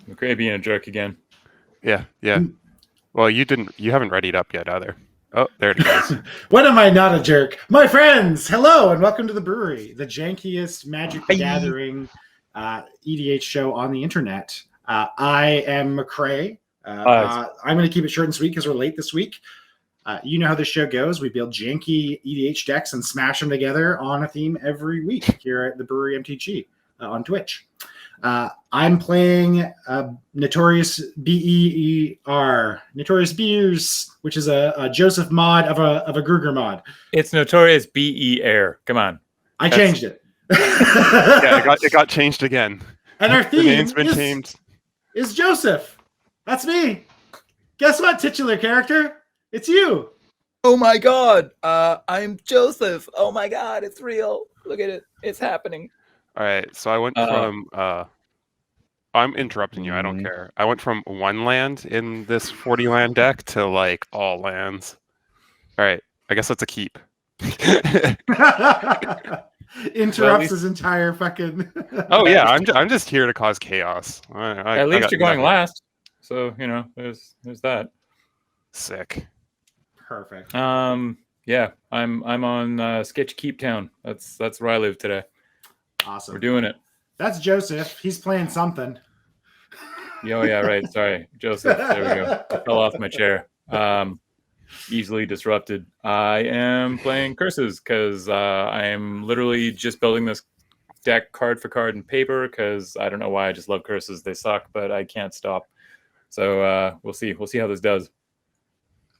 McCray being a jerk again. Yeah. Well, you haven't readied up yet either. Oh, there it goes. When am I not a jerk? My friends, hello and welcome to the Brewery, the jankiest Magic the Gathering EDH show on the internet. I am McCray. I'm going to keep it short and sweet because we're late this week. You know how this show goes. We build janky EDH decks and smash them together on a theme every week here at the Brewery MTG on Twitch. I'm playing Notorious BER, Notorious Beers, which is a Joseph mod of a Gruger mod. It's Notorious BER. Come on. I changed it. Yeah, it got changed again. And our theme name's been changed. Is Joseph. That's me. Guess what, titular character? It's you. Oh my god. I'm Joseph. Oh my god, it's real. Look at it. It's happening. All right, so I went from I'm interrupting you, I don't care. I went from one land in this 40 land deck to like all lands. All right, I guess that's a keep. Interrupts his entire fucking Oh yeah, I'm just here to cause chaos. At least you're going last. So, you know, there's that. Sick. Perfect. Yeah, I'm on Sketch Keep Town. That's where I live today. Awesome. We're doing it. That's Joseph. He's playing something. Oh, yeah, right. Sorry. Joseph. There we go. I fell off my chair. Easily disrupted. I am playing Curses because I am literally just building this deck card for card and paper because I don't know why. I just love Curses. They suck, but I can't stop. So we'll see. We'll see how this does.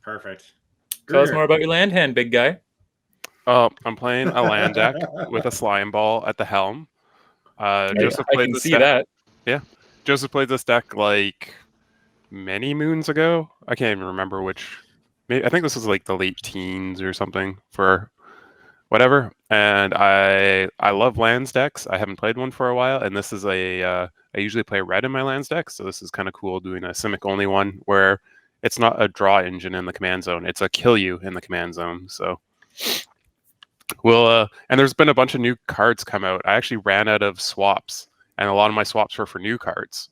Perfect. Tell us more about your land hand, big guy. I'm playing a land deck with a slime ball at the helm. Joseph I played can this see deck. that. Yeah, Joseph played this deck like many moons ago. I can't even remember which. Maybe, I think this was like the late teens or something for whatever. And I love lands decks. I haven't played one for a while, and this is I usually play red in my lands deck, so this is kind of cool doing a Simic only one where it's not a draw engine in the command zone; it's a kill you in the command zone. So. Well, and there's been a bunch of new cards come out. I actually ran out of swaps, and a lot of my swaps were for new cards,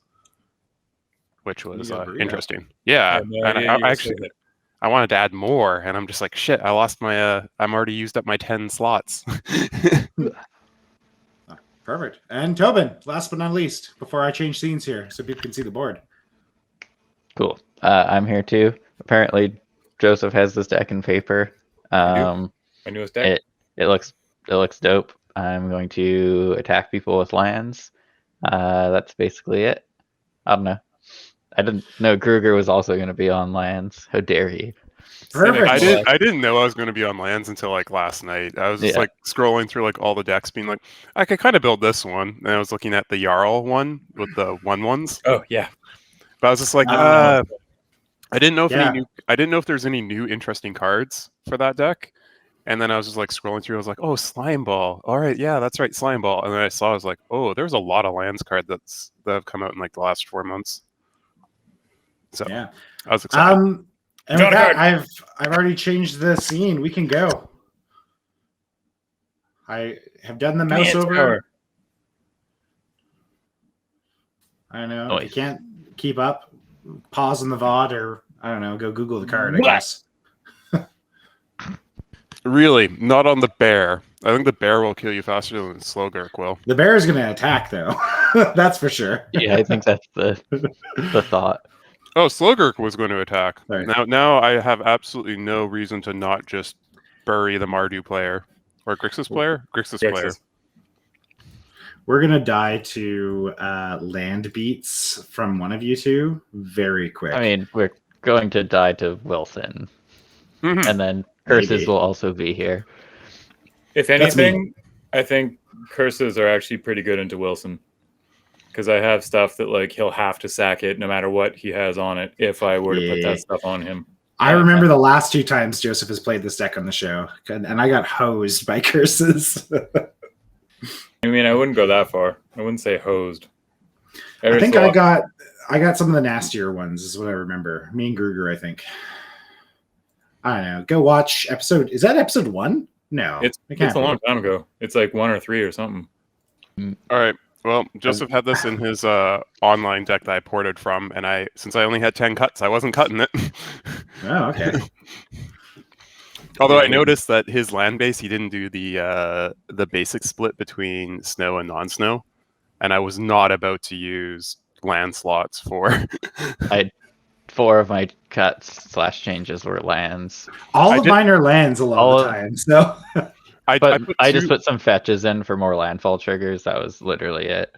which was interesting. Yeah, and I wanted to add more, and I'm just like, shit, I lost my. I'm already used up my 10 slots. Perfect. And Tobin, last but not least, before I change scenes here, so people can see the board. Cool. I'm here too. Apparently, Joseph has this deck in paper. My newest deck. It looks dope. I'm going to attack people with lands. That's basically it. I don't know. I didn't know Gruger was also going to be on lands. How dare he? Perfect. I didn't know I was going to be on lands until like last night. I was just like scrolling through like all the decks, being like, I could kind of build this one. And I was looking at the Jarl one with the 1/1s. Oh yeah. But I was just like, I didn't know if I didn't know if there's any new interesting cards for that deck. And then I was just like scrolling through. I was like, "Oh, Slime Ball! All right, yeah, that's right, Slime Ball." And then I was like, "Oh, there's a lot of lands cards that have come out in like the last 4 months." So yeah, I was excited. And with that, I've already changed the scene. We can go. I have done the mouse over. Power. I don't know. If you can't keep up, pause on the VOD, or I don't know, go Google the card. I guess. Really, not on the bear. I think the bear will kill you faster than the Slogurk will. The bear is going to attack, though. That's for sure. Yeah, I think that's the thought. Oh, Slogurk was going to attack. Right. Now I have absolutely no reason to not just bury the Mardu player or Grixis player. Grixis player. We're going to die to land beats from one of you two very quick. I mean, we're going to die to Wilson. Mm-hmm. And then Curses will also be here. If anything, I think Curses are actually pretty good into Wilson. Because I have stuff that like he'll have to sack it no matter what he has on it if I were to put that stuff on him. I remember the last 2 times Joseph has played this deck on the show, and I got hosed by Curses. I mean, I wouldn't go that far. I wouldn't say hosed. I think I got some of the nastier ones, is what I remember. Me and Gruger, I think. I don't know. Go watch episode. Is that episode 1? No, It's it can't a long be. time ago. It's like 1 or 3 or something. All right. Well, Joseph had this in his online deck that I ported from, and since I only had 10 cuts, I wasn't cutting it. Oh, okay. Although I noticed that his land base, he didn't do the basic split between snow and non-snow, and I was not about to use land slots for. 4 of my cuts / changes were lands. All of mine are lands a lot of the time, so. I just put some fetches in for more landfall triggers. That was literally it.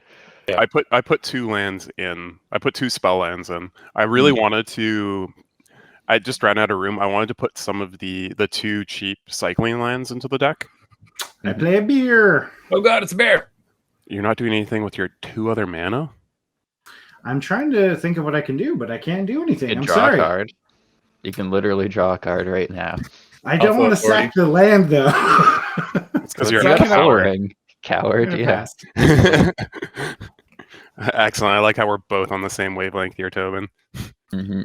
Yeah. I put 2 lands in. I put 2 spell lands in. I really wanted to. I just ran out of room. I wanted to put some of the 2 cheap cycling lands into the deck. I play a beer. Oh god, it's a bear. You're not doing anything with your 2 other mana? I'm trying to think of what I can do, but I can't do anything. You can I'm draw sorry. a card. You can literally draw a card right now. I don't want to sack the land, though. It's because you're a coward. Coward, yeah. Excellent. I like how we're both on the same wavelength here, Tobin. Mm-hmm.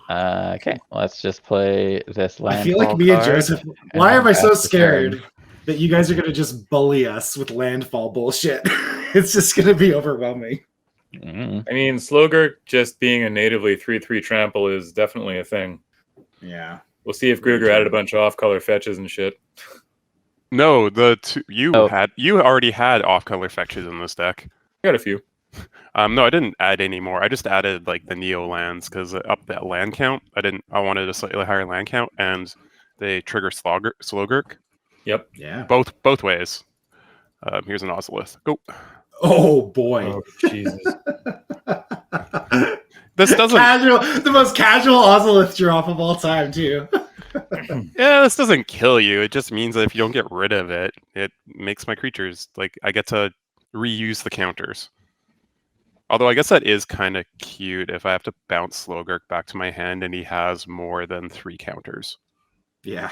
Okay, let's just play this landfall I feel like me and card, Joseph. Why am I so pass the scared turn. that you guys are going to just bully us with landfall bullshit? It's just going to be overwhelming. Mm. I mean, Slogurk just being a natively 3/3 trample is definitely a thing. Yeah. We'll see if Gruger added a bunch of off-color fetches and shit. No, you already had off-color fetches in this deck. Got a few. No, I didn't add any more. I just added like the Neo lands because up that land count. I wanted a slightly higher land count, and they trigger Slogurk. Yep. Yeah. Both ways. Here's an Ozolith. Go. Oh boy. Oh Jesus. This doesn't. The most casual Ozolith drop of all time, too. Yeah, this doesn't kill you. It just means that if you don't get rid of it, it makes my creatures like I get to reuse the counters. Although I guess that is kind of cute if I have to bounce Slogurk back to my hand and he has more than 3 counters. Yeah.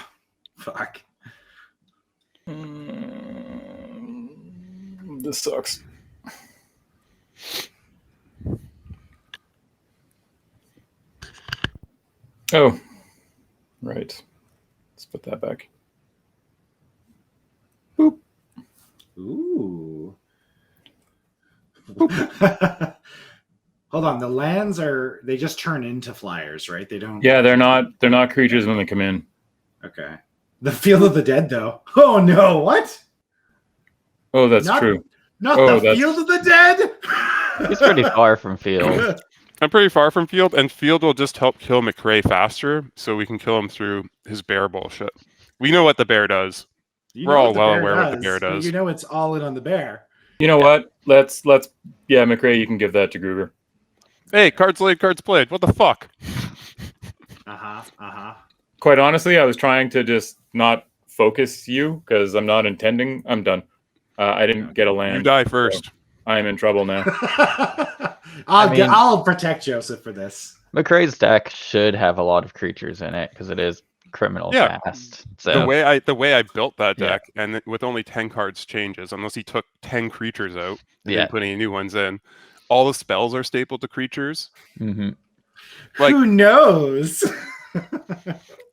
Fuck. This sucks. Oh, right. Let's put that back. Boop. Ooh. Hold on. The lands they just turn into flyers, right? They don't. Yeah, they're not creatures when they come in. Okay. The Field of the Dead, though. Oh no! What? Oh, that's true. Not the Field of the Dead. He's pretty far from field. I'm pretty far from field, and field will just help kill McRae faster, so we can kill him through his bear bullshit. We know what the bear does. We're all well aware what the bear does. You know it's all in on the bear. You know what? Let's yeah, McRae, you can give that to Gruger. Hey, cards laid, cards played. What the fuck? Quite honestly, I was trying to just not focus you because I'm not intending. I'm done. I didn't get a land. You die first. So I'm in trouble now. I'll protect Joseph for this. McRae's deck should have a lot of creatures in it because it is criminal fast. So the way I built that deck, and with only 10 cards changes, unless he took 10 creatures out and then put any new ones in, all the spells are stapled to creatures. Mm-hmm. Like, who knows?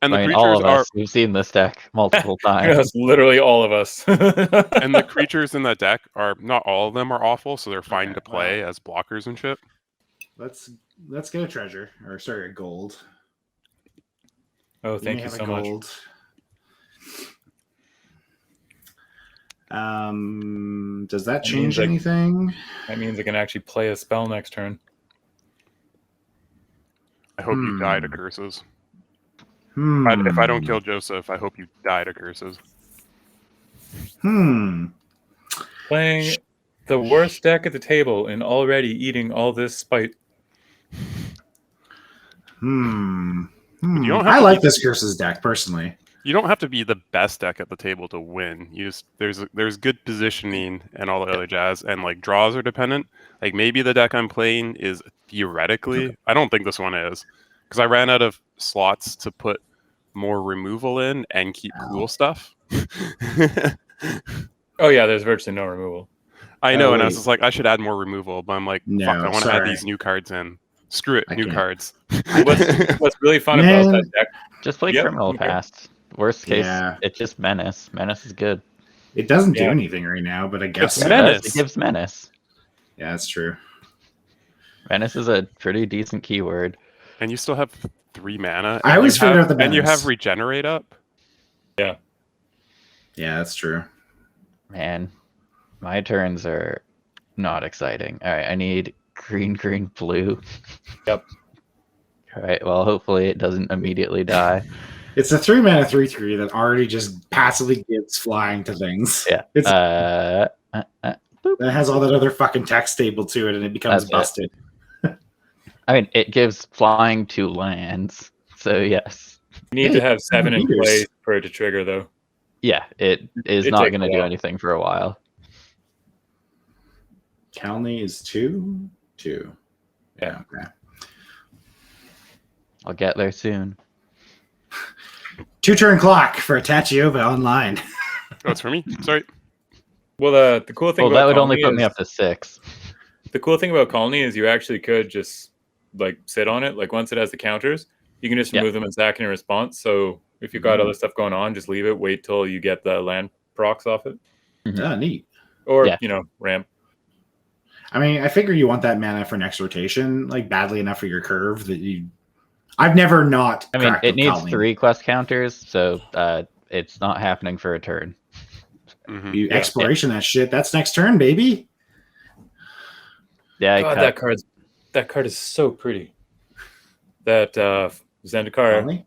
And the all creatures of us, we've seen this deck multiple times. Yes, literally all of us. And the creatures in that deck are not all of them are awful, so they're fine to play as blockers and shit. Let's get a treasure, or sorry, a gold. Oh, thank you so much. Does that change anything? That means I can actually play a spell next turn. I hope you die to curses. If I don't kill Joseph, I hope you die to curses. Playing the worst deck at the table and already eating all this spite. I like this curses deck personally. You don't have to be the best deck at the table to win. You just there's good positioning and all the other jazz, and like draws are dependent. Like maybe the deck I'm playing is theoretically, I don't think this one is, because I ran out of slots to put more removal in and keep cool stuff. Oh yeah, there's virtually no removal. I know, and I was just like, I should add more removal, but I'm like, no, fuck, I want to add these new cards in. Screw it, new cards. What's really fun about that deck? Just play criminal past. Worst case, Yeah. it's just menace. Menace is good. It doesn't do Yeah. anything right now, but I guess It's so. menace. It gives menace. Yeah, that's true. Menace is a pretty decent keyword. And you still have 3 mana. I and always you have- figured out the And you menace. have regenerate up. Yeah, that's true. Man, my turns are not exciting. All right, I need green, green, blue. Yep. All right, well, hopefully it doesn't immediately die. It's a 3-mana 3/3 that already just passively gives flying to things. Yeah. It's, Boop. it has all that other fucking text stable to it, and it becomes That's it. busted. I mean, it gives flying to lands. So, yes. You need to have 7 in meters. play for it to trigger, though. Yeah, it is It not takes going to a do while. anything for a while. Calney is 2/2. Yeah. Okay. I'll get there soon. 2-turn clock for a Tatyova online. Oh, it's for me. Sorry. Well, the cool thing Well, about that would only Colony put me is- up to 6. The cool thing about Colony is you actually could just like sit on it. Like once it has the counters, you can just Yeah. remove them and sack in response. So if you've got other stuff going on, just leave it. Wait till you get the land procs off it, Ah, neat. or Yeah. ramp. I mean, I figure you want that mana for next rotation, like badly enough for your curve that you. I've never not. I mean, cracked it with needs Colony. 3 quest counters, so it's not happening for a turn. Mhm. You exploration that shit. That's next turn, baby. Yeah, I God, cut. that card is so pretty. That Zendikar Colony?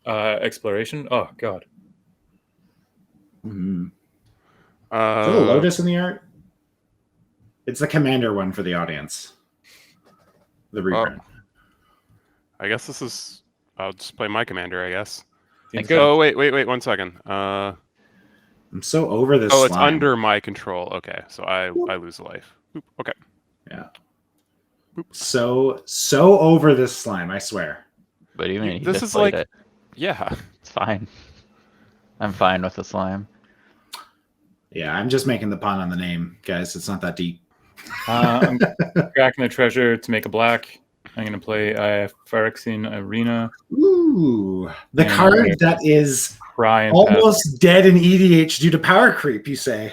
exploration. Oh God. Mm-hmm. Is that a Lotus in the art? It's the commander one for the audience. The reprint. I guess this is. I'll just play my commander, I guess. Seems so. good. Oh, wait, 1 second. I'm so over this. Oh, it's slime. under my control. Okay, so I lose a life. Oop, okay. Yeah. So over this slime. I swear. What do you mean? This Just is played like- it. Yeah. It's fine. I'm fine with the slime. Yeah, I'm just making the pun on the name, guys. It's not that deep. I'm cracking the treasure to make a black. I'm gonna play Phyrexian Arena. Ooh, the And card another that is Cry and almost dead in EDH due to power creep. You say?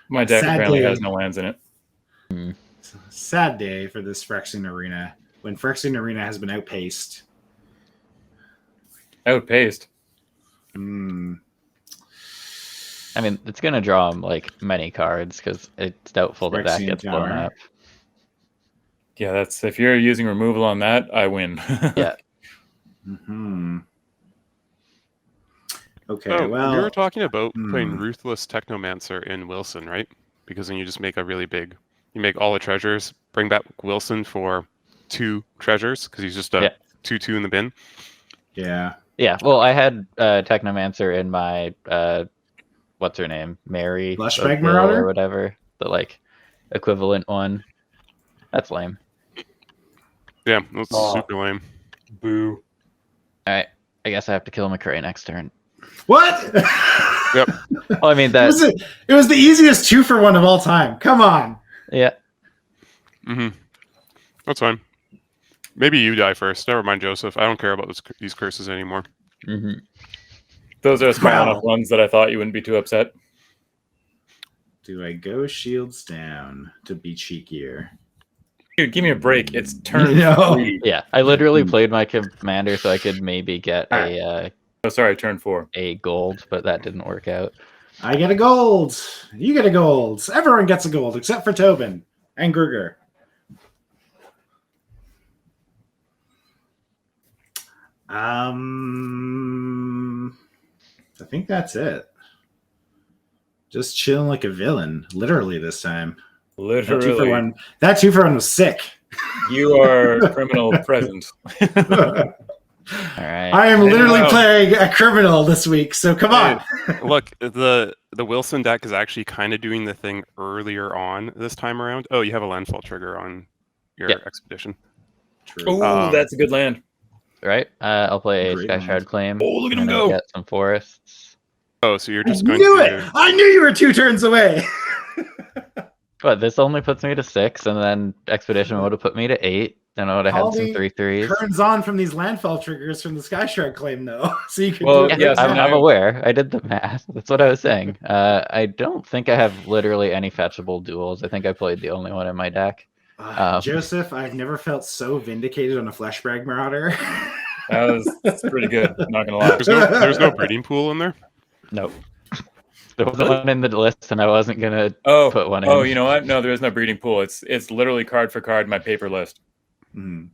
My deck apparently Sadly. has no lands in it. Sad day for this Phyrexian Arena when Phyrexian Arena has been outpaced. Outpaced. Mm. I mean, it's gonna draw him like many cards because it's doubtful that Phyrexian gets blown Tower. up. Yeah, that's if you're using removal on that, I win. Yeah. Hmm. Okay. So well, we were talking about playing hmm. Ruthless Technomancer in Wilson, right? Because then you just make a really big. You make all the treasures. Bring back Wilson for 2 treasures because he's just a Yeah. 2/2 in the bin. yeah. Yeah. Well, I had Technomancer in my what's her name, Mary Blushbag O'Gill Marauder? or whatever, the like equivalent one. That's lame. Yeah, that's Oh. super lame. Boo. All right. I guess I have to kill McCray next turn. What? Yep. Well, I mean it was the easiest 2-for-1 of all time. Come on. Yeah. Mm-hmm. That's fine. Maybe you die first. Never mind, Joseph. I don't care about these curses anymore. hmm Those are small Wow. enough ones that I thought you wouldn't be too upset. Do I go shields down to be cheekier? Dude, give me a break. It's turn No. 3. Yeah. I literally played my commander so I could maybe get Oh, sorry, turn 4. a gold, but that didn't work out. I get a gold. You get a gold. Everyone gets a gold except for Tobin and Gruger. I think that's it. Just chilling like a villain, literally this time. That 2 for Literally, 1. That 2-for-1 was sick. you are criminal present. All right. I am I literally know. playing a criminal this week, so come on. Look, the Wilson deck is actually kind of doing the thing earlier on this time around. Oh, you have a landfall trigger on your Yeah. expedition. True. Oh, that's a good land. Right. I'll play a Great Sky land. Shroud Claim. Oh, look at him and then go. Get some forests. Oh, so you're I just going knew to it. I knew you were 2 turns away. But this only puts me to 6, and then Expedition would have put me to 8. Don't know what I had Call some me 3/3s. Turns on from these landfall triggers from the Sky Shard claim, though. So you can Well, do it. yeah, right so now. now- I'm aware. I did the math. That's what I was saying. I don't think I have literally any fetchable duels. I think I played the only one in my deck. Joseph, I've never felt so vindicated on a Fleshbag Marauder. That's pretty good. Not gonna lie. There's no breeding pool in there. Nope. There wasn't one in the list, and I wasn't gonna Oh, put one in. oh, you know what? No, there is no breeding pool. It's literally card for card my paper list. Mm.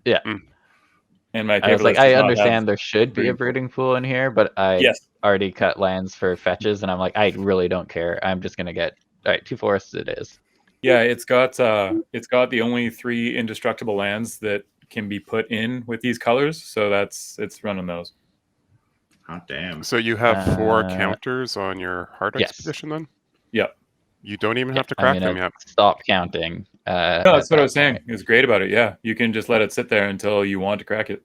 And my paper I was like, list does I not understand have there should be a breeding pool in here, but I Yes. already cut lands for fetches, and I'm like, I really don't care. I'm just gonna get all right. 2 forests it is. Yeah, it's got the only 3 indestructible lands that can be put in with these colors, so it's running those. Hot damn. So you have 4 Uh, counters on your hard yes. expedition then? Yep. You don't even have to I'm crack them gonna yet. stop counting. No, that's what I was saying. It's great about it. Yeah, you can just let it sit there until you want to crack it.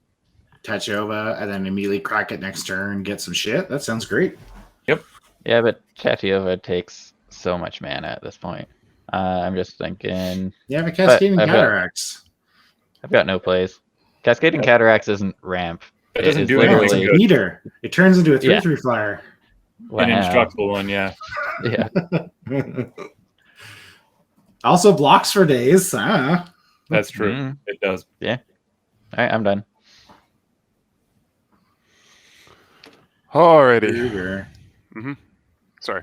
Tatyova, and then immediately crack it next turn, get some shit. That sounds great. Yeah, but Tatyova takes so much mana at this point. I'm just thinking. Yeah, but Cascading I've got- Cataracts. I've got no plays. Cascading Cataracts isn't ramp. It doesn't is do anything literally- good. Meter. It turns into a 3/3 Yeah. flyer. Wow. An indestructible one, yeah. Yeah. Also blocks for days. That's true. Mm. It does. All right, I'm done. Alrighty. Kruger. Sorry.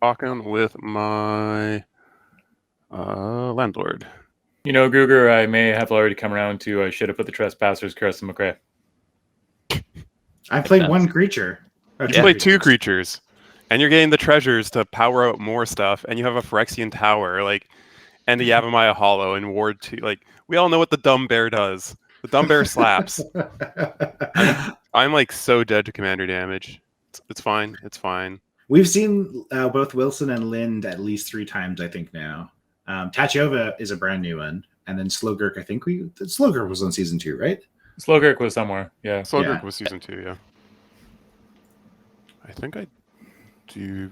Talking with my landlord. You know, Gruger, I may have already come around to I should have put the Trespassers Curse in McRae. I played sense. one creature. Oh, You play 2 creatures, and you're getting the treasures to power out more stuff, and you have a Phyrexian Tower, and the Yavimaya Hollow in Ward 2. We all know what the Dumb Bear does. The Dumb Bear slaps. I'm so dead to commander damage. It's fine. It's fine. We've seen both Wilson and Lynde at least 3 times, I think, now. Tatyova is a brand new one. And then Slogurk, I think Slogurk was on season 2, right? Slogurk was somewhere, yeah. Slogurk Yeah. was season 2, yeah. I think I do.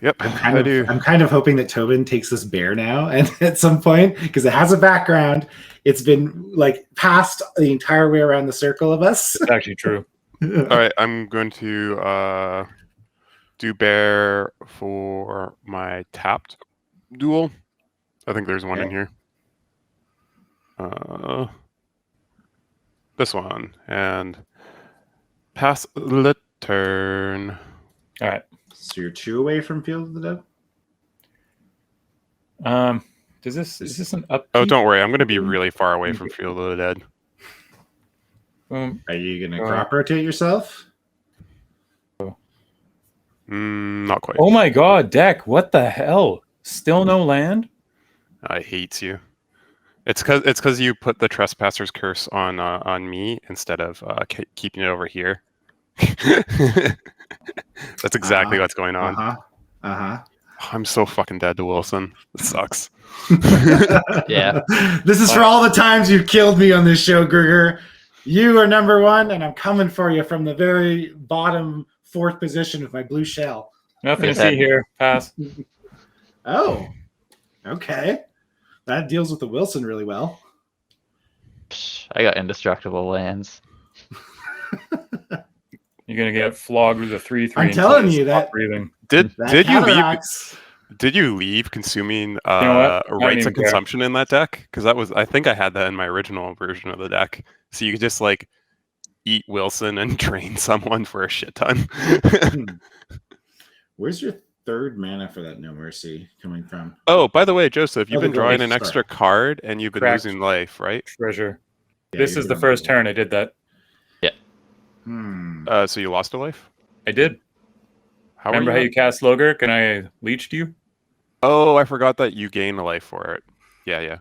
Yep, I do. I'm kind of hoping that Tobin takes this bear now, and at some point, because it has a background, it's been passed the entire way around the circle of us. It's actually true. All right, I'm going to do bear for my tapped duel. I think there's one in here. This one, and pass the turn. All right. So you're 2 away from Field of the Dead? Is this an up? Oh, don't worry, I'm going to be really far away from Field of the Dead. Are you going to crop rotate yourself? Not quite. Oh my god, deck, what the hell? Still no land? I hate you. It's because you put the Trespasser's Curse on me instead of keeping it over here. That's exactly what's going on. I'm so fucking dead to Wilson. It sucks. Yeah. This is for all the times you've killed me on this show, Gruger. You are number 1, and I'm coming for you from the very bottom 4th position with my blue shell. Nothing to Yes, see here. Pass. Oh, okay. That deals with the Wilson really well. Psh, I got indestructible lands. You're gonna get flogged with a 3/3. I'm until telling you you stop that- breathing. Did you leave? Cataracts. Did you leave consuming what? I don't rights even of care. consumption in that deck? Because I think I had that in my original version of the deck. So you could just eat Wilson and drain someone for a shit ton. Where's your 3rd mana for that No Mercy coming from? Oh, by the way, Joseph, you've the been drawing life an extra card and you've been Correct. losing life, right? Treasure. Yeah, This you're is the doing first really turn I did that. well. So you lost a life? I did. How Remember how you cast Slogurk and I leeched you? Oh, I forgot that you gain a life for it. Yeah.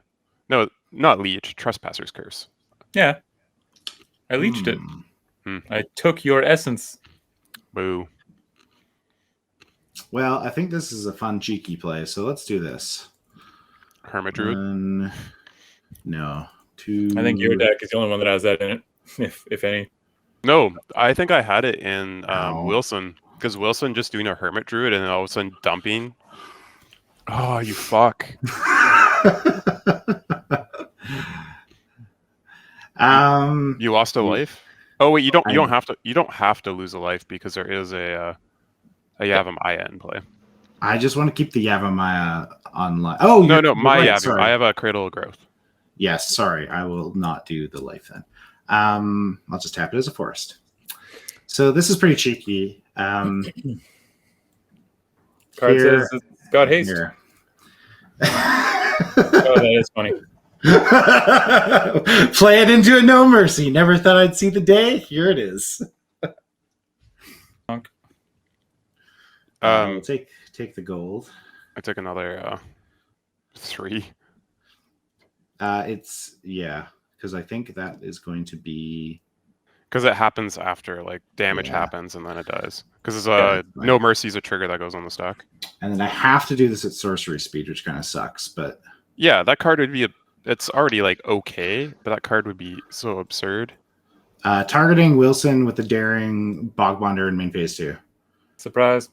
No, not leech. Trespasser's Curse. Yeah. I leeched it. Hmm. I took your essence. Boo. Well, I think this is a fun cheeky play, so let's do this. Hermit Druid. No. 2. I think your deck is the only one that has that in it, if any. No, I think I had it in Ow. Wilson. Because Wilson just doing a Hermit Druid and then all of a sudden dumping. Oh, you fuck. You lost a life? Oh wait, you don't I- have to lose a life because there is a Yavimaya in play. I just want to keep the Yavimaya online. Oh, No, you're my right, Yavi. sorry. I have a Cradle of Growth. Yes, sorry. I will not do the life then. I'll just tap it as a forest. So this is pretty cheeky. Card Here- says it's got haste. Here. Oh, that is funny. Play it into a No Mercy. Never thought I'd see the day. Here it is. We'll take the gold. I took another 3. It's because I think that is going to be Because it happens after like damage Yeah. happens and then it dies. Because it's Yeah, No Mercy is a trigger that goes on the stack. and then I have to do this at sorcery speed, which kind of sucks, but Yeah, that card would be it's already like okay, but that card would be so absurd. targeting Wilson with the daring Bogbonder in main phase 2. Surprise.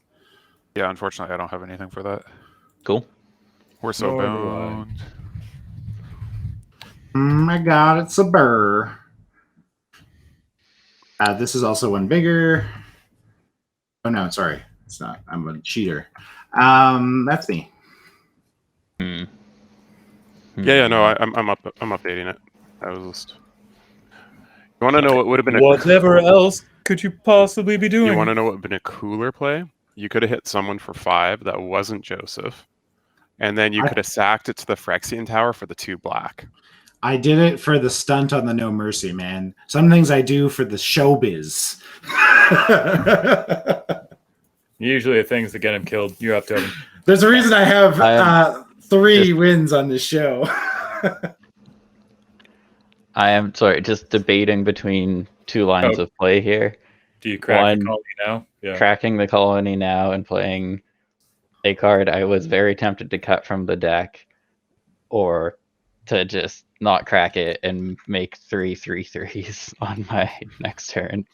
Yeah, unfortunately I don't have anything for that. Cool. We're so Nor do I. bound. Oh my god, it's a burr. This is also one bigger. Oh no, sorry. It's not. I'm a cheater. That's me. Yeah, no, I'm updating it. I was just. You want to know what would have been Whatever else could you possibly be doing? You want to know what would have been a cooler play? You could have hit someone for 5 that wasn't Joseph, and then you could have sacked it to the Phyrexian Tower for the 2 black. I did it for the stunt on the No Mercy, man. Some things I do for the showbiz. Usually the things that get him killed, you're up to him. There's a reason I have I 3 wins on this show. I am just debating between 2 lines of play here. Do you crack One, the colony now? Yeah. Cracking the colony now and playing a card I was very tempted to cut from the deck, or to just not crack it and make 3 3/3s on my next turn.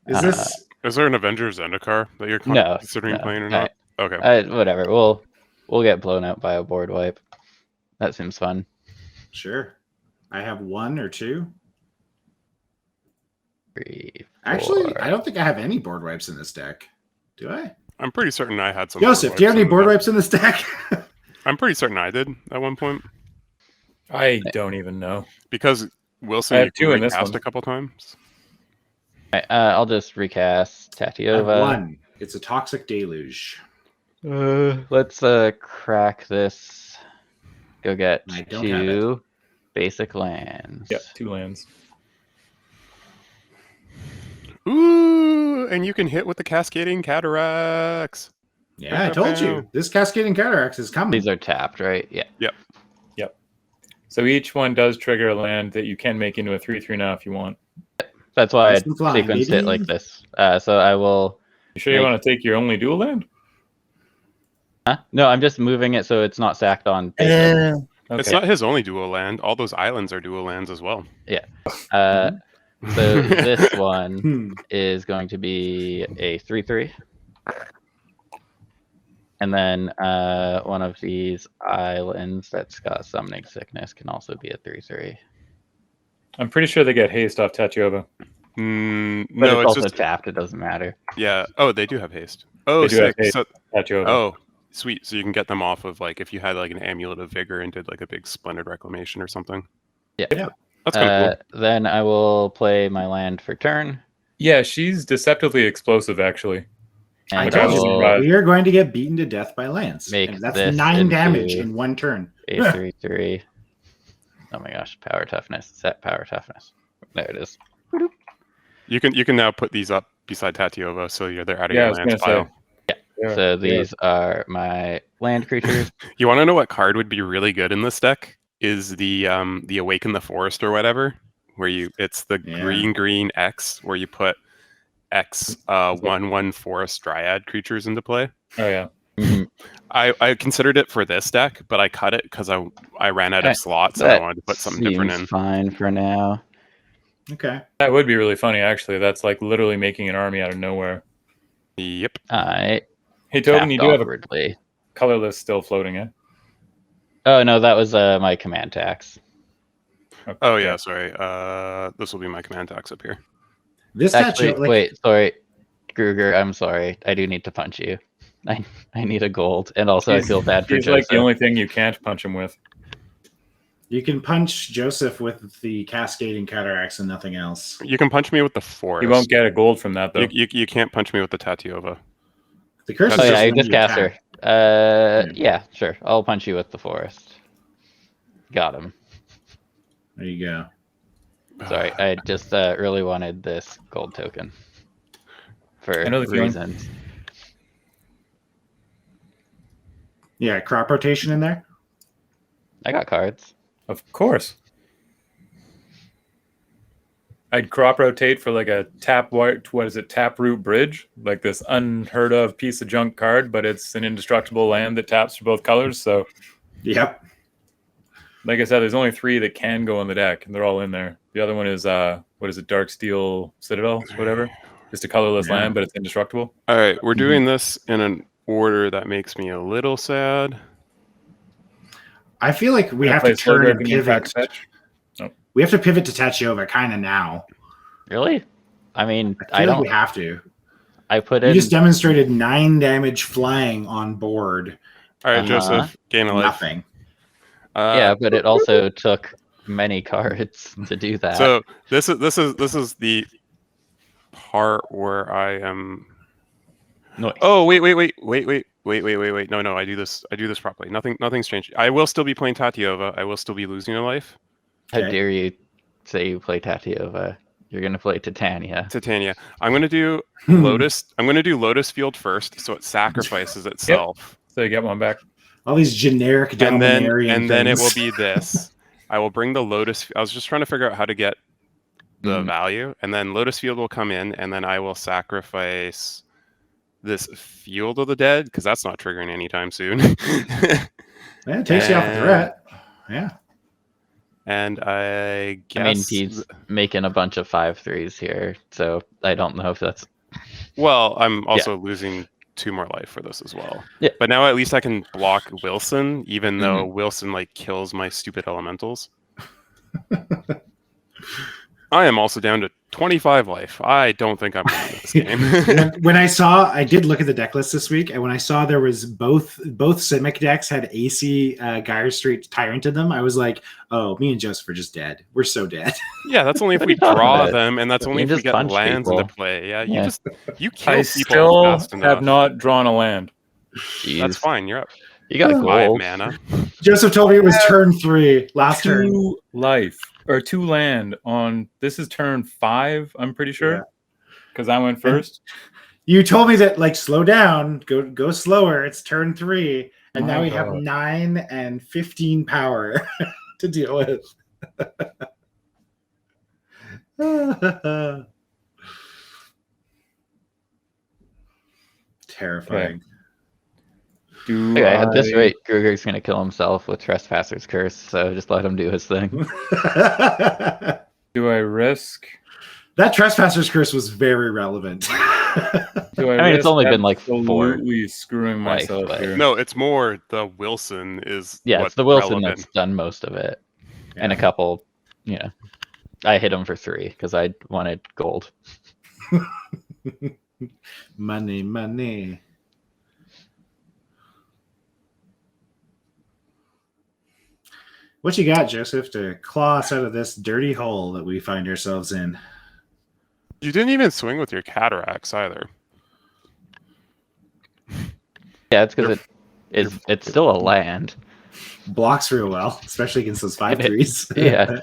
Is this Is there an Avengers Zendikar that you're No, considering no, playing or not? Okay. Whatever. We'll get blown out by a board wipe. That seems fun. sure? I have 1 or 2. 3, 4. Actually, I don't think I have any board wipes in this deck. Do I? I'm pretty certain I had some. Joseph, do you have any board wipes in this deck? I'm pretty certain I did at one point I don't even know. because Wilson I have you 2 in this recast one. a couple times. Alright, I'll just recast I have Tatyova. 1. It's a toxic deluge. Let's crack this. Go get I don't have 2 basic lands. Yep, 2 lands. Ooh, and you can hit with the Cascading Cataracts. Yeah, I told you. This Cascading Cataracts is coming. These are tapped, right? Yeah. So each one does trigger a land that you can make into a 3/3 now if you want. That's why I Nice and flying, sequenced it baby. like this. So I will. You sure you want to take your only dual land? Huh? No, I'm just moving it so it's not sacked on. base. Okay. It's not his only dual land. All those islands are dual lands as well. So this one Hmm. is going to be a 3/3. And then one of these islands that's got summoning sickness can also be a 3/3. I'm pretty sure they get haste off Tatyova. But No, it's it's also just tapped. It doesn't matter. yeah. Oh, they do have haste. Oh, They do have sick. haste. So, Tatyova. oh, sweet. So you can get them off of like if you had like an Amulet of Vigor and did like a big Splendid Reclamation or something. Yeah. That's kind of cool. Then I will play my land for turn. Yeah, she's deceptively explosive, actually. I And told you, will we are going to get beaten to death by Lance. Make And that's this 9 damage into- in 1 turn. a 3/3. Oh my gosh, power toughness. Set power toughness. There it is. You can now put these up beside Tatyova, so they're out of Yeah, I your was lands gonna pile. say. Yeah, So yeah. these are my land creatures. You want to know what card would be really good in this deck? Is the Awaken the Forest or whatever, where it's the Yeah. green X where you put X 1/1 Forest Dryad creatures into play. Oh yeah. Mhm. I considered it for this deck, but I cut it because I ran out of slots and I wanted to put something different seems in. fine for now. Okay. That would be really funny, actually. That's like literally making an army out of nowhere. Yep. I Hey, Tobin, you do have a awkwardly. colorless still floating, eh? Oh no, that was my command tax. Okay. Oh yeah, sorry. This will be my command tax up here. This Actually, tattoo, like, wait, sorry, Gruger. I'm sorry. I do need to punch you. I need a gold, and also I feel bad for He's Joseph. like the only thing you can't punch him with. you can punch Joseph with the cascading cataracts and nothing else. You can punch me with the forest. He won't get a gold from that though. You can't punch me with the Tatyova. The curse Oh, is Oh yeah, just I when just you cast attack. her. Yeah, sure. I'll punch you with the forest. Got him. There you go. Sorry, I just really wanted this gold token for I know the feeling. reasons. Yeah, crop rotation in there. I got cards. Of course. I'd crop rotate for like a taproot bridge, like this unheard of piece of junk card, but it's an indestructible land that taps for both colors. So, Yep. like I said, there's only 3 that can go on the deck, and they're all in there. The other one is what is it, Darksteel Citadel, whatever, just a colorless Yeah. land, but it's indestructible. All right, we're doing this in an order that makes me a little sad. I feel like we have to turn and pivot. We have to pivot to Tatyova kind of now. Really? I mean, I I feel like don't. we have to. I put You in. just demonstrated 9 damage flying on board. All right, Joseph, gain a life. Nothing. Yeah, but it also took many cards to do that. So this is the part where I am. Nice. Oh wait. No, I do this properly. Nothing's changed. I will still be playing Tatyova. I will still be losing a life. How Okay. dare you say you play Tatyova? You're gonna play Titania. Titania. I'm gonna do Lotus. I'm gonna do Lotus Field first, so it sacrifices itself. So you get one back. All these generic And Dominarian then it will things. be this. I will bring the Lotus. I was just trying to figure out how to get the value, and then Lotus Field will come in, and then I will sacrifice this Field of the Dead because that's not triggering anytime soon. Yeah, it takes you off the threat. Yeah. And I guess. I mean, he's making a bunch of 5/3s here, so I don't know if that's. Well, I'm also losing 2 more life for this as well. Yeah. But now at least I can block Wilson, even though Wilson like kills my stupid elementals. I am also down to 25 life. I don't think I'm winning this game. When I did look at the deck list this week, and when I saw there was both Simic decks had AC Gyre Street Tyrant in them, I was like, oh, me and Joseph are just dead. We're so dead. Yeah, that's only if What are we you talking draw about? them, and that's only You if we just get punch lands people. into play. Yeah, Yeah. you kill I people still fast enough. have not drawn a land. Jeez. That's fine. You're up. You got 5 gold. mana. Joseph told me it was turn 3 last turn. 2 life or 2 land on this is turn 5, I'm pretty sure. Yeah. Because I went first. You told me that, like, slow down, go slower. It's turn 3, and My now we have God. 9 and 15 power to deal with. Terrifying. Do Okay, at this I- rate, Gruger's gonna kill himself with Trespasser's Curse, so just let him do his thing. That Do I risk? Trespasser's Curse was very relevant. Do I, I mean, it's risk only been like 4 absolutely screwing life, myself but- here? No, it's more the Wilson is. Yeah, what's it's the Wilson relevant. that's done most of it, and a Yeah. couple. I hit him for 3 because I wanted gold. Money. What you got, Joseph, to claw us out of this dirty hole that we find ourselves in? You didn't even swing with your cataracts either. Yeah, it's because it's still a land. Blocks real well, especially against those 5/3s. Yeah.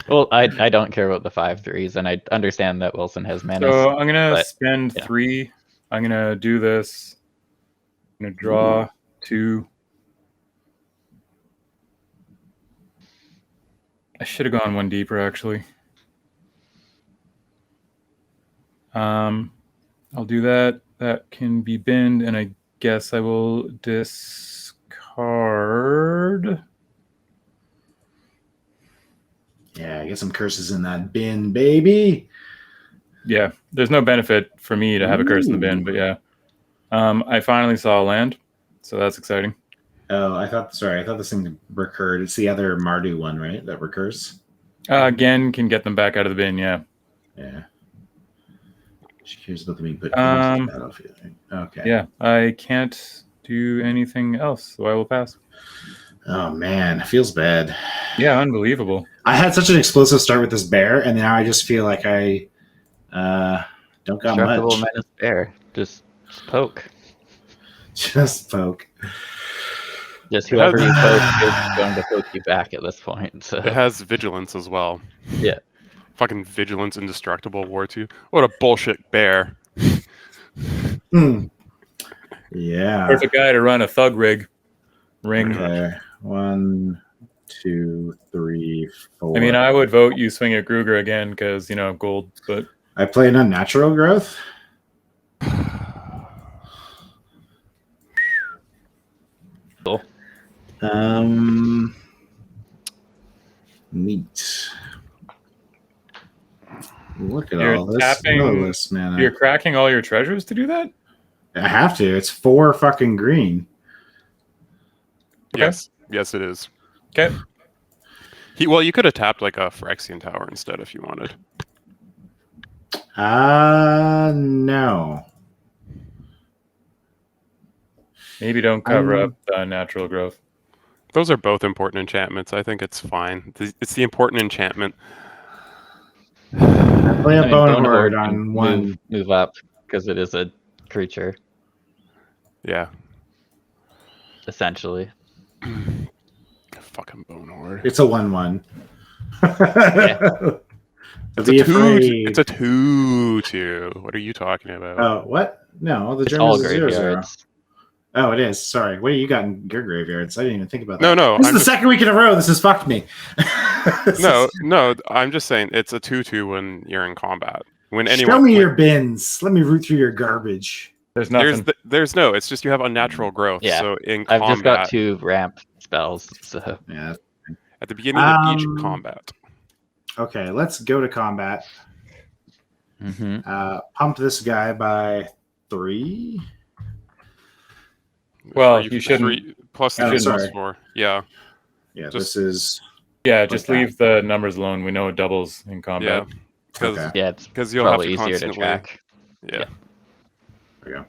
Well, I don't care about the 5/3s, and I understand that Wilson has menace. So I'm gonna but- spend yeah. 3. I'm gonna do this. I'm gonna draw 2. I should have gone 1 deeper actually. I'll do that. That can be binned, and I guess I will discard. Yeah, get some curses in that bin, baby. Yeah, there's no benefit for me to have a curse in the bin, but yeah. I finally saw a land, so that's exciting. Oh, I thought this thing recurred. It's the other Mardu one, right? That recurs. Again, can get them back out of the bin. Yeah. Yeah. She cares about them being put Um, into the battlefield. Okay. Yeah, I can't do anything else, so I will pass. Oh man, it feels bad. Yeah, unbelievable. I had such an explosive start with this bear, and now I just feel like I don't got Destructible much. menace bear. Just poke. Just poke. Just whoever you poke is going to poke you back at this point. So It has vigilance as well. yeah. Fucking vigilance, indestructible, war 2. What a bullshit bear. Yeah. Perfect guy to run a thug ring. Okay. 1, 2, 3, 4. I mean, I would vote you swing at Gruger again because gold. But I play an unnatural growth. Cool. Neat. Look at You're all this. tapping- Colorless mana. you're cracking all your treasures to do that. I have to. It's 4 fucking green. Okay. Yes, it is. Okay. Well, you could have tapped like a Phyrexian Tower instead if you wanted. No. Maybe don't cover up the natural growth. Those are both important enchantments. I think it's fine. It's the important enchantment. Play a I mean, bone Bone horde Horde on can 1. move up because it is a creature, Yeah. essentially. Fucking Bone Horde. It's a 1/1. It's Be a 2. afraid. It's a 2/2. What are you talking about? Oh, what? No, the It's German all is 0/0. graveyards. Oh, it is. Sorry. What do you got in your graveyards? I didn't even think about that. No, This is I'm the just- second week in a row. This has fucked me. No. I'm just saying it's a 2/2 when you're in combat. When anyone Show me your bins. Let me root through your garbage. There's nothing. there's no. It's just you have unnatural growth. Yeah. So in I've combat, just got 2 ramp spells, so Yeah. at the beginning of each Um, combat. Okay, let's go to combat. mhm. Pump this guy by 3. Well, you shouldn't- 3 plus Oh, 3 sorry. plus 4. Yeah. Yeah, Just- this is Yeah, just like that. leave the numbers alone. We know it doubles in combat. Yeah. Because Okay. Yeah, it's you'll have probably to easier to constantly. track. Yeah. there we go.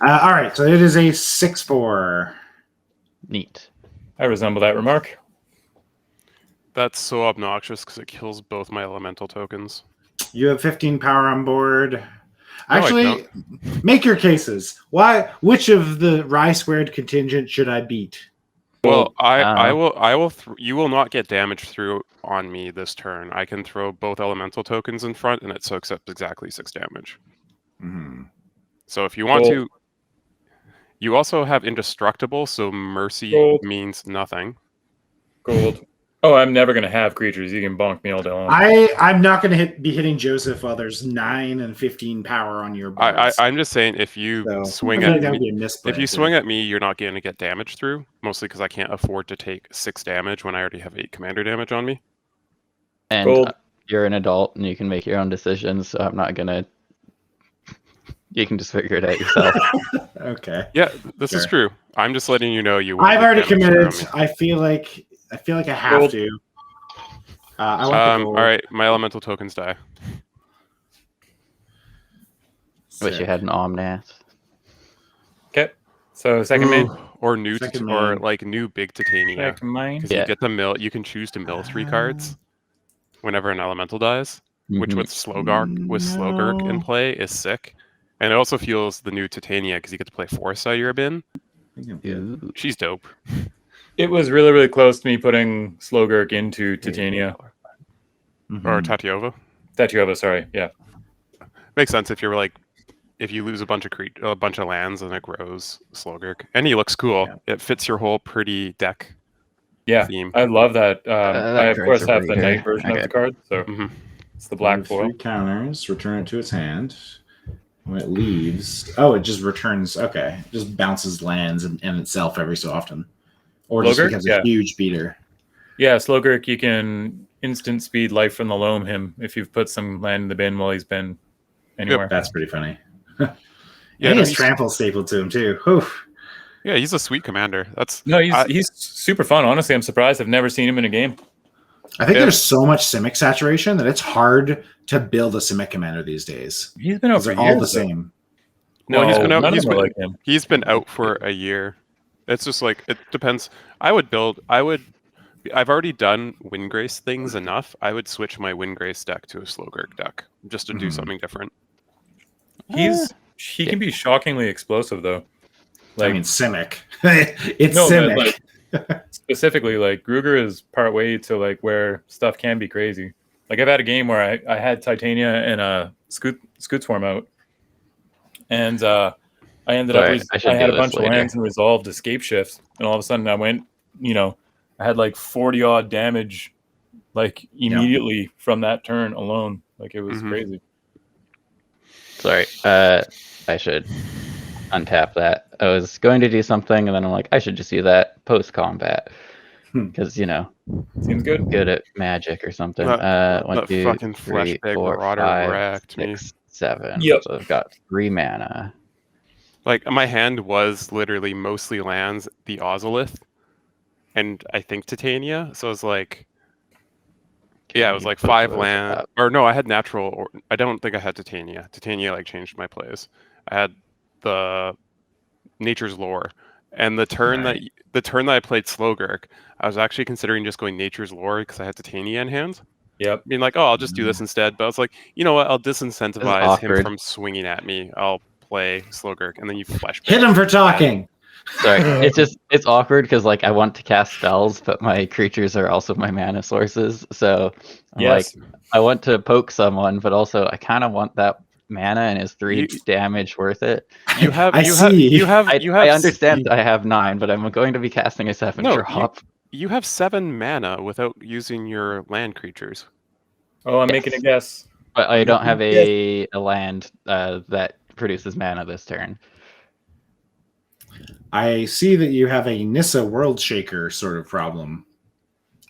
All right, so it is a 6/4. Neat. I resemble that remark. That's so obnoxious because it kills both my elemental tokens. You have 15 power on board. I Actually, make your cases. Why? Which of the Rye squared contingent should I beat? Well, I Uh, will. You will not get damage through on me this turn. I can throw both elemental tokens in front, and it soaks up exactly 6 damage. So if you want Cool. to, you also have indestructible. So mercy Gold. means nothing. Gold. Oh, I'm never gonna have creatures. You can bonk me all day long. I'm not going to be hitting Joseph while there's 9 and 15 power on your boards. I'm just saying if you So, swing I feel at like that would me, be a misplay, if you too. swing at me, you're not going to get damage through. Mostly because I can't afford to take 6 damage when I already have 8 commander damage on me. And Gold. you're an adult and you can make your own decisions, so I'm not gonna. You can just figure it out yourself. Okay. Yeah, this is Sure. true. I'm just letting you know you. won't I've get already damage committed. from me. I feel like I have Gold. to. I want the All gold. right, my elemental tokens die. Wish you had an Omnath. Okay. So second main. Ooh, or new, Second or main. like new big Titania. Second main. Because Yeah. you get to mill. You can choose to mill 3 cards whenever an elemental dies. Which Mhm. with Slogurk in No. play is sick, and it also feels the new Titania because you get to play Force out of your bin. Ooh. She's dope. It was really, really close to me putting Slogurk into Titania. Or Tatyova. Tatyova, sorry. Yeah. Makes sense if you're like, if you lose a bunch of lands and it grows Slogurk, and he looks cool. Yeah. It fits your whole pretty deck Yeah. theme. I love that. that I, of card's course, a have the breeder. night version Okay. of the card. So Mhm. it's the black Move foil. 3 counters, return it to its hand. When it leaves, it just returns. Okay, it just bounces lands and itself every so often, or just Slogurk? becomes Yeah. a huge beater. Yeah, Slogurk, you can instant speed life from the loam him if you've put some land in the bin while he's been anywhere. That's pretty funny. Yeah, and he no, has he's- trample stapled to him too. Oof. Yeah, he's a sweet commander. That's No, I- he's super fun. Honestly, I'm surprised I've never seen him in a game. I think If- there's so much Simic saturation that it's hard to build a Simic commander these days. He's been out for They're years. all the though. same. No, he's been out. None He's of them been, are like him. he's been out for a year. It's just like it depends. I've already done Windgrace things enough. I would switch my Windgrace deck to a Slogurk deck just to do Mhm. something different. He can be shockingly explosive though. I mean, Simic. It's No, but, Simic. like, specifically, like Gruger is part way to like where stuff can be crazy. Like I've had a game where I had Titania and a Scoot Swarm out, and I ended Sorry, up I should I had do a this bunch of later. lands and resolved escape shifts, and all of a sudden I went, I had like 40 odd damage, like immediately from that turn alone. Like it was Mhm. crazy. Sorry, I should untap that. I was going to do something, and then I'm like, I should just do that post combat because Seems good. good at magic or something. That 1, 2, fucking 3, fleshbag 4, marauder 5, wrecked me. 6, 7. Yep. So I've got 3 mana. Like my hand was literally mostly lands, the Ozolith, and I think Titania. So it was like, yeah, it was You like put 5 those land. up. Or no, I had natural. Or I don't think I had Titania. Titania like changed my plays. I had the Nature's Lore, and the turn that I played Slogurk, I was actually considering just going Nature's Lore because I had Titania in hand. Yep. Being like, oh, I'll just do this instead. But I was like, you know what? I'll disincentivize him awkward. from swinging at me. I'll play Slogurk, and then you flashback. Hit him for talking. Sorry, it's awkward because like I want to cast spells, but my creatures are also my mana sources. So I'm Yes. like, I want to poke someone, but also I kind of want that mana, and is 3 damage worth it? You have. I you have. see. You have. I, you have. I understand I have 9, but I'm going to be casting a 7 No, drop. You have 7 mana without using your land creatures. Oh, I'm making a guess. But I don't have a land that produces mana this turn. I see that you have a Nissa World Shaker sort of problem.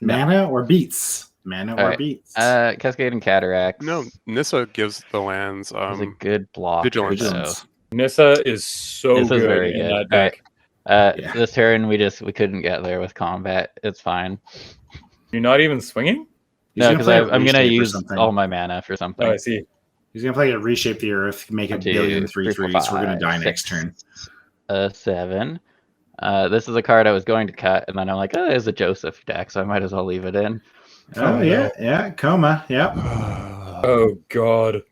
Mana or beats? Mana or Alright, beats? Cascading Cataracts. No, Nissa gives the lands is a good block. Vigilance. So. Nissa is so This is good very in good. that deck. Yeah. This turn we couldn't get there with combat. It's fine. You're not even swinging? He's No, gonna because play a I'm gonna Reshape or use something. all my mana for something. Oh, I see. He's gonna play a Reshape the Earth, make a 1, 2, billion 3, 3/3s. 4, We're gonna 5, die 6, next turn. 7. This is a card I was going to cut, and then I'm like, oh, there's a Joseph deck, so I might as well leave it in. Oh yeah, yeah, coma. Yep, Oh God.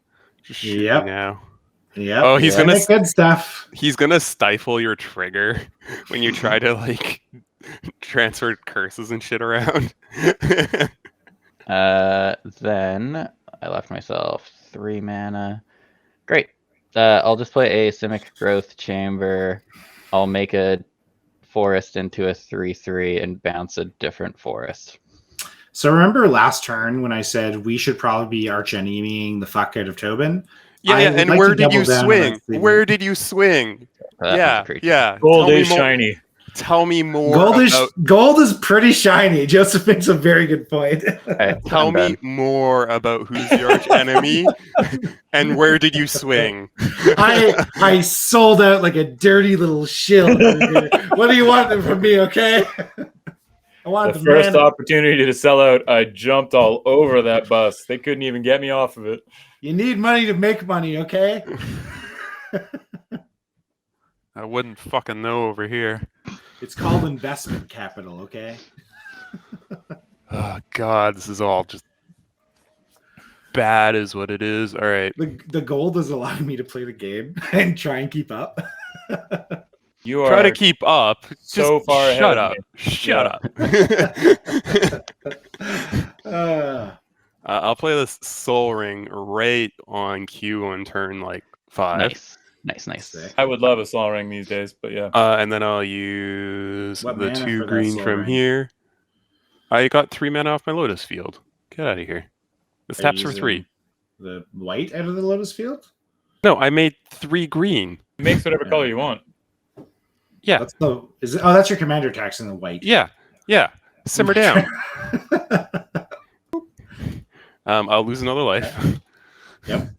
Yep. Now. yep. Oh, he's yeah, gonna make good stuff. He's gonna stifle your trigger when you try to like transfer curses and shit around. Then I left myself 3 mana. Great. I'll just play a Simic Growth Chamber. I'll make a forest into a 3/3 and bounce a different forest. So remember last turn when I said we should probably be arch enemying the fuck out of Tobin? Yeah, I yeah. would And like where to did you double down on swing? that thing. Where did you swing? That was Yeah, a creature. yeah. Gold Tell me is more- shiny. Tell me more. Gold is pretty shiny. Joseph makes a very good point. Okay, Tell I'm me done. more about who's the arch enemy and where did you swing? I sold out like a dirty little shill. What do you want from me, okay? I want The the first man. opportunity to sell out, I jumped all over that bus. They couldn't even get me off of it. You need money to make money, okay? I wouldn't fucking know over here. It's called investment capital, okay? Oh God, this is all just bad is what it is. All right. The gold is allowing me to play the game and try and keep up. You are Try to keep up. so Just far ahead shut of up. me. Shut Uh, up. I'll play this Soul Ring right on cue on turn like 5. Nice. Sick. I would love a Sol Ring these days, but yeah. And then I'll use What the mana 2 for that green Soul from Ring? here. I got 3 mana off my Lotus Field. Get out of here. This Are taps you for 3. the white out of the Lotus Field? No, I made 3 green. It makes whatever Yeah. color you want. Yeah. That's your commander tax in the white. Yeah. Simmer down. I'll lose another life. Yep.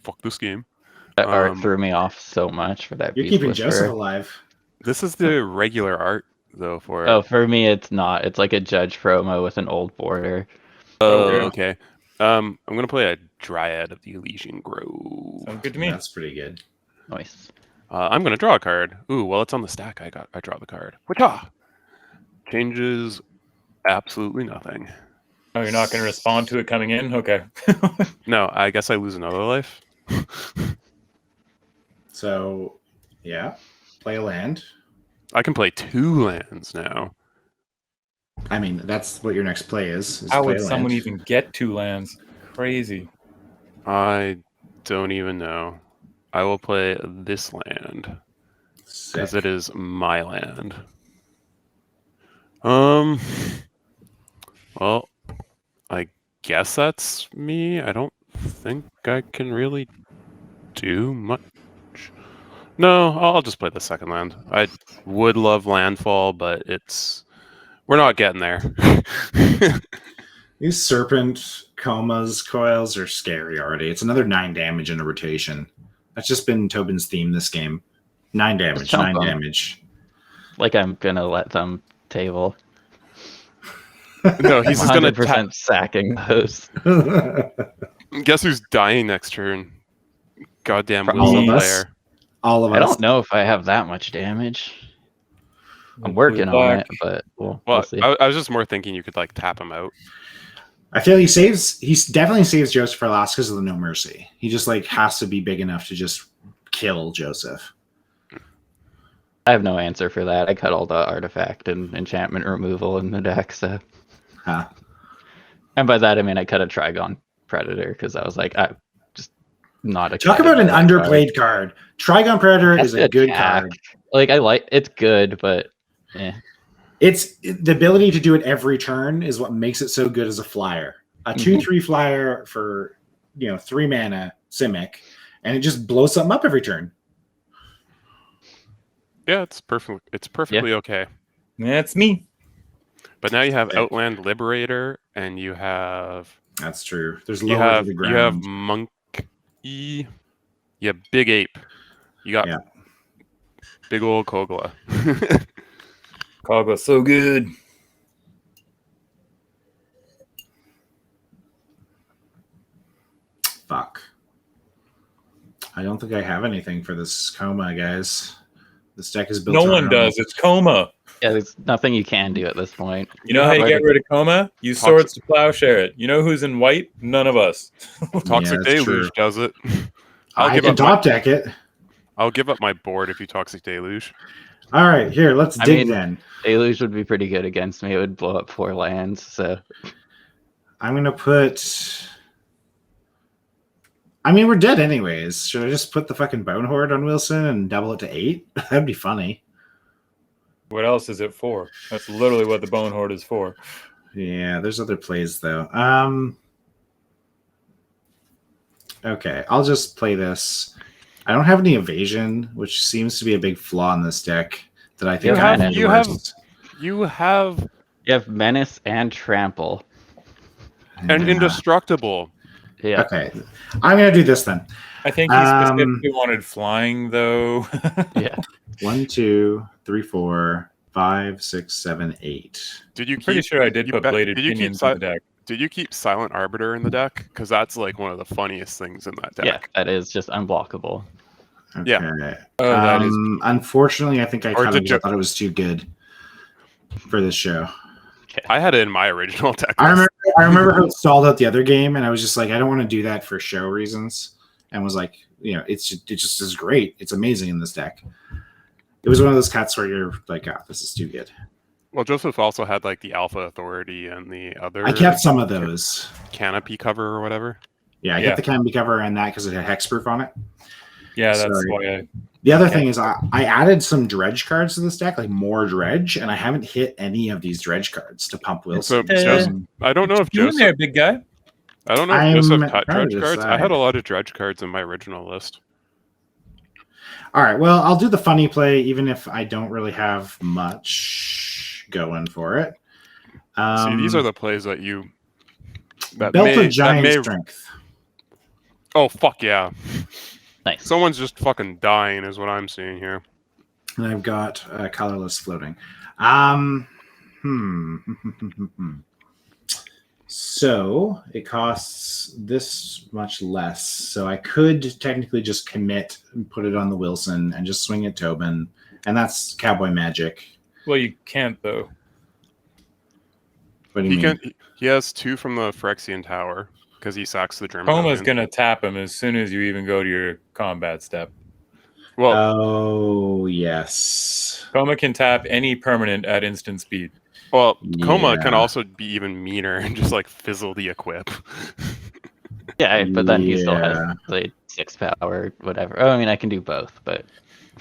Fuck this game. That art Um, threw me off so much for that You're Beast keeping Whisperer. Joseph alive. This is the regular art. though for Oh, for me, it's not. It's like a Judge promo with an old border. okay. I'm gonna play a Dryad of the Elysian Grove. Sounds good to me. That's pretty good. Nice. I'm gonna draw a card. Ooh, well, it's on the stack. I draw the card. Whatcha? Changes absolutely nothing. Oh, you're not going to respond to it coming in? Okay. No, I guess I lose another life. So, yeah, play a land. I can play 2 lands now. I mean, that's what your next play is How play would a someone land. even get 2 lands? Crazy. I don't even know. I will play this land because Sick. it is my land. Well, I guess that's me. I don't think I can really do much. No, I'll just play the second land. I would love landfall, but we're not getting there. These serpent comas coils are scary already. It's another 9 damage in a rotation. That's just been Tobin's theme this game. 9 damage, chump 9 them. damage. Like I'm gonna let them table. No, he's just gonna 100% sacking those. guess who's dying next turn? Goddamn All Wilson of us? player. All of us. I don't know if I have that much damage. I'm working on it, but we'll Well, see. I was just more thinking you could like tap him out. I feel he definitely saves Joseph for last because of the no mercy. He just like has to be big enough to just kill Joseph. I have no answer for that. I cut all the artifact and enchantment removal in the deck, so. Huh. And by that I mean I cut a Trigon Predator because I was like, I'm just not a. Talk about an underplayed card. Trigon Predator is a good card. Like it's good, but It's the ability to do it every turn is what makes it so good as a flyer. A 2/3 flyer for 3 mana Simic, and it just blows something up every turn. Yeah, it's perfect. It's perfectly okay. That's me. But now you have Outland Liberator, and you have That's true. There's you lower to have the you have ground. Monkey. You have Big Ape. You got big old Kogla. Kogla, so good. Fuck. I don't think I have anything for this coma, guys. This deck is built. No one does. It's Coma. yeah, there's nothing you can do at this point. You know how you get rid of Coma? Use Swords to Plowshare it. You know who's in white? None of us. Toxic that's Deluge true. does it. I can top deck it. I'll give up my board if you Toxic Deluge. All right, here, let's dig then. Deluge would be pretty good against me. It would blow up 4 lands, so. I'm going to put... I mean, we're dead anyways. Should I just put the fucking Bone Horde on Wilson and double it to 8? That'd be funny. What else is it for? That's literally what the Bone Horde is for. Yeah, there's other plays, though. Okay, I'll just play this. I don't have any evasion, which seems to be a big flaw in this deck that I think You have Menace and Trample. and Indestructible. Yeah. Okay, I'm going to do this then. I think he specifically wanted flying, though. Yeah. 1, 2, 3, 4, 5, 6, 7, 8. Did you? Pretty sure I did put Bladed Pinions in the deck. Did you keep Silent Arbiter in the deck? Because that's like one of the funniest things in that deck. Yeah, that is just unblockable. Okay. Yeah. Oh, that is. Unfortunately, I think I Or cut did it. I thought it was too good for this show. I had it in my original deck. I remember how it stalled out the other game, and I was just like, I don't want to do that for show reasons, and was like, it just is great. It's amazing in this deck. It was one of those cuts where you're like, this is too good. Well, Joseph also had like the Alpha Authority and the other. I kept some of those. Canopy cover or whatever. Yeah, I kept the canopy cover and that because it had hexproof on it. Yeah, that's why The other thing is I added some dredge cards to this deck, like more dredge, and I haven't hit any of these dredge cards to pump Wilson. So I don't know if you in Joseph. there, big guy. I don't know if Joseph cut trying dredge to cards. I decide. had a lot of dredge cards in my original list. All right, well, I'll do the funny play, even if I don't really have much going for it. See, these are the plays that you. Belt of Giant Strength. Oh fuck yeah! Nice. Someone's just fucking dying, is what I'm seeing here. And I've got Colorless Floating. So it costs this much less. So I could technically just commit and put it on the Wilson and just swing at Tobin, and that's Cowboy Magic. Well, you can't though. What do you mean? He has 2 from the Phyrexian Tower because he sacks the German. Coma's gonna tap him as soon as you even go to your combat step. Well, Oh yes. Coma can tap any permanent at instant speed. well, Coma can Yeah. also be even meaner and just like fizzle the equip. Yeah, but then he still has Yeah. like 6 power, whatever. Oh, I mean, I can do both, but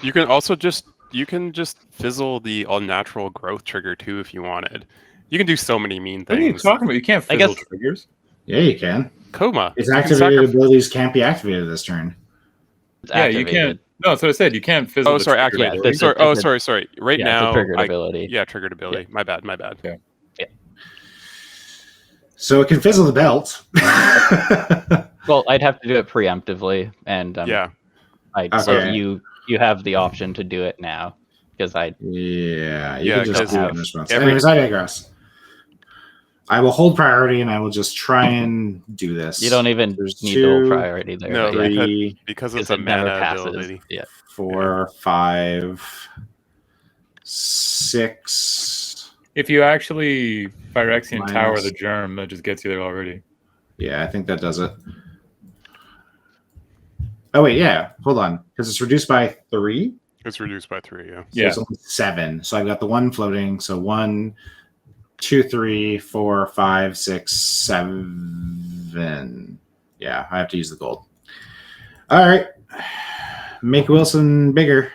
You can also just fizzle the unnatural growth trigger too if you wanted. You can do so many mean What are you things. talking about? You can't I fizzle guess- triggers. Yeah, you can. Coma. Its you can activated sacrifice- abilities can't be activated this turn. it's Yeah, activated. you can't. No, that's what I said. You can't fizzle. Oh, the sorry, trigger activated. ability. Sorry. Right Yeah, it's a now, triggered ability. yeah, triggered ability. My bad. Yeah. So it can fizzle the belt. Well, I'd have to do it preemptively, and Yeah. so Okay. you have the option to do it now because I Yeah, you Yeah, can just because do it in response. every- Anyways, I digress. I will hold priority and I will just try and do this. you don't even There's need the whole 2, priority there. No, but yeah, 3, Because because it's a it never mana passes. ability. Yeah, 4, 5, 6. If you actually Phyrexian Minus- Tower the germ, that just gets you there already. Yeah, I think that does it. Oh wait, yeah. Hold on, because it's reduced by 3. It's reduced by 3. Yeah. So Yeah. it's only 7. So I've got the 1 floating. So 1, 2, 3, 4, 5, 6, 7. Yeah, I have to use the gold. All right. Make Wilson bigger.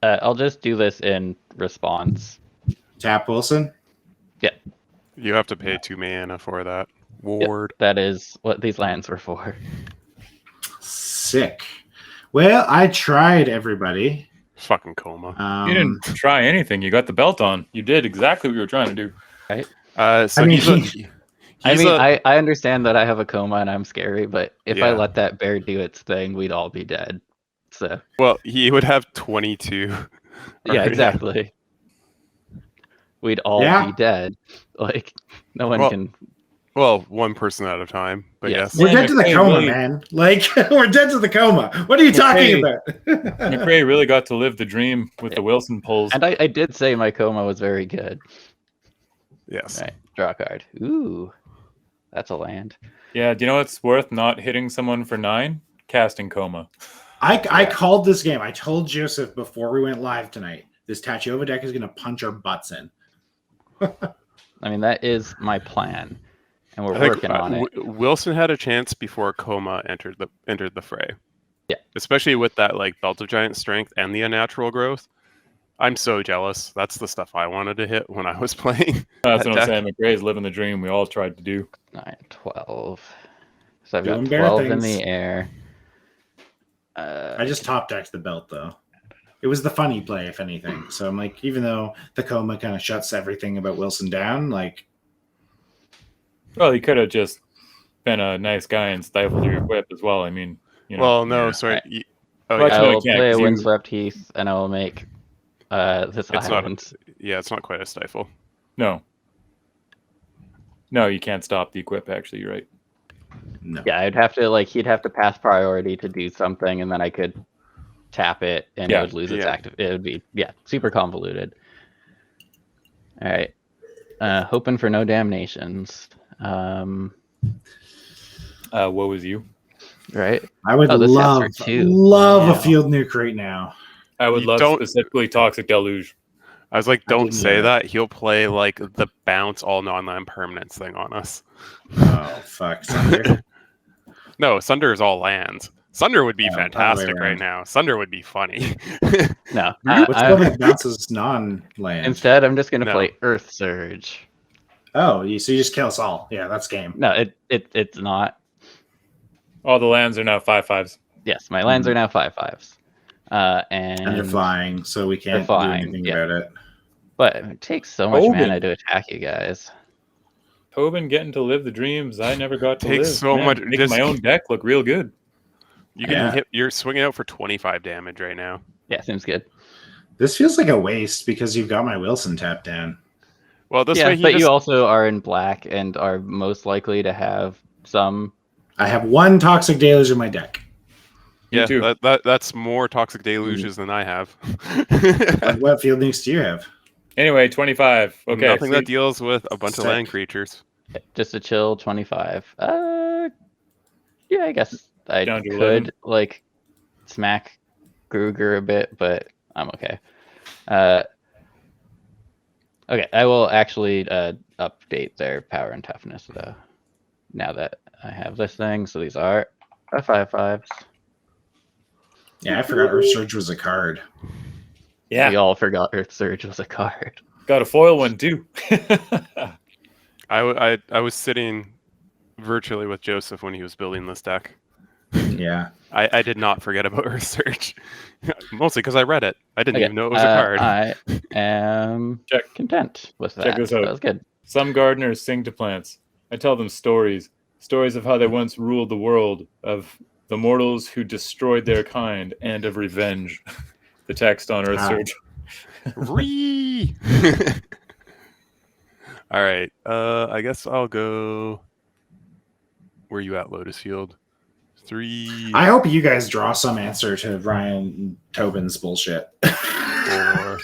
I'll just do this in response. Tap Wilson. You have to pay 2 mana for that. Ward. That is what these lands were for. Sick. Well, I tried, everybody. Fucking Coma. You didn't try anything. You got the belt on. You did exactly what you were trying to do. So I mean, I understand that I have a coma and I'm scary, but if I Yeah. let that bear do its thing, we'd all be dead. So well, he would have 22. yeah, exactly. We'd all Yeah. be dead. Like no one Well, can. Well, one person at a time. But Yes. yes. We're Yeah, dead to the McRae coma, really- man. Like, we're dead to the coma. What are you talking McRae- about? McRae really got to live the dream with the Wilson pulls. And I did say my coma was very good. Yes. Right, draw a card. Ooh, that's a land. Yeah, do you know what's worth not hitting someone for 9? Casting Coma. I called this game. I told Joseph before we went live tonight, this Tatyova deck is going to punch our butts in. I mean, that is my plan, and we're I think, working on it. Wilson had a chance before Coma entered the fray. Yeah. Especially with that like Belt of Giant Strength and the unnatural growth. I'm so jealous. That's the stuff I wanted to hit when I was playing. That's that what I'm deck. saying. McRae's living the dream we all tried to do. 9, 12. So I've Doing got bear 12 in things. the air. I just top decked the belt, though. It was the funny play, if anything. So I'm like, even though the coma kind of shuts everything about Wilson down, like, Well, he could have just been a nice guy and stifled your whip as well. I mean, you know. Well, no, yeah. sorry. Oh, Well, yeah. I actually, will can't, play a 'cause you- Windswept Heath, and I will make this It's not- island. Yeah, it's not quite a stifle. No. No, you can't stop the equip, actually. You're right. no. Yeah, I'd have to he'd have to pass priority to do something, and then I could tap it, and Yeah, it would lose its yeah. active. It would be super convoluted. All right, hoping for no damnations. What was you? Right. I would Oh, this love, has her too. love Wow. a field nuke right now. I would You love don't- specifically Toxic Deluge. I was like, I don't didn't say know that. He'll play like the bounce all non-land permanents thing on us. Oh, fuck. Sunder. No, Sunder is all lands. Sunder would be Yeah, other way fantastic right around. now. Sunder would be funny. No. What's going bounces non-land? Instead, I'm just gonna No. play Earth Surge. Oh, so you just kill us all. Yeah, that's game. No, it's not. All the lands are now 5/5s. Yes, my lands are now 5/5s. And And they're flying, so we can't flying, do anything yeah. about it. But it takes so much Open. mana to attack you guys. Tobin getting to live the dreams I never got to Takes live. so Man, much- Making just- my own deck look real good. You can Yeah. hit. You're swinging out for 25 damage right now. Yeah, seems good. This feels like a waste because you've got my Wilson tapped down. Well, this Yeah, way he but just... you also are in black and are most likely to have some. I have one Toxic Deluge in my deck. Yeah, too. that's more Toxic Deluges than I have. What field nukes do you have? Anyway, 25. Okay. Nothing that deals with a bunch of Sick. land creatures. Just a chill 25. Yeah, I guess I Down to could 11. like smack Gruger a bit, but I'm okay. Okay, I will actually update their power and toughness though. Now that I have this thing, so these are 5/5s. Yeah, I forgot Earth Surge was a card. Yeah. We all forgot Earth Surge was a card. Got a foil one too. I was sitting virtually with Joseph when he was building this deck. Yeah. I did not forget about Earth Surge. Mostly because I read it. I didn't Okay, even know it was a card. I am content with that. Check this out. That was good. Some gardeners sing to plants. I tell them stories of how they once ruled the world, of the mortals who destroyed their kind, and of revenge. The text on Earth Surge. Ree! All right. I guess I'll go. Where are you at, Lotus Field? 3. I hope you guys draw some answer to Ryan Tobin's bullshit. 4.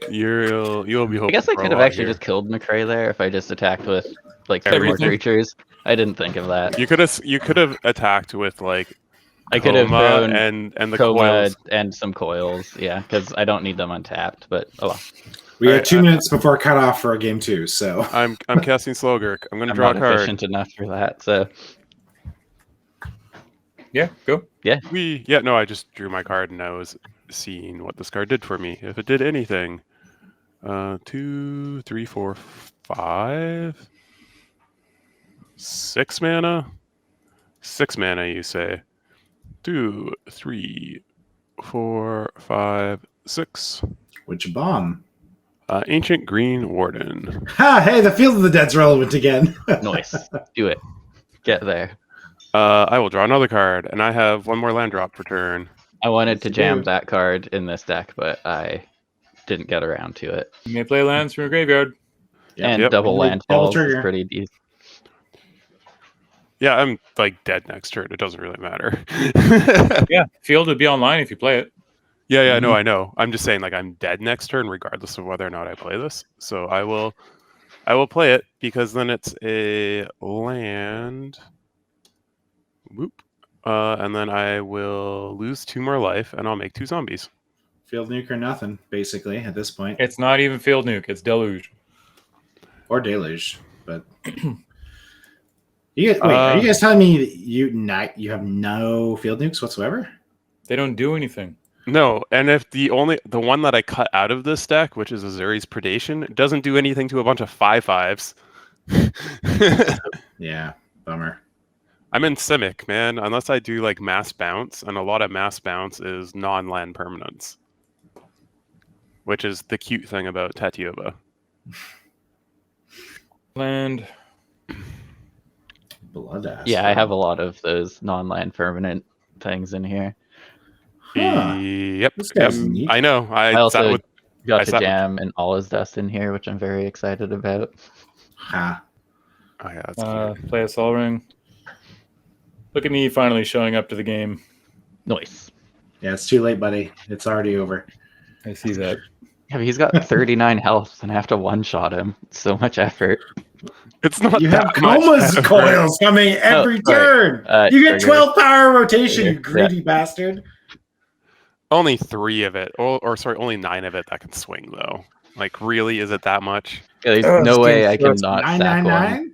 You'll be hoping. I guess I for a could have lot actually here. just killed McCrae there if I just attacked with like 3 more Everything. creatures. I didn't think of that. You could have attacked with like I could have Coma thrown and the Coma coils. and some coils, yeah, because I don't need them untapped. But oh well. We have Alright, 2 minutes before cutoff for a game 2, so I'm casting Slogurk. I'm gonna I'm draw a not card. efficient enough for that. So Yeah, go. No, I just drew my card and I was seeing what this card did for me. If it did anything. 2, 3, 4, 5. 6 mana? 6 mana, you say. 2, 3, 4, 5, 6. which bomb? Ancient Green Warden. Ha! Hey, the Field of the Dead's relevant again. nice, do it, get there. I will draw another card, and I have 1 more land drop per turn. I wanted to you jam do. that card in this deck, but I didn't get around to it. You may play lands from your graveyard. And Yep. double Only land double falls is trigger. pretty decent. Yeah, I'm like dead next turn. It doesn't really matter. Yeah, field would be online if you play it. Yeah, no, I know. I'm just saying, like, I'm dead next turn, regardless of whether or not I play this. So I will play it because then it's a land. Whoop. And then I will lose 2 more life, and I'll make 2 zombies. Field nuke or nothing, basically, at this point. It's not even field nuke. It's deluge. Or Deluge, but... are you guys telling me that you have no field nukes whatsoever? They don't do anything. No, and if the one that I cut out of this deck, which is Azuri's Predation, doesn't do anything to a bunch of 5/5s. Yeah, bummer. I'm in Simic, man, unless I do like mass bounce, and a lot of mass bounce is non-land permanence, which is the cute thing about Tatyova. Land. Blood Yeah, I have a lot of those non-land permanent things in here. Huh. Yep, This guy's neat. I know. I sat also with got I to sat with- jam and all his dust in here, which I'm very excited about. Ha. Oh yeah, that's cute. Play a Sol Ring. Look at me finally showing up to the game. Nice. Yeah, it's too late, buddy. It's already over. I see that. Yeah, but he's got 39 health and I have to one-shot him. It's so much effort. It's not You have that much Coma's effort. coils coming every sorry. turn. You get Trigger. 12 power rotation, you Trigger, greedy bastard. Only 3 of it, or sorry, only 9 of it that can swing though. Like, really, is it that much? Yeah, there's Oh, no this way game's I can not stack one. 999?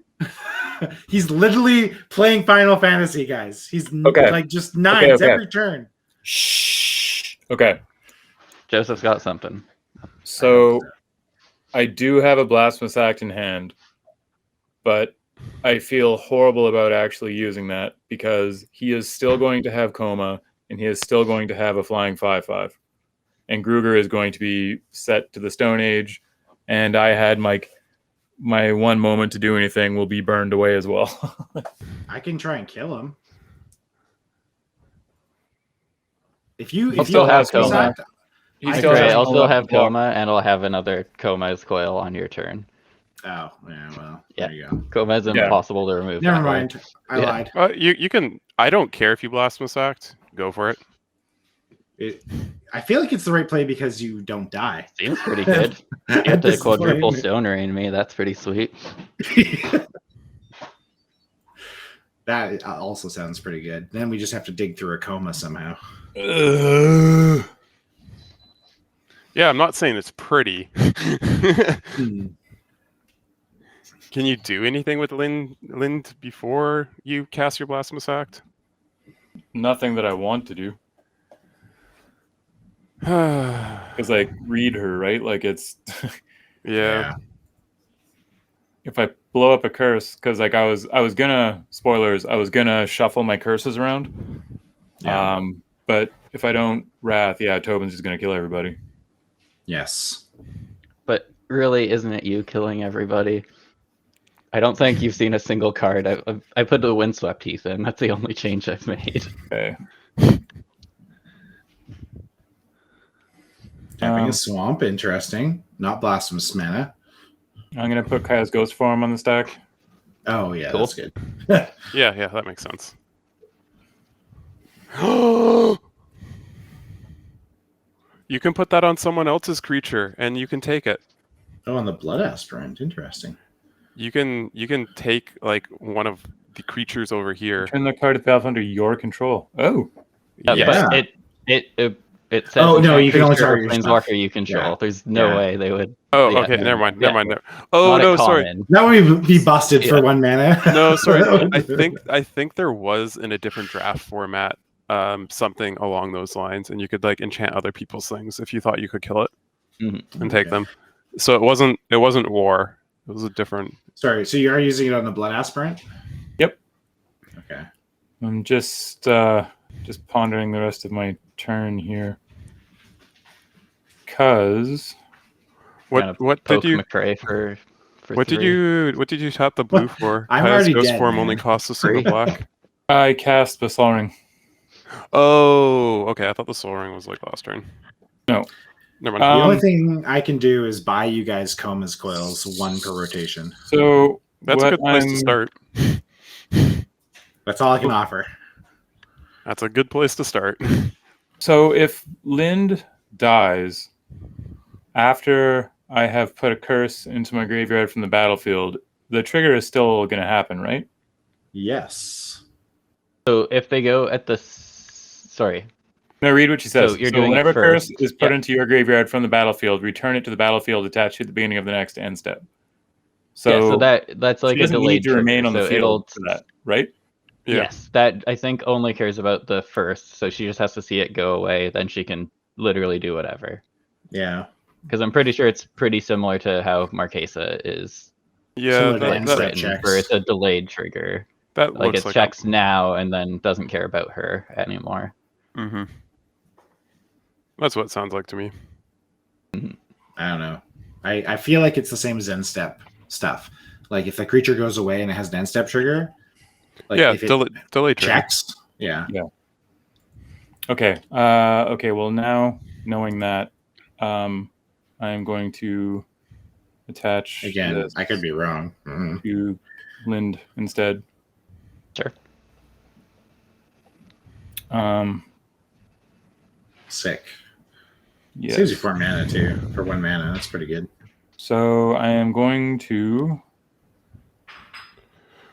He's literally playing Final Fantasy, guys. He's Okay. like just nines Okay. every turn. Shh. Okay. Joseph's got something. So I do have a Blasphemous Act in hand, but I feel horrible about actually using that because he is still going to have Coma and he is still going to have a flying 5/5. And Gruger is going to be set to the Stone Age, and I had my one moment to do anything will be burned away as well. I can try and kill him. If you still have Blasphemous Coma. Act, He's I still try- Right, has I'll to still block have the block. Coma, and I'll have another Coma's coil on your turn. Oh, yeah, well, Yeah. there you go. Coma's Yeah. impossible to remove. Never that way. mind. I Yeah. lied. You can. I don't care if you Blasphemous Act. Go for it. I feel like it's the right play because you don't die. Seems pretty good. You At get to this quadruple point. stone rain me. That's pretty sweet. That also sounds pretty good. Then we just have to dig through a coma somehow. Yeah, I'm not saying it's pretty. Hmm. Can you do anything with Lynde before you cast your Blasphemous Act? Nothing that I want to do. Yeah. Because like read her, right? Like it's if I blow up a curse, because like I was gonna spoilers, I was gonna shuffle my curses around. Yeah. But if I don't Wrath, Tobin's just gonna kill everybody. Yes. But really, isn't it you killing everybody? I don't think you've seen a single card. I put the Windswept Heath in. That's the only change I've made. Okay. Tapping a swamp, interesting. Not blasphemous mana. I'm gonna put Kaya's Ghost Form on the stack. Oh yeah, Cool. that's good. Yeah, that makes sense. You can put that on someone else's creature, and you can take it. Oh, on the Blood Aspirant, interesting. You can take like one of the creatures over here. Turn the card itself under your control. Oh, Yeah. But it says Oh, no, you can only creature or target your stuff. planeswalker you control. Yeah. There's no Yeah. way they would. Oh, Yeah, okay. no, Never mind. yeah. Oh Not a no, sorry. common. That would be busted for Yeah. 1 mana. No, sorry. I think there was in a different draft format something along those lines, and you could like enchant other people's things if you thought you could kill it Mhm. and take Okay. them. So it wasn't war. It was a different. Sorry, so you are using it on the Blood Aspirant? Yep. Okay. I'm just pondering the rest of my turn here. Cause Kinda What did Poke you McRae for what did 3. you tap the blue for? I'm Kaya's already Ghost dead, Form man. only costs a single Free. black. I cast the Sol Ring. Oh, okay. I thought the Soul Ring was like last turn. No. Never mind. The only Um, thing I can do is buy you guys Coma's Coils, 1 per rotation. So That's a what good place to I'm- start. That's all I can offer. That's a good place to start. So if Lynde dies after I have put a curse into my graveyard from the battlefield, the trigger is still going to happen, right? Yes. So if they go at the sorry, No, read what she says. So So, you're doing it whenever curse first. is put Yeah. into your graveyard from the battlefield, return it to the battlefield attached to the beginning of the next end step. So, yeah, so that's like she a doesn't delayed need to remain trigger, on the so field it'll for that, right? Yeah. Yes, that I think only cares about the first, so she just has to see it go away, then she can literally do whatever. Yeah. Because I'm pretty sure it's pretty similar to how Marquesa is Yeah, Similar to that, end that, step written, checks. where it's a delayed trigger. that Like looks it like checks now and then doesn't care about her anymore. Mm-hmm. That's what it sounds like to me. I don't know. I feel like it's the same as end step stuff. Like if the creature goes away and it has an end step trigger, like Yeah, if it delay trigger. checks, yeah. Okay. Okay. Well, now knowing that, I'm going to attach Again, this I could be wrong. Mhm. to Lynde instead. Sure. Sick. Yes. Saves you 4 mana too. For 1 mana. That's pretty good. So I am going to.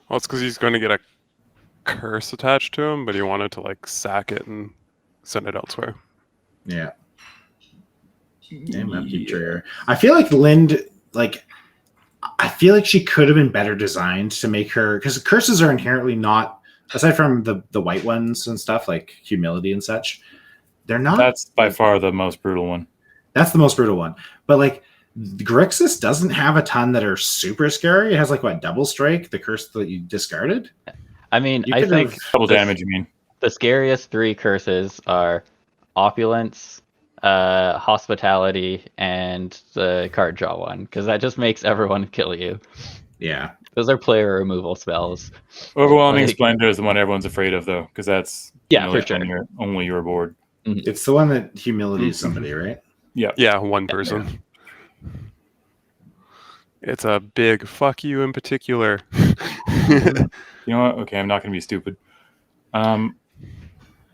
Well, it's because he's going to get a curse attached to him, but he wanted to like sack it and send it elsewhere. Yeah. Damn upkeep trigger. I feel like Lynde, I feel like she could have been better designed to make her, because curses are inherently not, aside from the white ones and stuff like humility and such, they're not. That's by far the most brutal one. That's the most brutal one. But like Grixis doesn't have a ton that are super scary. It has like what, double strike, the curse that you discarded. I mean, You I could think have- Double the- damage, you mean? the scariest 3 curses are opulence, hospitality, and the card draw one, because that just makes everyone kill you. Yeah. Those are player removal spells. Overwhelming Like- Splendor is the one everyone's afraid of, though, because that's Yeah, only for sure. only your board. It's the one that humility is somebody, right? Yeah, one person. It's a big fuck you in particular. You know what? Okay, I'm not going to be stupid.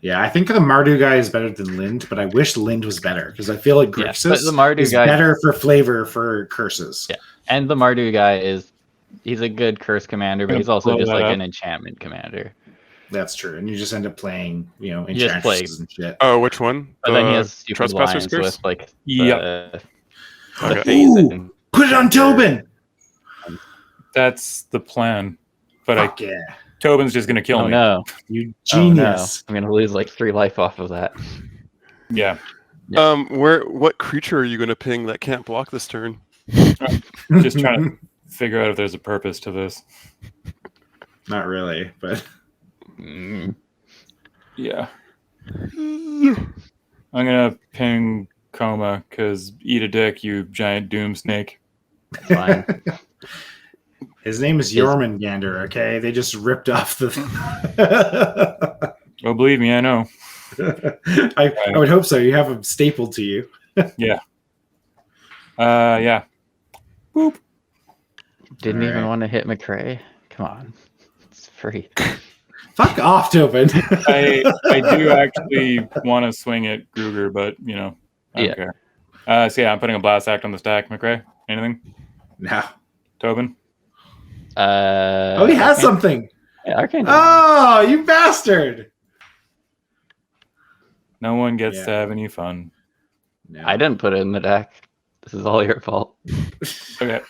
Yeah, I think the Mardu guy is better than Lynde, but I wish Lynde was better because I feel like but Grixis the Mardu is guy better for flavor for curses. Yeah. And the Mardu guy he's a good curse commander, but he's also Blow just that like up. an enchantment commander. That's true, and you just end up playing, You just play- enchantresses and shit. Oh, which one? But then he has stupid Trespasser's lines Curse? with like Yep. the Okay. phasing. Put it on Tobin. That's the plan. But Fuck yeah, Tobin's just going to kill Oh me. no. you Oh, no. genius. I'm gonna lose like 3 life off of that. Yeah. What creature are you gonna ping that can't block this turn? Just trying to figure out if there's a purpose to this. Not really, but Yeah. I'm going to ping Coma because eat a dick, you giant doom snake. Fine. his name is Jormungandr. Okay, they just ripped off the. Oh, believe me, I know. I would hope so. You have them stapled to you. Yeah. Boop. Didn't All even right. want to hit McCrae. Come on. It's free. Fuck off, Tobin. I do actually want to swing at Gruger, but I don't care. So yeah, I'm putting a blast act on the stack. McRae, anything? No. Tobin? Oh, he has Arcane? something. Yeah, Arcane. Oh, you bastard! No one gets Yeah. to have any fun. No. I didn't put it in the deck. This is all your fault. Okay,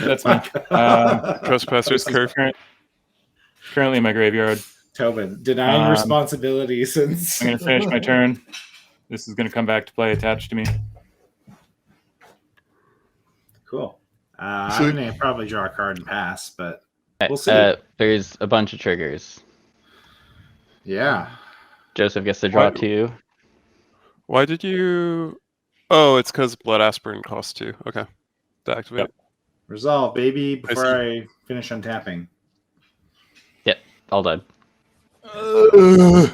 that's me. Trespasser's This is Curse. currently in my graveyard. Tobin, denying responsibility since. I'm going to finish my turn. This is going to come back to play attached to me. Cool. I'm going to probably draw a card and pass, but we'll see. There's a bunch of triggers. Yeah. Joseph gets to draw What? 2. Why did you? Oh, it's because Blood Aspirin costs 2. Okay, to activate. Yep. Resolve, baby, before see. I finish untapping. All done. I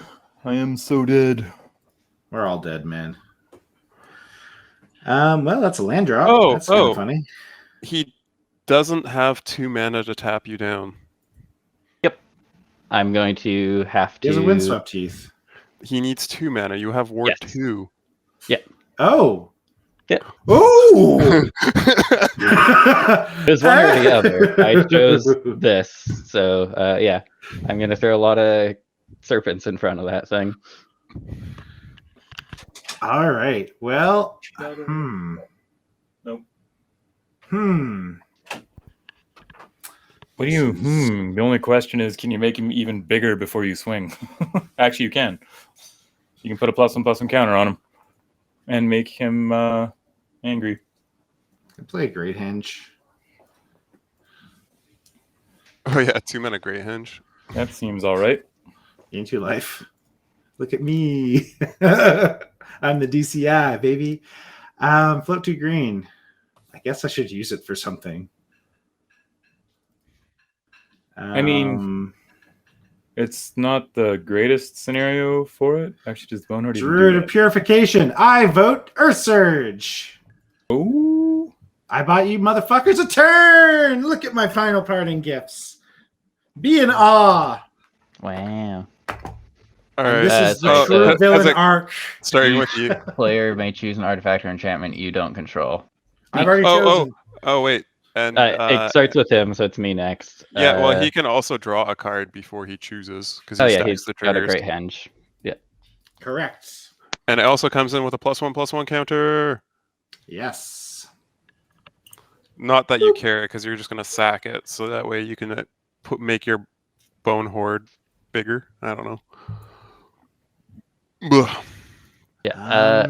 am so dead. We're all dead, man. Well, that's a land drop. Oh, That's kind oh. of funny. He doesn't have 2 mana to tap you down. I'm going to have He to. has a windswept teeth. He needs 2 mana. You have Ward Yes. 2. Oh. Yeah. Ooh. There's one or the other. I chose this. So, yeah. I'm going to throw a lot of serpents in front of that thing. All right. Well, Nope. What do you? The only question is, can you make him even bigger before you swing? Actually, you can. You can put a +1/+1 counter on him and make him angry. I play a Great Henge. Oh yeah, 2 mana Grey Henge. That seems all right. Gain 2 life. Look at me. I'm the DCI, baby. Float 2 green. I guess I should use it for something. I mean, it's not the greatest scenario for it. Actually, just Boneheart. Druid of Purification. I vote Earth Surge. Oh, I bought you motherfuckers a turn. Look at my final parting gifts. Be in awe. Wow. All right. This is the so, true has villain it- arc. starting with you. Player may choose an artifact or enchantment you don't control. I've already chosen. Oh wait. And It starts with him, so it's me next. yeah, well, he can also draw a card before he chooses because he Oh yeah, stacks he's the got a triggers. great henge. Correct. And it also comes in with a +1/+1 counter. Yes. Not that you care, because you're just gonna sack it, so that way you can make your bone horde bigger. I don't know. Ugh. Yeah.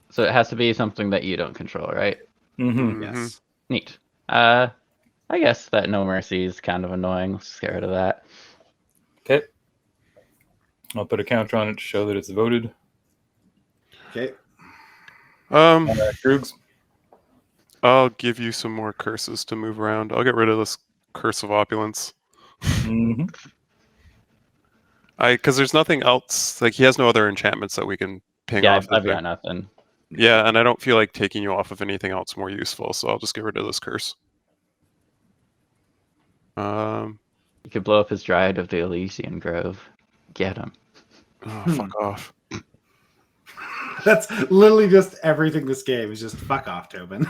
So it has to be something that you don't control, right? mm-hmm. Yes. Neat. I guess that No Mercy is kind of annoying. Let's just get rid of that. Okay. I'll put a counter on it to show that it's voted. Okay. Krugs. I'll give you some more curses to move around. I'll get rid of this Curse of Opulence. Mm-hmm. Because there's nothing else. Like, he has no other enchantments that we can ping Yeah, off. I've got nothing. Yeah, and I don't feel like taking you off of anything else more useful, so I'll just get rid of this curse. You could blow up his Dryad of the Elysian Grove. Get him. Oh, fuck off. That's literally just everything this game is just fuck off, Tobin.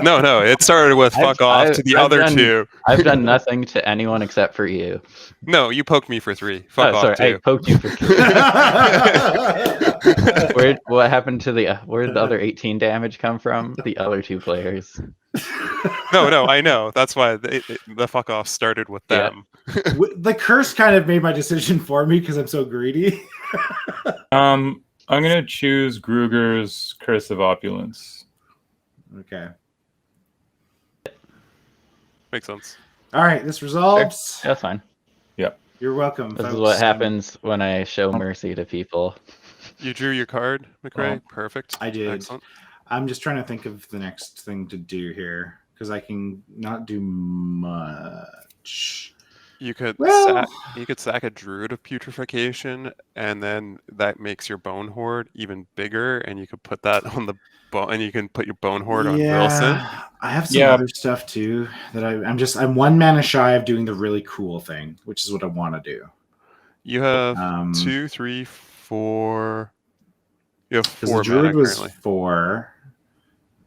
No, it started with fuck off to the other two. I've done nothing to anyone except for you. No, you poked me for 3. Fuck off, sorry, too. I poked you for 3. What happened to where did the other 18 damage come from? The other 2 players. No, I know. That's why the fuck off started with them. The curse kind of made my decision for me because I'm so greedy. I'm gonna choose Gruger's Curse of Opulence. Okay. Makes sense. All right, this resolves. That's fine. You're welcome. This folks. is what happens when I show mercy to people. You drew your card, McRae. Perfect. I did. Excellent. I'm just trying to think of the next thing to do here because I can not do much. You could Well- sack a Druid of Putrefaction, and then that makes your Bone Horde even bigger, and you could put that on the bone, and you can put your Bone Horde on Wilson. I have some other stuff too that I'm 1 mana shy of doing the really cool thing, which is what I want to do. You have 2, 3, 4. You have 4 the Druid mana was currently. 4.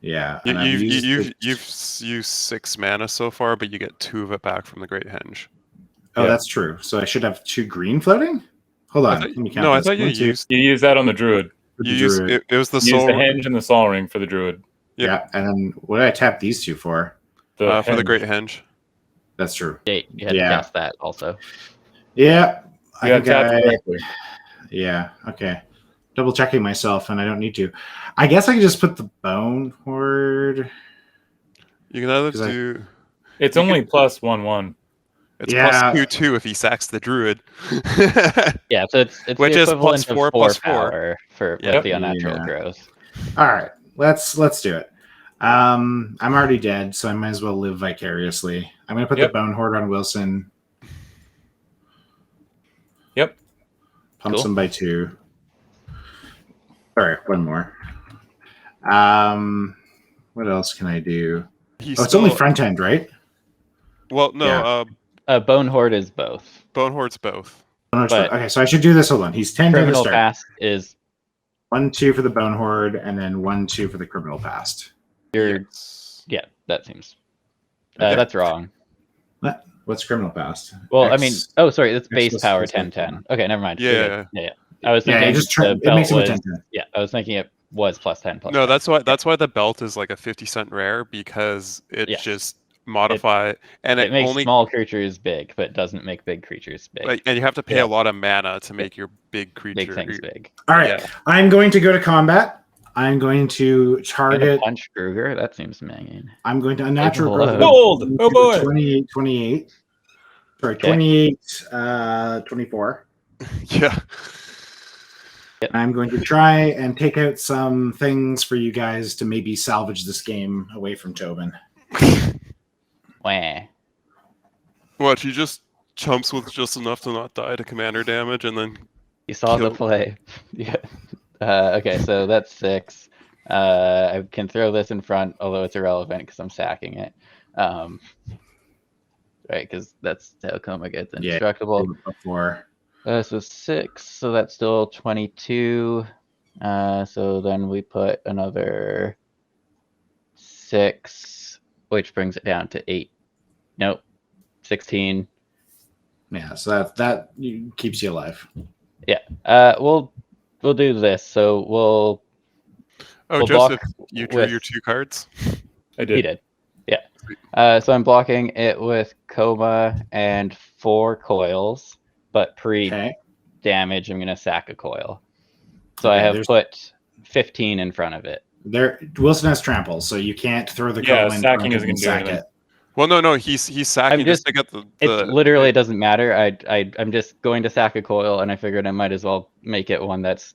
Yeah. and I've You've used used 6 mana so far, but you get 2 of it back from the Great Henge. Oh, that's true. So I should have 2 green floating? Hold on. Let me count I this. thought you 1, 2, used. You use that on the Druid. for the You used Druid. it was the You use soul the Henge and the Sol Ring for the Druid. Yep. Yeah, and then what did I tap these 2 for? for the Henge. Great Henge. That's true. Yeah, you had to guess that also. Yeah. You got tapped correctly. Yeah, okay. Double checking myself, and I don't need to. I guess I can just put the Bone Horde. You can either 'Cause I- do. It's only plus 1/1. It's Yeah. plus 2/2 if he sacks the Druid. Yeah, so it's Which the is equivalent +4, of 4 +4. power for Yep. with the unnatural Yeah. growth. All right, let's do it. I'm already dead, so I might as well live vicariously. I'm gonna put the Bone Horde on Wilson. Yep. Pumps Cool. him by 2. Sorry, 1 more. What else can I do? It's only front end, right? Well, no. Yeah. Bone Horde is both. Bone Horde's both. But- Okay, so I should do this. Hold on. He's 10 to Criminal start. Past is 1, 2 for the Bone Horde, and then 1, 2 for the Criminal Past. Yes. yeah, that seems Okay. that's wrong. What's Criminal Past? Well, I X- mean, oh, sorry, that's X base plus power plus 10/10. Okay, never mind. Yeah. Yeah. I was thinking it the makes him a belt 10. was, yeah, I was thinking it was plus 10 plus. No, 10. that's why the belt is like a 50-cent rare, because it Yeah. just modify and It makes only small creatures big, but doesn't make big creatures big. like, and you have to pay Yeah. a lot of mana to make your big creature. Big things big. All right, Yeah. I'm going to go to combat. I'm going to Gonna target. punch Kruger? That seems mean. I'm going to unnatural Hello. growth. Gold! Oh, boy. 28. Sorry, Okay. 28, 24. Yeah. I'm going to try and take out some things for you guys to maybe salvage this game away from Tobin. Wah. What, he just chumps with just enough to not die to commander damage, and then You saw the Kill. play. Yeah. Okay, so that's 6. I can throw this in front, although it's irrelevant because I'm sacking it. Right, because that's how come it gets Yeah. indestructible. Before. So 6, so that's still 22. So then we put another 6, which brings it down to 8. Nope, 16. Yeah, so that keeps you alive. We'll do this. So we'll oh, We'll block Joseph, you drew with- your 2 cards. I did. He did. Yeah. So I'm blocking it with Coma and 4 coils, but Okay. damage, I'm going to sack a coil. So I Okay, have there's- put 15 in front of it. Wilson has trample, so you can't throw the Yeah, coil in sacking front isn't and gonna do sack anything. it. Well, no, he's sacking I'm just just- to get the It literally doesn't matter. I'm just going to sack a coil, and I figured I might as well make it one that's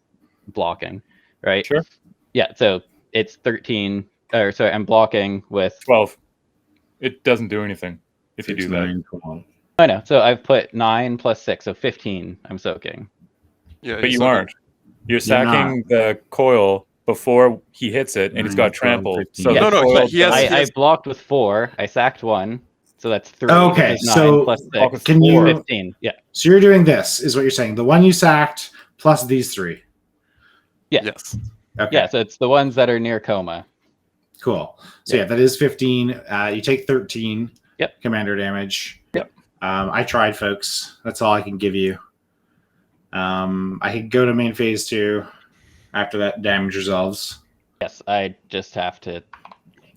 blocking, right? Sure. Yeah, so it's 13, or sorry, I'm blocking with, 12. It doesn't do anything if you do 6, that. 9, 12. I know, so I've put 9 plus 6, so 15 I'm soaking. yeah, But you so aren't. You're sacking the coil before he hits it, and he's got 9, 12, trample. 13. So No, the no, coil he has- I blocked with 4. I sacked 1, so that's 3. Okay, which is 9 so plus block 6. with Can you? 15. Yeah. So you're doing this, is what you're saying. The one you sacked plus these 3. Yeah. Yes. Okay. Yeah, so it's the ones that are near coma. Cool. So yeah, that is 15. You take 13 Yep. commander damage. Yep. I tried, folks. That's all I can give you. I could go to main phase 2 after that damage resolves. Yes, I just have to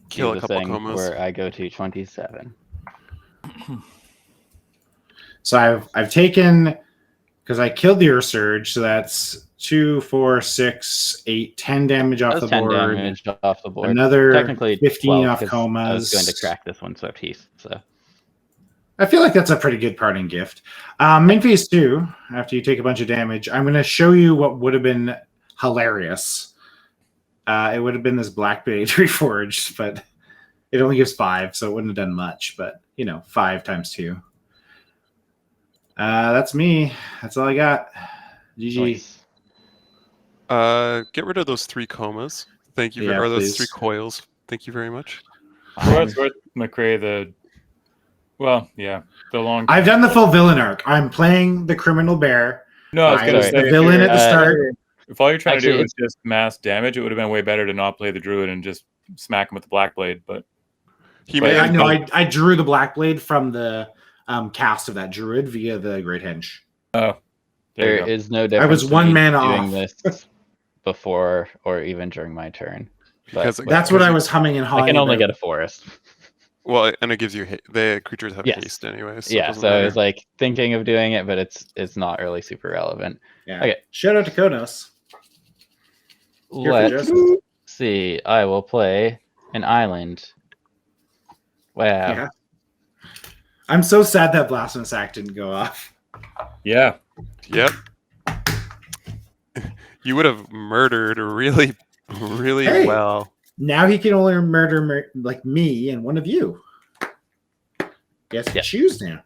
Kill do a the couple thing comas. where I go to 27. So I've taken, because I killed the Earth Surge, so that's 2, 4, 6, 8, 10 damage off That the was 10 board. damage off the board. Another Technically 15 12, off 'cause comas. I was going to crack this one, so peace. So I feel like that's a pretty good parting gift. Main phase 2, after you take a bunch of damage, I'm going to show you what would have been hilarious. It would have been this Black Blade Reforged, but it only gives 5, so it wouldn't have done much. But, 5 times 2. That's me. That's all I got. GG. nice. Get rid of those 3 comas. Thank you. Yeah, Or those please. 3 coils. Thank you very much. For what it's worth, McRae, the long. I've done the full villain arc. I'm playing the Criminal Bear. No, I was I gonna was say the if villain you're- at the start. If all you're trying to Actually, do is just mass damage, it would have been way better to not play the druid and just smack him with the black blade. But He But may I have know. been- I drew the Black Blade from the cast of that druid via the Great Henge. there There you go. is no difference. was to one me mana doing off. this before or even during my turn. But Because- That's what I was humming and hawing. I can only about. get a forest. Well, and it gives you the creatures have Yes. haste anyway. So it Yeah, doesn't so I matter. was like thinking of doing it, but it's not really super relevant. Yeah. Okay. Shout out to Konos. Here for Let's Joseph. see. I will play an island. Wow. Yeah. I'm so sad that Blasphemous Act didn't go off. Yeah, Yep. You would have murdered really, really Hey. well. Now he can only murder like me and one of you. Yes, Yeah. choose now.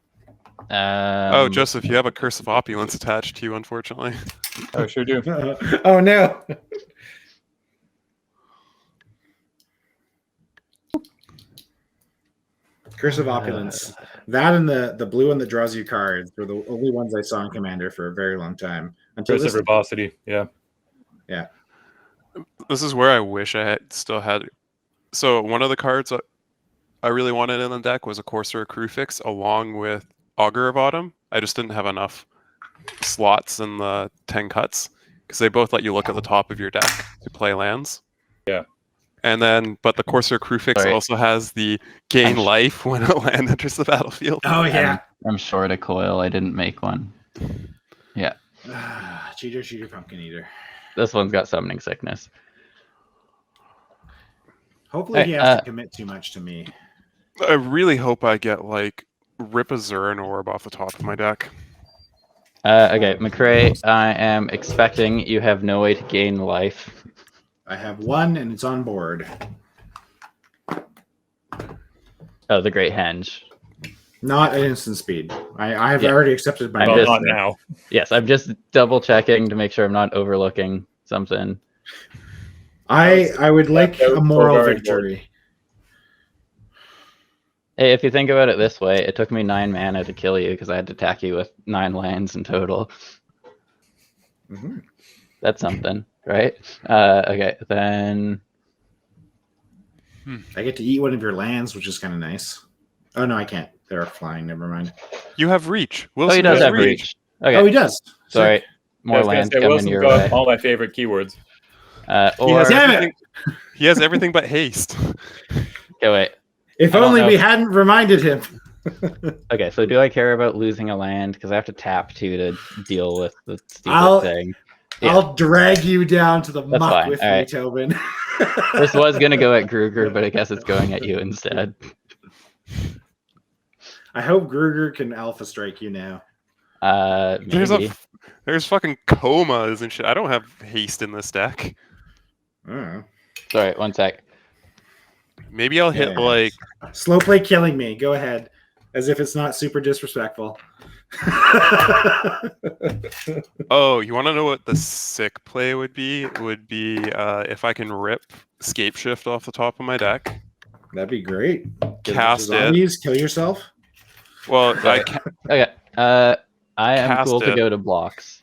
Oh, Joseph, you have a curse of opulence attached to you, unfortunately. I sure do. Oh no. Curse of Opulence. That and the blue one that draws you cards were the only ones I saw in Commander for a very long time. Until Curse of this Verbosity. Yeah. This is where I wish I had still had. So one of the cards I really wanted in the deck was a Courser Crucifix along with Augur of Autumn. I just didn't have enough slots in the 10 cuts because they both let you look at the top of your deck to play lands. Yeah. And then, but the Courser Crucifix Sorry. also has the gain life when a land enters the battlefield. Oh yeah. I'm short a coil. I didn't make one. Cheater, pumpkin eater. This one's got summoning sickness. Hopefully he Hey, has to commit too much to me. I really hope I get like Rip a Zurin Orb off the top of my deck. Okay, McRae, I am expecting you have no way to gain life. I have one and it's on board. Oh, the Great Henge. Not at instant speed. I have Yeah. already accepted my I'm Well, just- not now. Yes, I'm just double checking to make sure I'm not overlooking something. I would like that was a moral Golgari victory. Hey, if you think about it this way, it took me 9 mana to kill you because I had to attack you with 9 lands in total. Mhm. That's something, right? Okay, then I get to eat one of your lands, which is kind of nice. Oh no, I can't. They're flying. Never mind. You have reach. oh, Wilson he does has have reach. Okay, Oh, he does. sorry, Sick. I more was gonna lands say, coming Wilson's your got way. all my favorite keywords. He Or has Damn it! everything. He has everything but haste. okay, wait. If I don't only know. we hadn't reminded him. Okay, so do I care about losing a land because I have to tap 2 to deal with the stupid I'll- thing? Yeah. I'll drag you down to the That's muck fine. with All me, right. Tobin. This was gonna go at Gruger, but I guess it's going at you instead. I hope Gruger can alpha strike you now. Maybe. There's fucking comas and shit. I don't have haste in this deck. Oh. Sorry, one sec. Maybe I'll hit Yeah. like Slow play killing me. Go ahead. As if it's not super disrespectful. Oh, you want to know what the sick play would be? It would be if I can rip Scape Shift off the top of my deck, That'd be great. Get a bunch of cast it. zombies, kill yourself. Well, I Okay. I am Cast cool to it. go to blocks.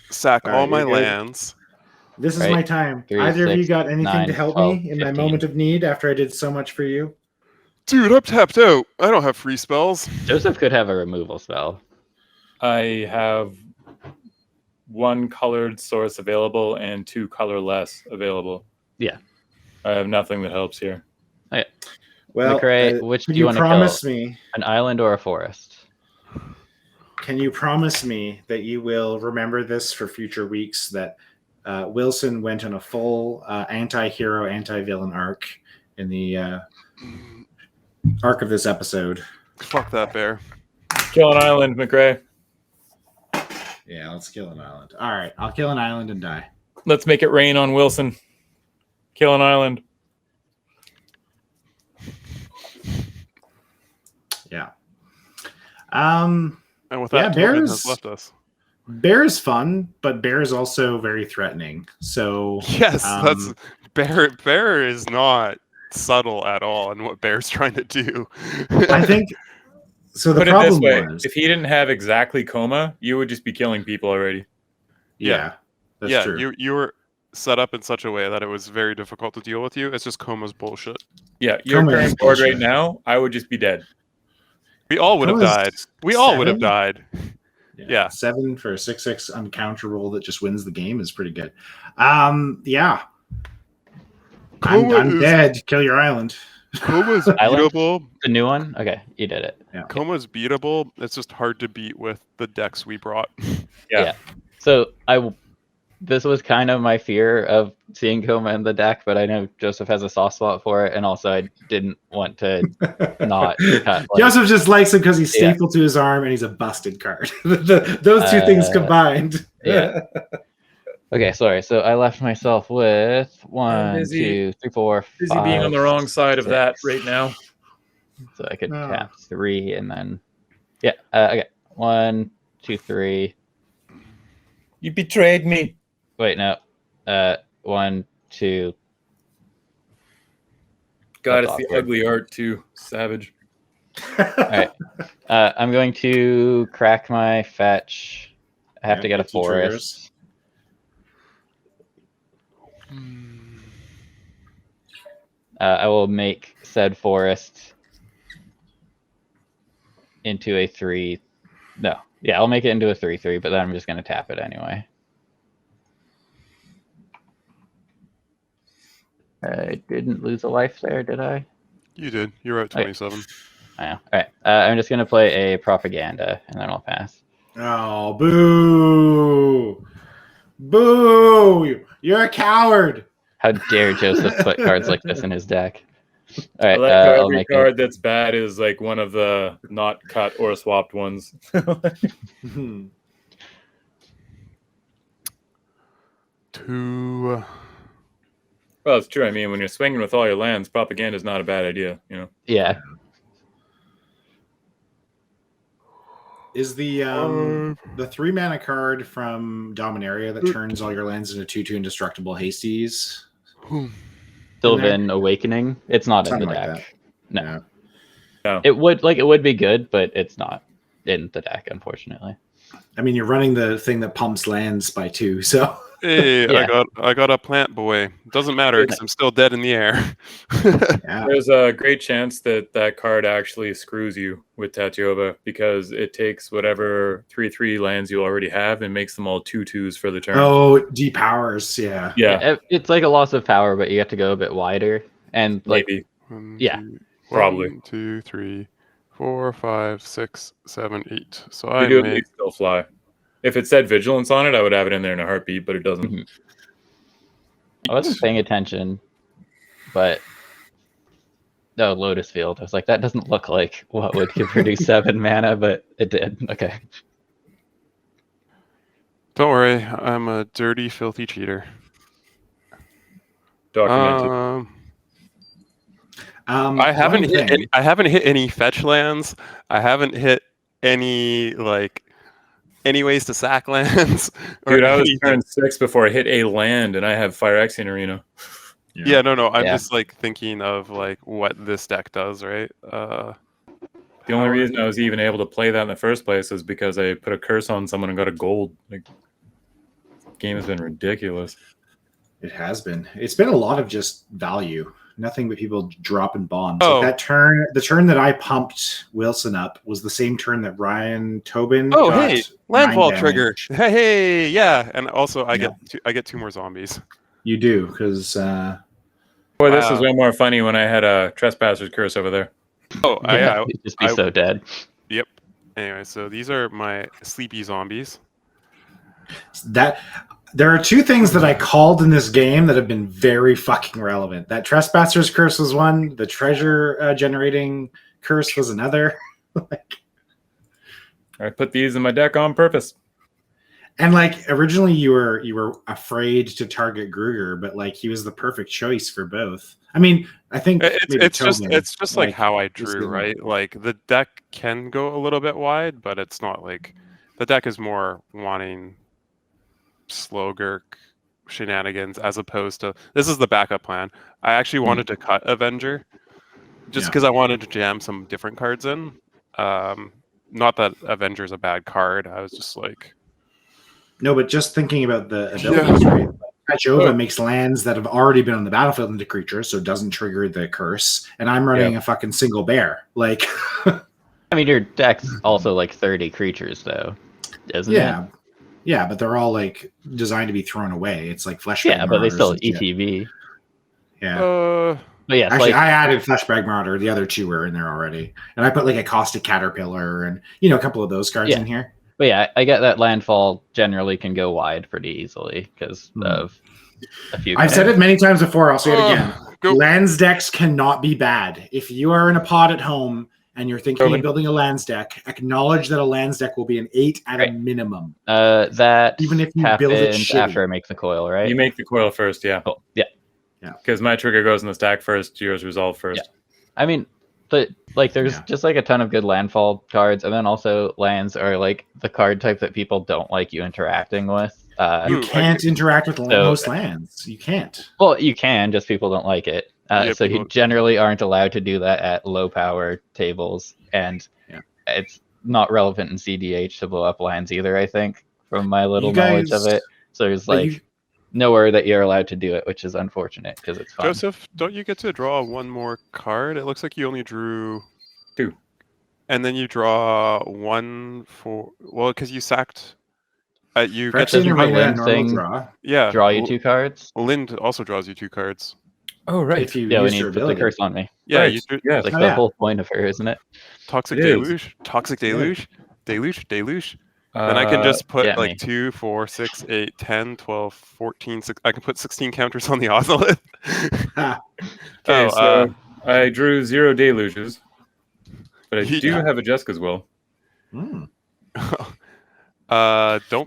sack All all right, my you're good. lands. This is Right. my time. 3, Either of you 6, got anything 9, to help 12, me in my 15. moment of need after I did so much for you? Dude, I'm tapped out. I don't have free spells. Joseph could have a removal spell. I have 1 colored source available and 2 colorless available. Yeah. I have nothing that helps here. Well, McRae, which could do you want to kill? promise me? An island or a forest? Can you promise me that you will remember this for future weeks? That Wilson went on a full anti-hero, anti-villain arc in the arc of this episode. Fuck that bear. Kill an island, McRae. Yeah, let's kill an island. All right, I'll kill an island and die. Let's make it rain on Wilson. Kill an island. Yeah. And with that, Yeah, Tobin bears- has left us. Bear is fun, but bear is also very threatening. So Yes, that's bear is not subtle at all in what bear's trying to do. I think so. The Put it this problem way: was, if he didn't have exactly coma, you would just be killing people already. yeah, that's yeah, true. you were set up in such a way that it was very difficult to deal with you. It's just Coma's bullshit. Yeah, your Coma is current board bullshit. right now, I would just be dead. We all would have Coma's died. We all would have 7? died. Yeah. 7 for a 6/6 uncounter roll that just wins the game is pretty good. Yeah, Coma I'm is- dead. Kill your island. Coma's Island? beatable. The new one? Okay, you did it. Coma's beatable. It's just hard to beat with the decks we brought. Yeah. So this was kind of my fear of seeing Coma in the deck, but I know Joseph has a soft spot for it, and also I didn't want to not cut. Joseph just likes him because he's Yeah. stapled to his arm and he's a busted card. Those two things combined. Yeah. Okay, sorry. So I left myself with 1, busy- 2, 3, 4, Busy being on 5, the wrong side of that 6. right now. So I could Oh. tap 3 and then okay. 1, 2, 3. You betrayed me. Wait, no. 1, 2. God, That's it's the awkward. ugly art too. Savage. All right. I'm going to crack my fetch. I have Yeah, to get a get 2 forest. I will make said forest into a 3. No. Yeah, I'll make it into a 3/3, but then I'm just going to tap it anyway. I didn't lose a life there, did I? You did. You're at Okay. 27. I know. All right. I'm just going to play a propaganda, and then I'll pass. Oh, boo! Boo! You're a coward. How dare Joseph put cards like this in his deck? All I right, like how I'll every make card that's bad is like one of the not cut or swapped ones. Two. Well, it's true. I mean, when you're swinging with all your lands, propaganda is not a bad idea. You know. Yeah. Is the 3 mana card from Dominaria that turns all your lands into 2/2 indestructible hasties? Sylvan Awakening. It's not in the Something like deck. No. Yeah. It would be good, but it's not in the deck, unfortunately. I mean, you're running the thing that pumps lands by 2, so Hey, Yeah. I got a plant boy. Doesn't matter because I'm still dead in the air. yeah. There's a great chance that that card actually screws you with Tatyova because it takes whatever 3/3 lands you already have and makes them all 2/2s for the turn. Oh, depowers, yeah. Yeah, It's like a loss of power, but you have to go a bit wider. And like, maybe. Yeah. Probably. 1, 2, 3, 4, 5, 6, 7, 8. So You I do at made least still fly. If it said vigilance on it, I would have it in there in a heartbeat, but it doesn't. Mhm. I wasn't paying attention, but no, Lotus Field. I was like, that doesn't look like what would produce 7 mana, but it did. Okay. Don't worry, I'm a dirty, filthy cheater. Documented. I haven't one hit thing. I haven't hit any fetch lands. I haven't hit any ways to sack lands. Or Dude, I was anything. turn 6 before I hit a land, and I have Fire Axion Arena. Yeah, no. I'm Yeah. just like thinking of like what this deck does, right? The only reason I was even able to play that in the first place is because I put a curse on someone and got a gold. Like, the game has been ridiculous. It has been. It's been a lot of just value. Nothing but people dropping bombs. Oh. Like that turn, the turn that I pumped Wilson up was the same turn that Ryan Tobin. Oh, got hey, 9 landfall damage. trigger. Hey, yeah, and also I Yeah. get 2 more zombies. You do, because Boy, this is Wow. way more funny when I had a Trespasser's Curse over there. Oh, yeah. You'd just be so dead. Yep. Anyway, so these are my sleepy zombies. that there are 2 things that I called in this game that have been very fucking relevant. That Trespasser's Curse was one. The treasure generating curse was another. Like, I put these in my deck on purpose. and like originally you were afraid to target Gruger, but like he was the perfect choice for both. I mean, I think maybe It's just Tobin, like how I was drew, good. right? Like the deck can go a little bit wide, but it's not like the deck is more wanting Slogurk shenanigans as opposed to this is the backup plan. I actually wanted to cut Avenger just because I wanted to jam some different cards in. Not that Avenger's a bad card. I was just like, No, but just thinking about the abilities, right? Tatyova makes lands that have already been on the battlefield into creatures, so it doesn't trigger the curse. And I'm running a fucking single bear. Like, I mean, your deck's also like 30 creatures, though, isn't it? Yeah, but they're all like designed to be thrown away. It's like Fleshbag Yeah, but they Marauders still and shit. ETB. Yeah. But yeah, it's Actually, like, I added Fleshbag Marauder. The other 2 were in there already. And I put like a Caustic Caterpillar and, a couple of those cards in here. but yeah, I get that landfall generally can go wide pretty easily because of a few. I've said it many times before. I'll say it again. Go. Lands decks cannot be bad. If you are in a pod at home and you're thinking of building a lands deck, acknowledge that a lands deck will be an 8 at a minimum. That even if you happens build it shitty. after I make the coil, right? You make the coil first, yeah. Cool. Yeah. Because my trigger goes in the stack first, yours resolve first. Yeah. I mean, but like there's just like a ton of good landfall cards, and then also lands are like the card type that people don't like you interacting with. You can't interact with most lands. You can't. Well, you can, just people don't like it. So you generally aren't allowed to do that at low power tables, and it's not relevant in CDH to blow up lands either, I think, from my little knowledge of it. So there's like nowhere that you're allowed to do it, which is unfortunate because it's fun. Joseph, don't you get to draw 1 more card? It looks like you only drew 2. And then you draw 1 for because you sacked. You get to my Lynde thing. Draw. Yeah, Draw you 2 cards. Lynde also draws you 2 cards. Oh right. If you Yeah, we use need your to put the ability. curse on me. Yeah, right. you drew, Yes. Like the whole point of her, isn't it? Toxic It is. Deluge, Toxic Deluge, Deluge. Then I can just put yeah, like me. 2, 4, 6, 8, 10, 12, 14, 6. I can put 16 counters on the Ozolith. Okay, so I drew 0 deluges, but I do Yeah. have a Jessica's Will. Don't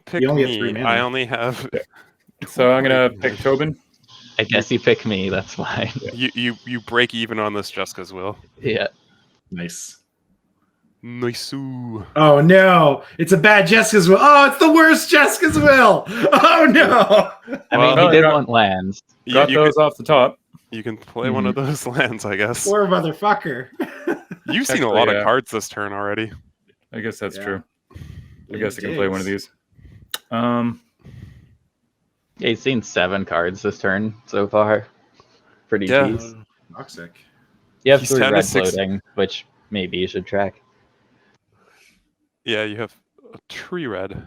pick You only get 3 me. mana. I only have. So I'm gonna pick Tobin. I guess you pick me. That's fine. You break even on this Jessica's Will. Yeah. Nice. Nice. Oh no! It's a bad Jessica's Will. Oh, it's the worst Jessica's Will. Oh no! I mean, Well, he did got- want lands. Got those off the top. You can play one of those lands, I guess. Poor motherfucker. You've seen a Actually, lot of yeah. cards this turn already. I guess that's Yeah. true. I guess I can play one of these. Yeah, he's seen 7 cards this turn so far. Pretty Yeah. decent. Toxic. You have He's 3 down to red 6. floating, which maybe you should track. Yeah, you have a tree red.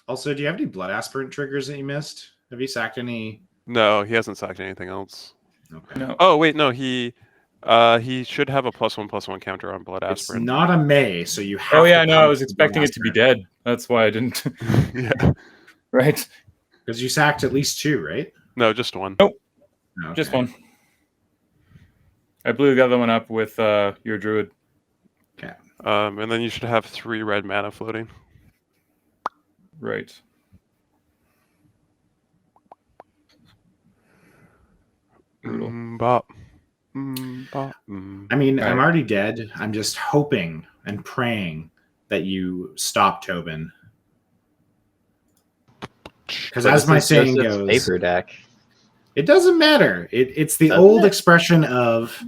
Also, do you have any blood aspirant triggers that you missed? Have you sacked any? No, he hasn't sacked anything else. Okay. No. Oh wait, no, he should have a +1/+1 counter on blood It's aspirant. not a May, so you have. Oh yeah, to no, I pump was the expecting blood it to be aspirant. dead. That's why I didn't. Yeah. Right. Because you sacked at least 2, right? No, just 1. Okay. Just 1. I blew the other one up with your druid. Okay. And then you should have 3 red mana floating. Right. Brutal. Bop. Bop. I mean, All I'm right. already dead. I'm just hoping and praying that you stop Tobin. Because as my saying goes, paper deck. it doesn't matter. It's the Doesn't old it? expression of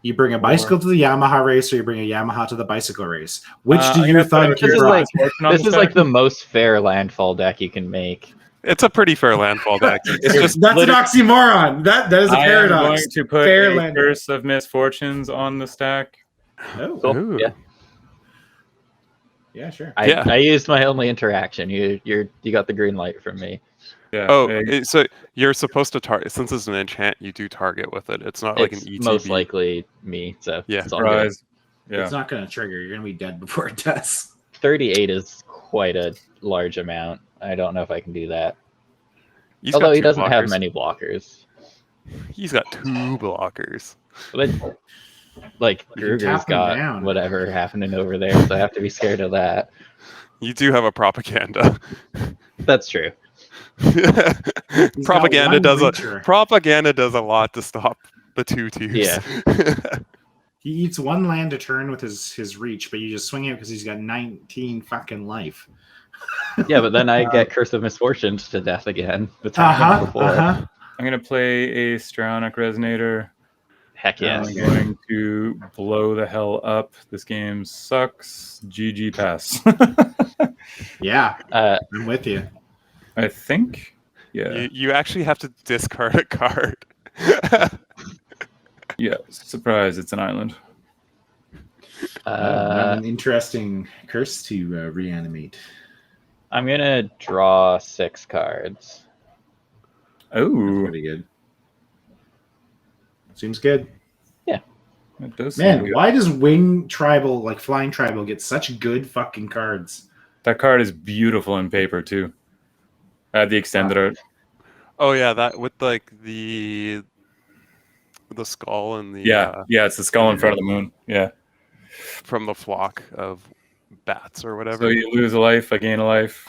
you bring a bicycle to the Yamaha race or you bring a Yamaha to the bicycle race. Which do you think you brought? This is like the most fair landfall deck you can make. It's a pretty fair landfall deck. It's just That's an oxymoron. That is a I am paradox. going to put Fair a land- curse of misfortunes on the stack. Oh, Cool. Ooh. Yeah. yeah, sure. Yeah. I used my only interaction. You got the green light from me. Yeah. Oh, so you're supposed to target, since it's an enchant, you do target with it. It's not like an It's ETB. most likely me. So Yeah. it's all good. Surprise. Yeah. It's not going to trigger. You're going to be dead before it does. 38 is quite a large amount. I don't know if I can do that. He's Although got he two doesn't have blockers. many blockers. He's got 2 blockers. But like You can Gruger's tap him got down. whatever happening over there, so I have to be scared of that. You do have a propaganda. That's true. Propaganda got one does reacher. propaganda does a lot to stop the 2/2s. Yeah. He eats one land a turn with his reach, but you just swing it because he's got 19 fucking life. Yeah, but then I get Curse of Misfortunes to death again. The time before. Uh-huh. I'm going to play a Stronic Resonator. Heck yes. I'm going to blow the hell up. This game sucks. GG pass. Yeah, I'm with you. I think. Yeah. You actually have to discard a card. Yeah. Surprise. It's an island. An interesting curse to reanimate. I'm gonna draw 6 cards. That's Oh. pretty good. Seems good. That does seem Man, good. why does Wing Tribal, like Flying Tribal, get such good fucking cards? That card is beautiful in paper, too. I have the extended art. Oh yeah, that with like the skull and the Yeah. Yeah. It's the skull in front of the moon. Yeah. from the flock of bats or whatever. So you lose a life, I gain a life.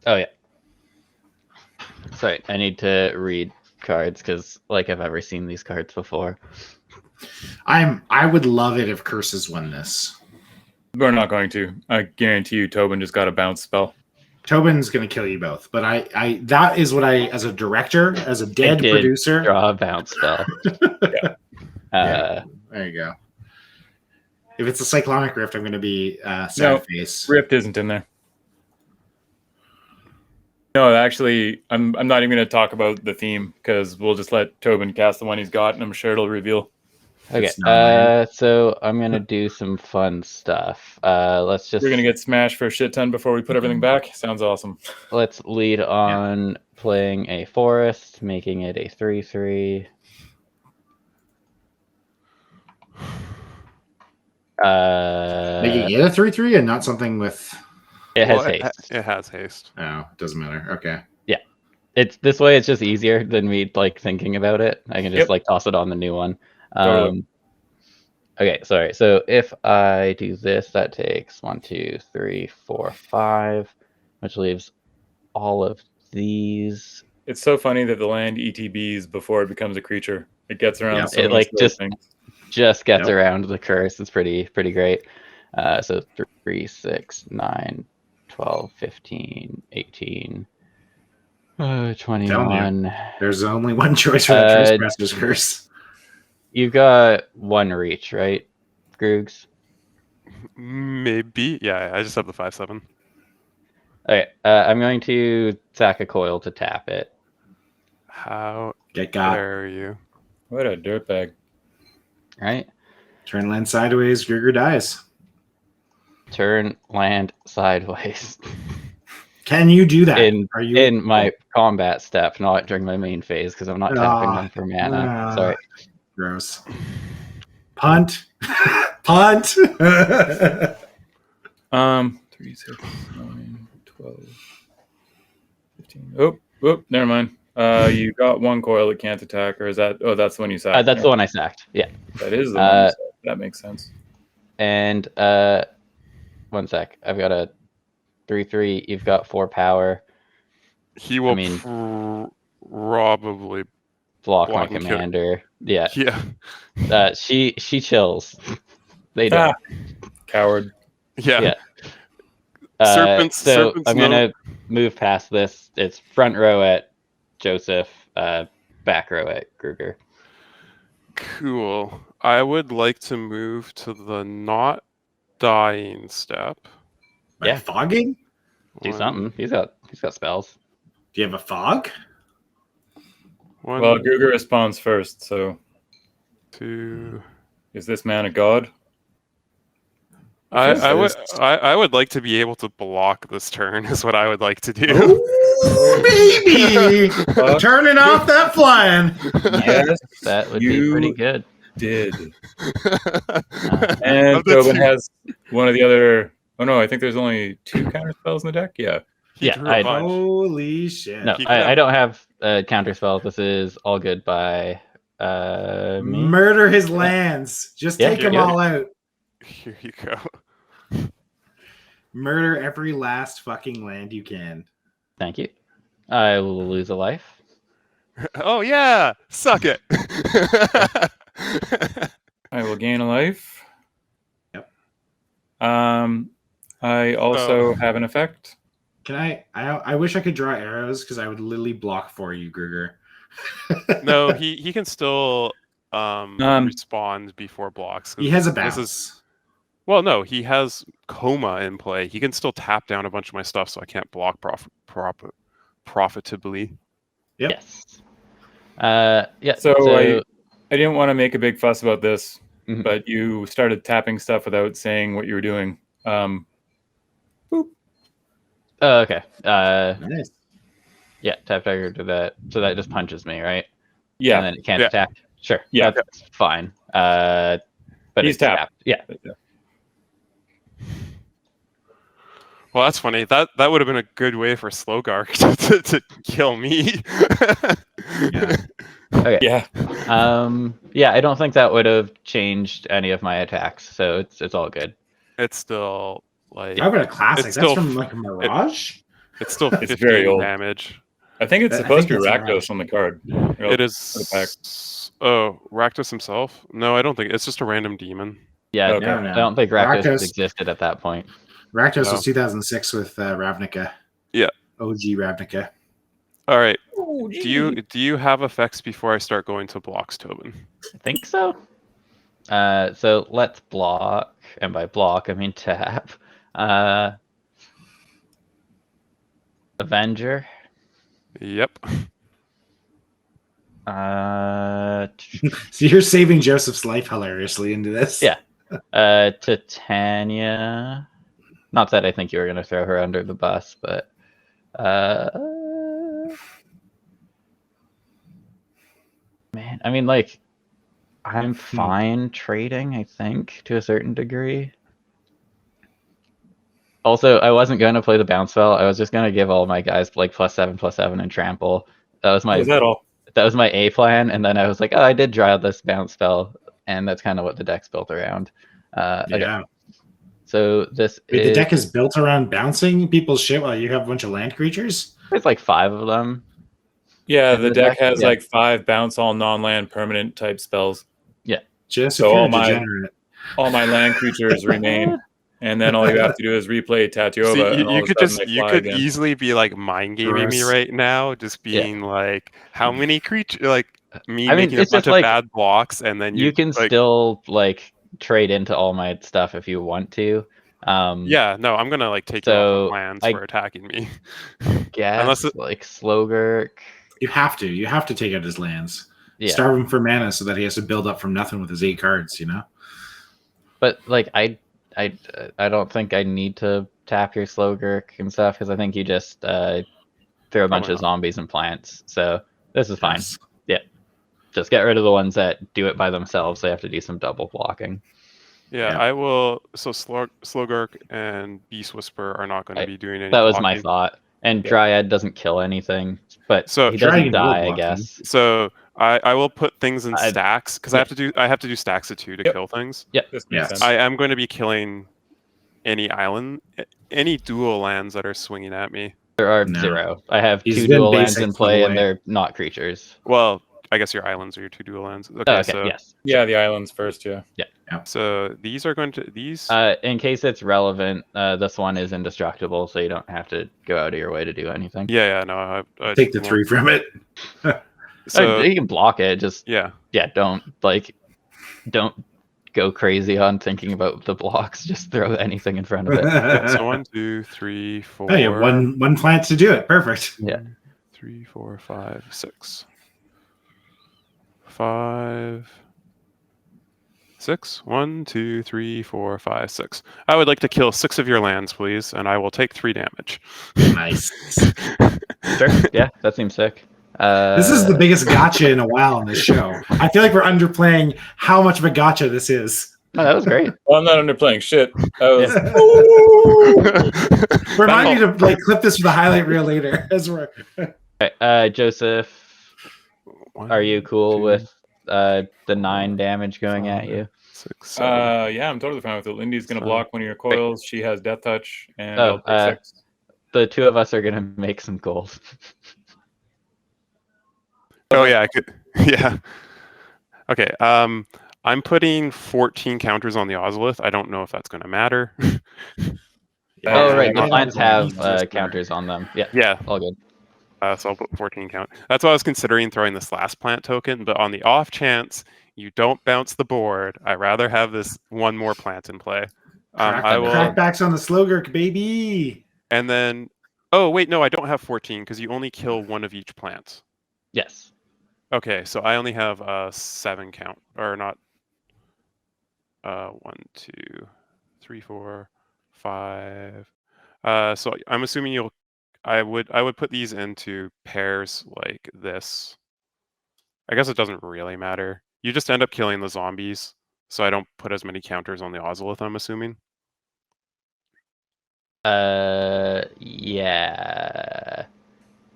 Oh yeah. Sorry, I need to read cards because like I've ever seen these cards before. I would love it if Curses won this. We're not going to. I guarantee you, Tobin just got a bounce spell. Tobin's gonna kill you both, but I that is what I, as a director, as a dead did producer. Draw a bounce spell. Yeah. There you go. If it's a Cyclonic Rift, I'm gonna be sad No. face. Rift isn't in there. No, actually, I'm not even going to talk about the theme because we'll just let Tobin cast the one he's got, and I'm sure it'll reveal. Okay, It's not so I'm gonna do some fun stuff. Let's just We're going to get smashed for a shit ton before we put everything back. Sounds awesome. let's lead on playing a forest, making it a 3/3. Making it a 3/3 and not something with. It has Well, haste. It has haste. Oh, it doesn't matter. Okay. It's this way. It's just easier than me like thinking about it. I can just Yep. like toss it on the new one. Totally. Okay, sorry. So if I do this, that takes 1, 2, 3, 4, 5, which leaves all of these. It's so funny that the land ETBs before it becomes a creature. It gets around Yeah, so it, many like, silly just- things. Just gets Yep. around the curse. It's pretty great. So 3, 6, 9, 12, 15, 18, 21. There's only one choice for the Trespasser's Curse. You've got 1 reach, right, Groogs? Maybe. Yeah, I just have the 5/7. Okay, I'm going to sack a coil to tap it. How Get got. dare you? What a dirtbag. Right? Turn land sideways. Grigor dies. Turn land sideways. Can you do that? in Are you in my combat step, not during my main phase, because I'm not tapping Ah, them for mana. ah. Sorry. gross? Punt. Punt. 3, 6, 9, 12, 15. Oh, never mind. You got 1 coil that can't attack, or is that? Oh, that's the one you sacked. That's the one I sacked. Yeah. That is the one. You sacked. That makes sense. And 1 sec. I've got a 3/3. You've got 4 power. He will mean- probably. Block my Block and kill. commander. Yeah. Yeah. She chills. They don't. Coward. Yeah. So Serpents I'm gonna move past this. It's front row at Joseph, back row at Kruger. Cool. I would like to move to the not dying step. Like Yeah. fogging? Do something. He's got spells. Do you have a fog? One, Well, Gruger responds first, so 2. is this man a god? I would like to be able to block this turn. Is what I would like to do. Ooh, baby! Turning off that flying. Yes, That would be pretty good. did. Uh, And Of the Tobin two- has one of the other. Oh no, I think there's only 2 counter spells in the deck. Yeah. He Yeah, drew a I- bunch. Holy shit. no, He could I don't have counter spells. This is all good by me. Murder his lands. Just Yeah, take them yeah. all out. Here you go. Murder every last fucking land you can. Thank you. I will lose a life. Oh yeah, suck it. I will gain a life. Yep. I also Oh. have an effect. Can I wish I could draw arrows because I would literally block for you, Gruger. No, he can still respond before blocks. 'cause He has a this bounce. is- Well, no, he has coma in play. He can still tap down a bunch of my stuff, so I can't block profitably. Yep. Yes. Yeah. So I didn't want to make a big fuss about this, Mhm. but you started tapping stuff without saying what you were doing. Oh, okay. Nice. Yeah. Tap dagger to that. So that just punches me, right? Yeah. And then it can't Yeah. attack. Sure. Yeah. That's fine. But He's it's tapped. Yeah. Well, that's funny. That would have been a good way for Slogurk to kill me. Yeah. Okay. Yeah. Yeah. I don't think that would have changed any of my attacks, so it's all good. It's still like How about a classic? It's That's still- from like a Mirage? it's still 15 very old. damage. I think it's I supposed think to be that's Rakdos right. on the card. It is. Oh, Rakdos himself? No, I don't think it's just a random demon. Yeah. Okay. No, no. I don't think Rakdos Rakdos- existed at that point. Rakdos No. was 2006 with Ravnica. Yeah. OG Ravnica. All right. Oh, Do you have effects before I start going to blocks, Tobin? I think so. So let's block, and by block I mean tap. Avenger. Yep. So you're saving Joseph's life hilariously into this. Yeah. Titania. Not that I think you were going to throw her under the bus, but man, I mean, like, I'm fine trading, I think, to a certain degree. Also, I wasn't going to play the bounce spell. I was just going to give all my guys like +7/+7 and trample. That was my Is that all? that was my A plan, and then I was like, oh, I did draw this bounce spell, and that's kind of what the deck's built around. Okay. Yeah. So this Wait, is the deck is built around bouncing people's shit while you have a bunch of land creatures? there's like 5 of them. Yeah, And the the deck deck- has yeah. like 5 bounce all non-land permanent type spells. Just So a all pure my- degenerate. All my land creatures remain, and then all you have to do is replay Tatyova. See, and all you of a could sudden just they you fly could again. easily be like mind gaming me Gross. right now, just being like, how many creatures like me I mean, making a it's bunch just of like- bad blocks, and then You can like, still like trade into all my stuff if you want to. Yeah, no, I'm gonna like take you So, off of lands I- for attacking me. Guess Unless it- like Slogurk. You have to take out his lands. Yeah. Starve him for mana so that he has to build up from nothing with his 8 cards, you know? But like I don't think I need to tap your Slogurk and stuff because I think you just throw a bunch Probably of not. zombies and plants. So this is fine. Yes. Just get rid of the ones that do it by themselves. They have to do some double blocking. Yeah, Yeah. I will. So Slogurk and Beast Whisper are not going to be doing any. That was my blocking. thought. And Yeah. Dryad doesn't kill anything, but So- he doesn't Dragon will die, I block him. guess. So I will put things in I- stacks because yeah. I have to do stacks of 2 to Yep. kill things. This makes Yes. sense. I am going to be killing any dual lands that are swinging at me. There are No. 0. I have He's 2 been dual lands basic in for the play, and way. they're not creatures. Well, I guess your islands are your 2 dual lands. Okay, Oh, okay. so Yes. Yeah, the islands first. Yeah. so these are going to these. In case it's relevant, this one is indestructible, so you don't have to go out of your way to do anything. Yeah, no. I Take the won't- 3 from it. So You can block it. Just yeah. don't go crazy on thinking about the blocks. Just throw anything in front of it. Yeah, so 1, 2, 3, 4. Oh, you have one plant to do it. Perfect. Yeah. 3, 4, 5, 6. 5, 6. 1, 2, 3, 4, 5, 6. I would like to kill 6 of your lands, please, and I will take 3 damage. Nice. Sure. Yeah, that seems sick. This is the biggest gotcha in a while on this show. I feel like we're underplaying how much of a gotcha this is. Oh, that was great. Well, I'm not underplaying shit. That was Remind me to like clip this for the highlight reel later. As we're Okay, Joseph, 1, are you cool 2, with the 9 damage going at you? 6, 7. yeah, I'm totally fine with it. Lindy's gonna So- block one of your coils. She has Death Touch, and Oh, I'll take 6. The 2 of us are gonna make some gold. Oh yeah, I could. Yeah. Okay. I'm putting 14 counters on the Ozolith. I don't know if that's going to matter. Oh, right. The Yeah. lines have counters on them. Yeah, Yeah. all good. So I'll put 14 count. That's why I was considering throwing this last plant token, but on the off chance you don't bounce the board, I rather have this one more plant in play. I will. crackbacks on the Slogurk, baby. And then, oh wait, no, I don't have 14 because you only kill one of each plant. Yes. Okay, so I only have 7 count, or not. 1, 2, 3, 4, 5. So I'm assuming I would put these into pairs like this. I guess it doesn't really matter. You just end up killing the zombies, so I don't put as many counters on the Ozolith, I'm assuming. Yeah.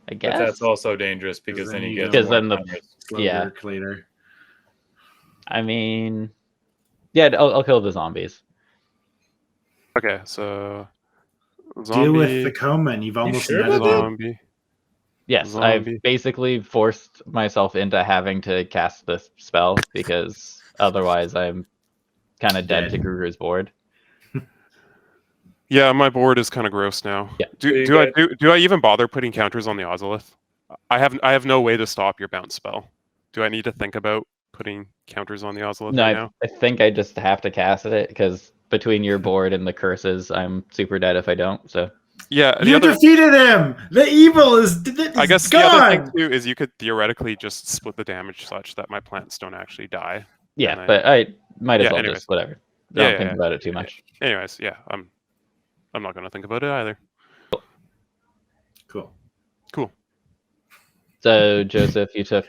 I But guess. that's also dangerous because then you get Because more then the- counters. Yeah. Slogurk later. I mean, yeah, I'll kill the zombies. Okay, so Deal with zombie, the coma, and you've almost sure netted about that? it. zombie. Yes, Zombie. I've basically forced myself into having to cast this spell because otherwise I'm kind of dead to Dead. Gruger's board. Yeah, my board is kind of gross now. Yeah. So you Do I even bother putting counters on the Ozolith? I have no way to stop your bounce spell. Do I need to think about putting counters on the Ozolith No, right I now? think I just have to cast it because between your board and the curses, I'm super dead if I don't. So Yeah, the You other defeated him. The evil is. I guess gone. the other thing too is you could theoretically just split the damage such that my plants don't actually die. yeah, And I- but I might as Yeah, well anyways. just whatever. Yeah, Don't yeah, think yeah. about it too much. Anyways, yeah, I'm not gonna think about it either. Cool. So Joseph, you took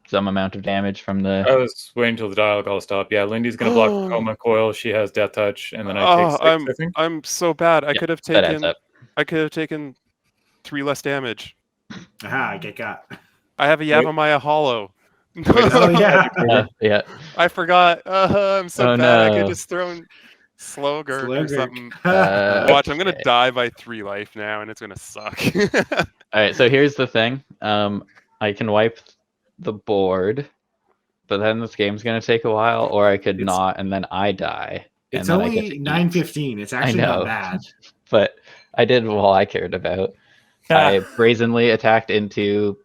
some amount of damage from the. I was waiting till the dialogue all stopped. Yeah, Lindy's gonna block the coma coil. She has Death Touch, and then I take 6. I think. I'm so bad. I Yeah, could have that adds taken up. 3 less damage. Aha, I get got. I have a Yavimaya Hollow. Oh yeah. Yeah. I forgot. I'm so Oh, bad. I no. could just throw in Slogurk or Slogurk. something. Uh, Watch, I'm gonna okay. die by 3 life now, and it's gonna suck. All right, so here's the thing. I can wipe the board, but then this game's gonna take a while, or I could It's- not, and then I die. It's and then I get only to eat. 9:15. It's actually know. not bad. But I did all I cared about. I brazenly attacked into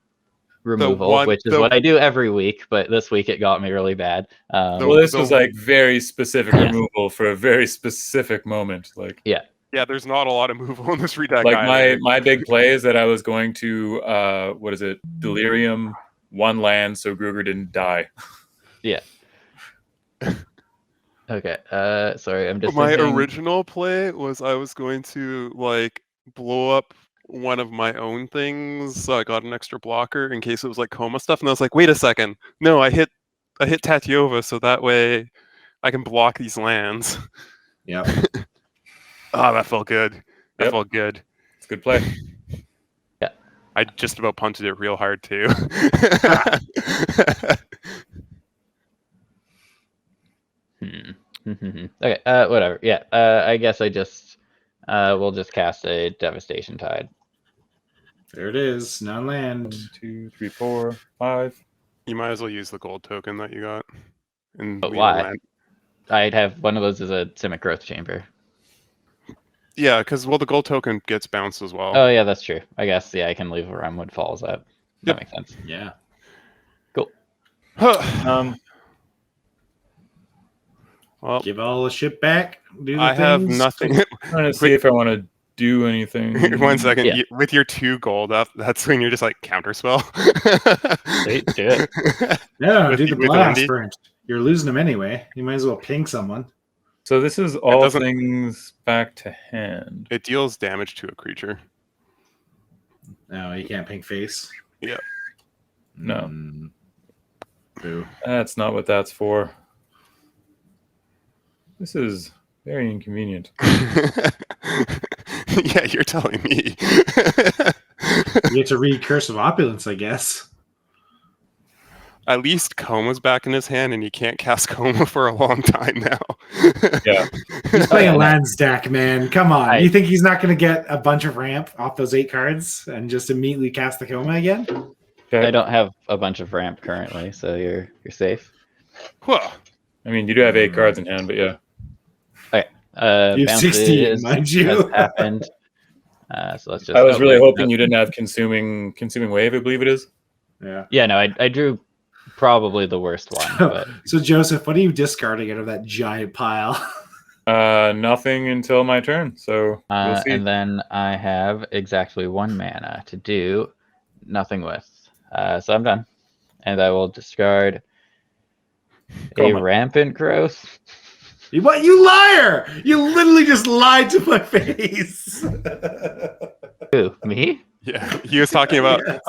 removal, which is what I do every week, but this week it got me really bad. Well, this was like very specific Yeah. removal for a very specific moment. Like, yeah, there's not a lot of move on this redeck. like either. my big play is that I was going to what is it? Delirium 1 land, so Gruger didn't die. Okay. Sorry, I'm just My thinking- original play was I was going to like blow up one of my own things, so I got an extra blocker in case it was like coma stuff, and I was like, wait a second, no, I hit Tatyova, so that way I can block these lands. Yep. Oh, that felt good. That Yep. felt good. It's a good play. I just about punted it real hard too. Okay. Whatever. Yeah. I guess I just we'll just cast a Devastation Tide. There it is. Non-land. 1, 2, 3, 4, 5. You might as well use the gold token that you got. And But leave a why? land. I'd have one of those as a Simic Growth Chamber. Yeah, because the gold token gets bounced as well. Oh yeah, that's true. I guess I can leave a Remwood Falls up. That Yep. makes sense. Yeah. Cool. Well, Give all the shit back. Do the I have things. nothing. I'm trying to see if I want to do anything. 1 second. Yeah. With your 2 gold up, that's when you're just like counterspell. Sweet, do it. No, With do the with blast Lynde. burnt. You're losing them anyway. You might as well ping someone. So this is all doesn't- things back to hand. It deals damage to a creature. No, you can't ping face. No, Mm. Boo. that's not what that's for. This is very inconvenient. Yeah, you're telling me. You get to read Curse of Opulence, I guess. At least Coma's back in his hand, and you can't cast Coma for a long time now. Yeah. He's playing yeah, no. land stack, man. Come on. I- You think he's not going to get a bunch of ramp off those 8 cards and just immediately cast the Coma again? Okay. I don't have a bunch of ramp currently, so you're safe. Whoa. I mean, you do have 8 cards in hand, but yeah. You have 16, Bounces mind you. has happened. So let's just. I was really wait, hoping no. you didn't have consuming wave, I believe it is. Yeah. Yeah, no, I drew probably the worst one, but So, Joseph, what are you discarding out of that giant pile? Nothing until my turn. So we'll see. and then I have exactly 1 mana to do nothing with. So I'm done, and I will discard a Coma. rampant growth. What? You liar! You literally just lied to my face. Who, me? Yeah, he was talking about Yes.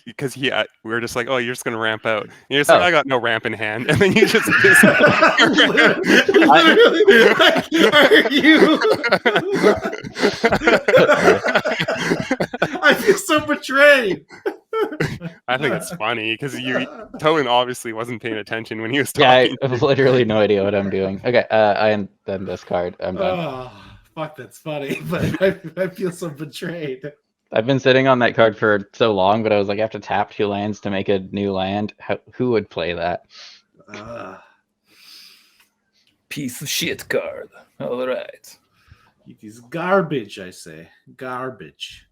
because we were just like, oh, you're just gonna ramp out. And you're just like, Oh. I got no ramp in hand, and then you just Literally, like, are you? I feel so betrayed. I think it's funny because Tolan obviously wasn't paying attention when he was Yeah, I talking. have literally no idea what I'm doing. Okay, I am done this card. I'm done. Oh, fuck, that's funny, but I feel so betrayed. I've been sitting on that card for so long, but I was like, I have to tap 2 lands to make a new land. Who would play that? Piece of shit card. All right. It is garbage, I say. Garbage.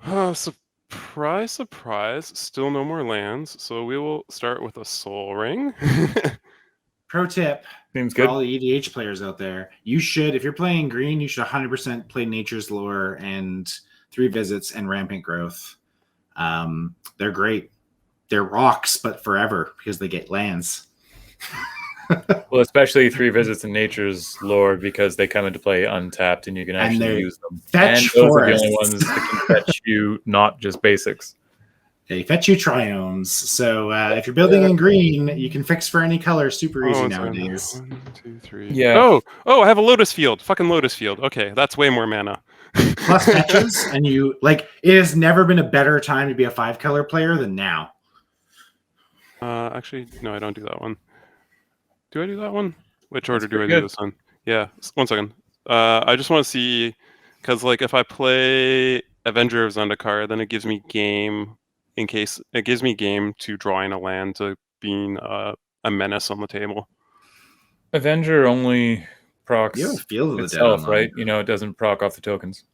Oh, surprise, surprise! Still no more lands, so we will start with a Soul Ring. Pro tip Seems for good. all the EDH players out there: you should, if you're playing green, you should 100% play Nature's Lore and 3 Visits and Rampant Growth. They're great. They're rocks, but forever because they get lands. Well, especially 3 visits in Nature's Lore because they come into play untapped and you can And actually they're use them. fetch and those are the only forests. ones that can fetch you, not just basics. They fetch you triomes. So if you're building in green, you can fix for any color super easy it's on here. nowadays. 1, 2, 3. Yeah. Oh, I have a Lotus Field. Fucking Lotus Field. Okay, that's way more mana. Plus fetches, and you like it has never been a better time to be a 5-color player than now. Actually, no, I don't do that one. Do I do that one? Which order do I pretty do good. this one? Yeah, 1 second. I just want to see, because like if I play Avenger of Zendikar, then it gives me game to drawing a land to being a menace on the table. Avenger only procs You have a Field of the Dead itself, online. right? You know, it doesn't proc off the tokens.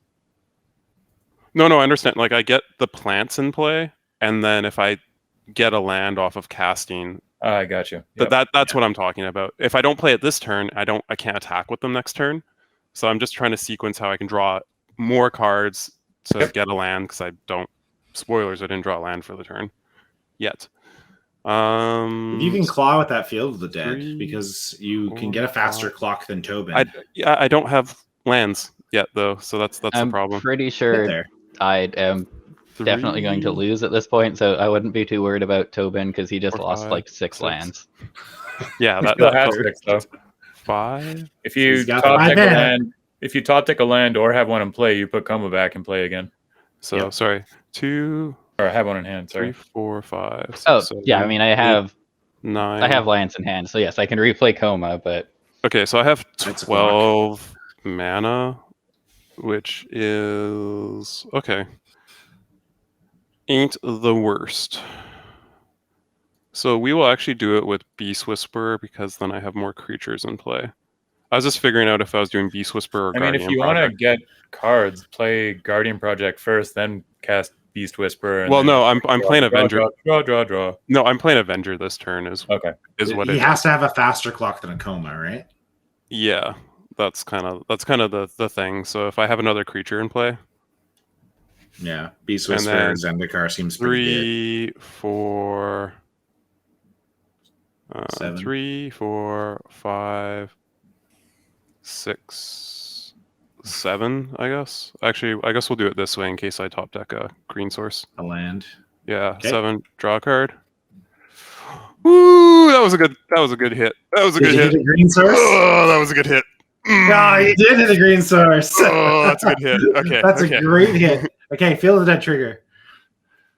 No, I understand. Like I get the plants in play, and then if I get a land off of casting, I got you. But that's what I'm talking about. If I don't play it this turn, I can't attack with them next turn. So I'm just trying to sequence how I can draw more cards to get a land because I don't. Spoilers: I didn't draw a land for the turn yet. You can claw with that Field of the Dead 3, because you 4, can get a faster 5. clock than Tobin. I don't have lands yet though, so that's the I'm problem. pretty Get sure there. I am definitely going to 3, lose at this point, so I wouldn't be too worried about Tobin because he just 4, lost 5, like 6 6. lands. Yeah, You that still have covers 6 though. 5. If you He's got top 5 deck a mana. land, if you top deck a land or have one in play, you put Coma back and play again. So Yep. sorry, 2, Or have one in hand. 3, Sorry. 4, 5. 6, Oh, 7, yeah, I mean, I 8, have 9. lands in hand, so yes, I can replay Coma, but Okay, so I have That's a 12 mana, which is okay. Ain't the worst. So we will actually do it with Beast Whisperer because then I have more creatures in play. I was just figuring out if I was doing Beast Whisperer or I mean, Guardian if you want to Project. get cards, play Guardian Project first, then cast Beast Whisperer. And Well, then no, just I'm playing Avenger. Draw. No, I'm playing Avenger this turn. Is what He it has is. to have a faster clock than a coma, right? Yeah, that's kind of the thing. So if I have another creature in play, Yeah, Beast And Whisperer, then Zendikar seems pretty good. 3, 4, 7. 3, 4, 5, 6, 7. I guess. Actually, I guess we'll do it this way in case I top deck a green source. A land. Yeah, Okay. 7. Draw a card. Woo! That was a good hit. That was a Did good you hit. hit a green source? Oh, that was a good hit. No, you did hit a green source. Oh, that's a good hit. Okay. That's okay. a great hit. Okay, feel the dead trigger.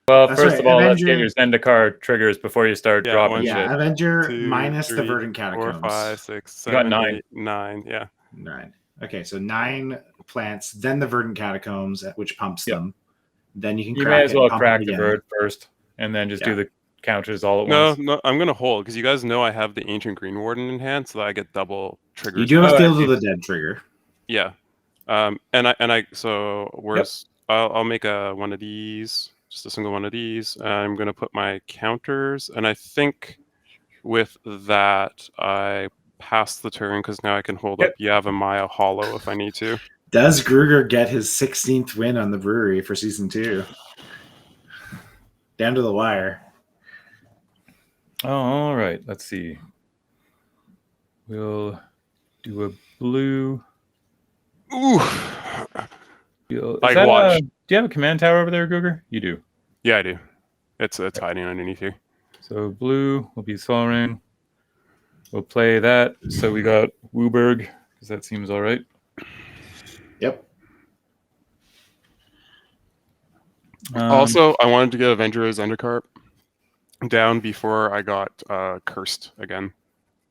Well, That's first right, of all, let's Avenger- get your Zendikar triggers before you start Yeah, dropping one, shit. Yeah, Avenger 2, minus the 3, Verdant 4, Catacombs. 5, 6, You got 7, 9. 8, 9. Yeah. 9. Okay, so 9 plants, then the Verdant Catacombs, which pumps Yep. them. Then you can You crack may it as and well pump crack it the again. Verd first, and then just do Yeah. the counters all at No, once. no, I'm gonna hold because you guys know I have the Ancient Green Warden in hand, so that I get double triggers. You do have Oh, Field I of the Dead trigger. Yeah. I'll make one of these, just a single one of these. I'm gonna put my counters, and I think with that I pass the turn because now I can hold up Yavimaya Hollow if I need to. Does Gruger get his 16th win on the brewery for season 2? Down to the wire. Oh, all right. Let's see. We'll do a blue. Ooh. Is Like, that watch. do you have a command tower over there, Googer? You do. Yeah, I do. It's hiding underneath here. So blue will be Sol Ring. We'll play that. So we got Wooburg, because that seems all right. Yep. Also, I wanted to get Avenger Zendikar down before I got cursed again.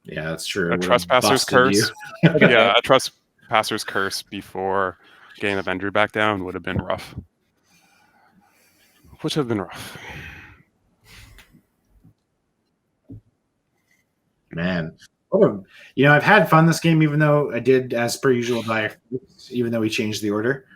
Yeah, that's true. A It would've Trespasser's busted you. Curse. Yeah, a Trespasser's Curse before getting Avenger back down would have been rough. Would have been rough. Man. I've had fun this game, even though I did, as per usual, die, even though we changed the order.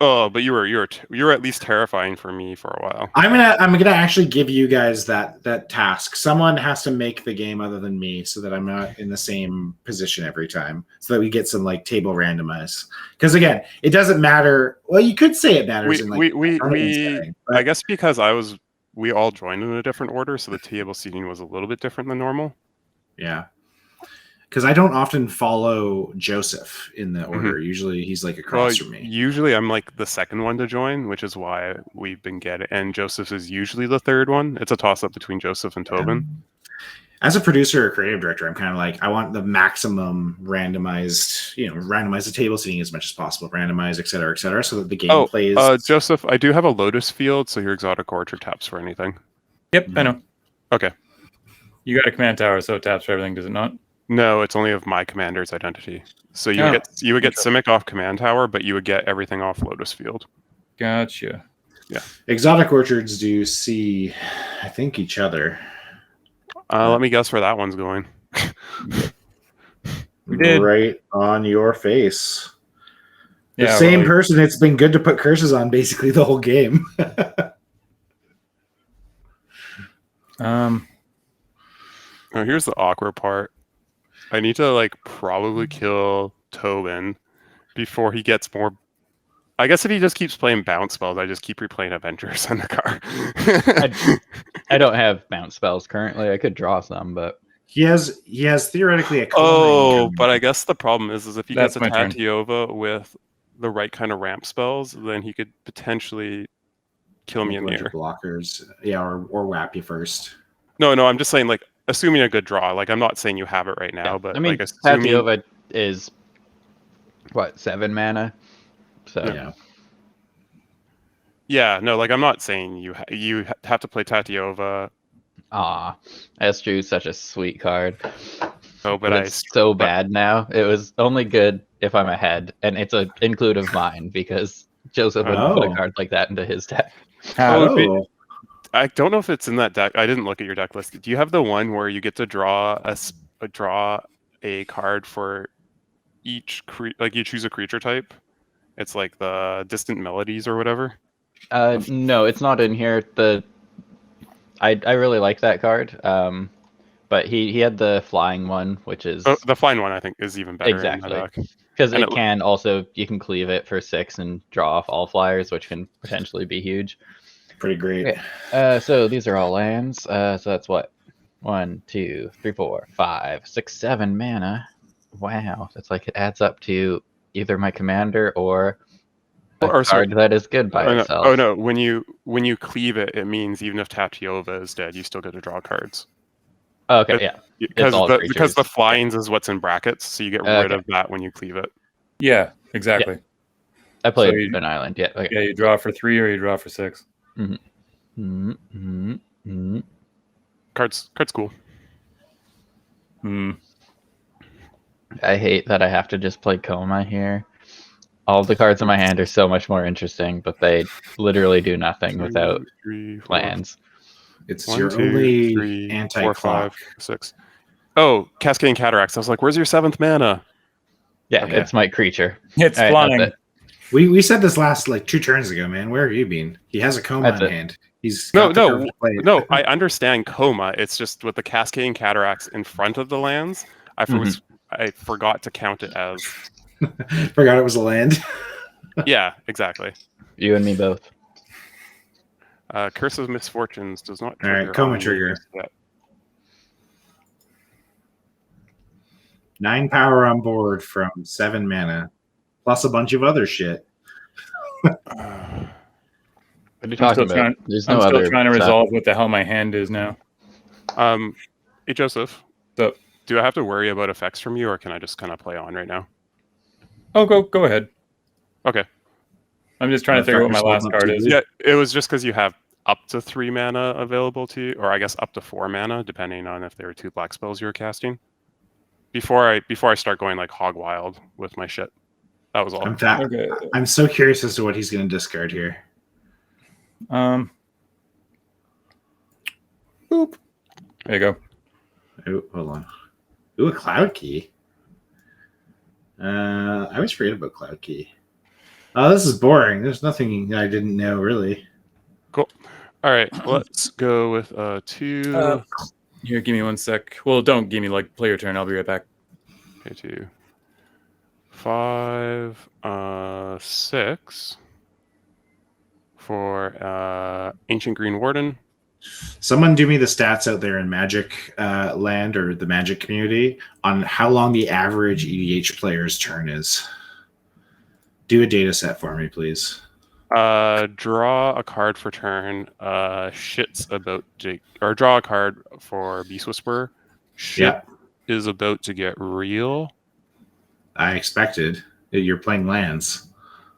Oh, but you were at least terrifying for me for a while. I'm gonna actually give you guys that task. Someone has to make the game other than me, so that I'm not in the same position every time, so that we get some like table randomize. Because again, it doesn't matter. Well, you could say it matters. I guess because we all joined in a different order, so the table seating was a little bit different than normal. Yeah. Because I don't often follow Joseph in the order. Usually he's like across from me. Usually I'm like the second one to join, which is why we've been getting. And Joseph is usually the third one. It's a toss-up between Joseph and Tobin. As a producer or creative director, I'm kind of like, I want the maximum randomized, randomize the table seating as much as possible, randomize, et cetera, so that the game plays. Joseph, I do have a Lotus Field, so your Exotic Orchard taps for anything. Yep, I know. Okay. You got a command tower, so it taps for everything, does it not? No, it's only of my commander's identity. So you would get Simic off command tower, but you would get everything off Lotus Field. Gotcha. Yeah. Exotic orchards do see, I think, each other. Let me guess where that one's going. We did. Right on your face. The Yeah, same well, person. It's been good to put curses on basically the whole game. Oh, here's the awkward part. I need to probably kill Tobin before he gets more. I guess if he just keeps playing bounce spells, I just keep replaying Avengers in the car. I don't have bounce spells currently. I could draw some, but he has theoretically a but I guess the problem is if he That's gets a my turn. Tatyova with the right kind of ramp spells, then he could potentially kill me in the air. Blockers, yeah, or whap you first. No, I'm just saying assuming a good draw. I'm not saying you have it right now, but I mean, assuming Tatyova is what, 7 mana? So yeah, no, I'm not saying you have to play Tatyova. Estru's such a sweet card. Oh, but it's so bad now. It was only good if I'm ahead, and it's an include of mine because Joseph would put a card like that into his deck. I don't know if it's in that deck. I didn't look at your deck list. Do you have the one where you get to draw a card for each like you choose a creature type? It's like the Distant Melodies or whatever. No, it's not in here. I really like that card. But he had the flying one, which is The flying one I think is even better exactly in the deck. because And it can also you can cleave it for 6 and draw off all flyers, which can potentially be huge. Pretty great. Okay. So these are all lands. So that's what 1, 2, 3, 4, 5, 6, 7 mana. Wow, that's like it adds up to either my commander or a card that is good by itself. Oh no! When you cleave it, it means even if Tatyova is dead, you still get to draw cards. Oh, okay, yeah. Because the flyings is what's in brackets, so you get rid of that when you cleave it. Yeah, exactly. Yeah. I played an island. Yeah. Okay. Yeah, you draw for 3 or you draw for 6. Mm-hmm. Mm-hmm. Mm-hmm. Cards cool. I hate that I have to just play Coma here. All the cards in my hand are so much more interesting, but they literally do nothing without lands. It's 1, your 2, only 3, 4, anti-clock. 5, 6. Oh, Cascading Cataracts. I was like, where's your 7th mana? Yeah, Okay. it's my creature. It's All right, flying. that's it. We said this last like 2 turns ago, man. Where have you been? He has a Coma That's in it. hand. He's No. I I understand Coma. It's just with the Cascading Cataracts in front of the lands. I forgot to count it as. forgot it was a land. Yeah, exactly. You and me both. Curse of Misfortunes does not. All right, Coma trigger. 9 power on board from 7 mana, plus a bunch of other shit. What are you talking about? There's no I'm still other trying to stuff. resolve what the hell my hand is now. Hey Joseph. So, do I have to worry about effects from you, or can I just kind of play on right now? oh, go ahead. Okay. I'm just trying to figure out what my last card is. Yeah, it was just because you have up to 3 mana available to you, or I guess up to 4 mana, depending on if there were 2 black spells you were casting. Before I start going like hog wild with my shit. That was all. Okay. I'm so curious as to what he's going to discard here. Boop. There you go. Oh, hold on. Ooh, a Cloud Key. I always forget about Cloud Key. Oh, this is boring. There's nothing I didn't know, really. Cool. All right, let's go with 2. Here, give me 1 sec. Well, don't give me play your turn. I'll be right back. Okay, 2, 5, 6 for Ancient Green Warden. Someone do me the stats out there in Magic land or the Magic community on how long the average EDH player's turn is. Do a data set for me, please. Draw a card for turn. Shit's about to, or draw a card for Beast Whisperer. Shit is about to get real. I expected. You're playing lands.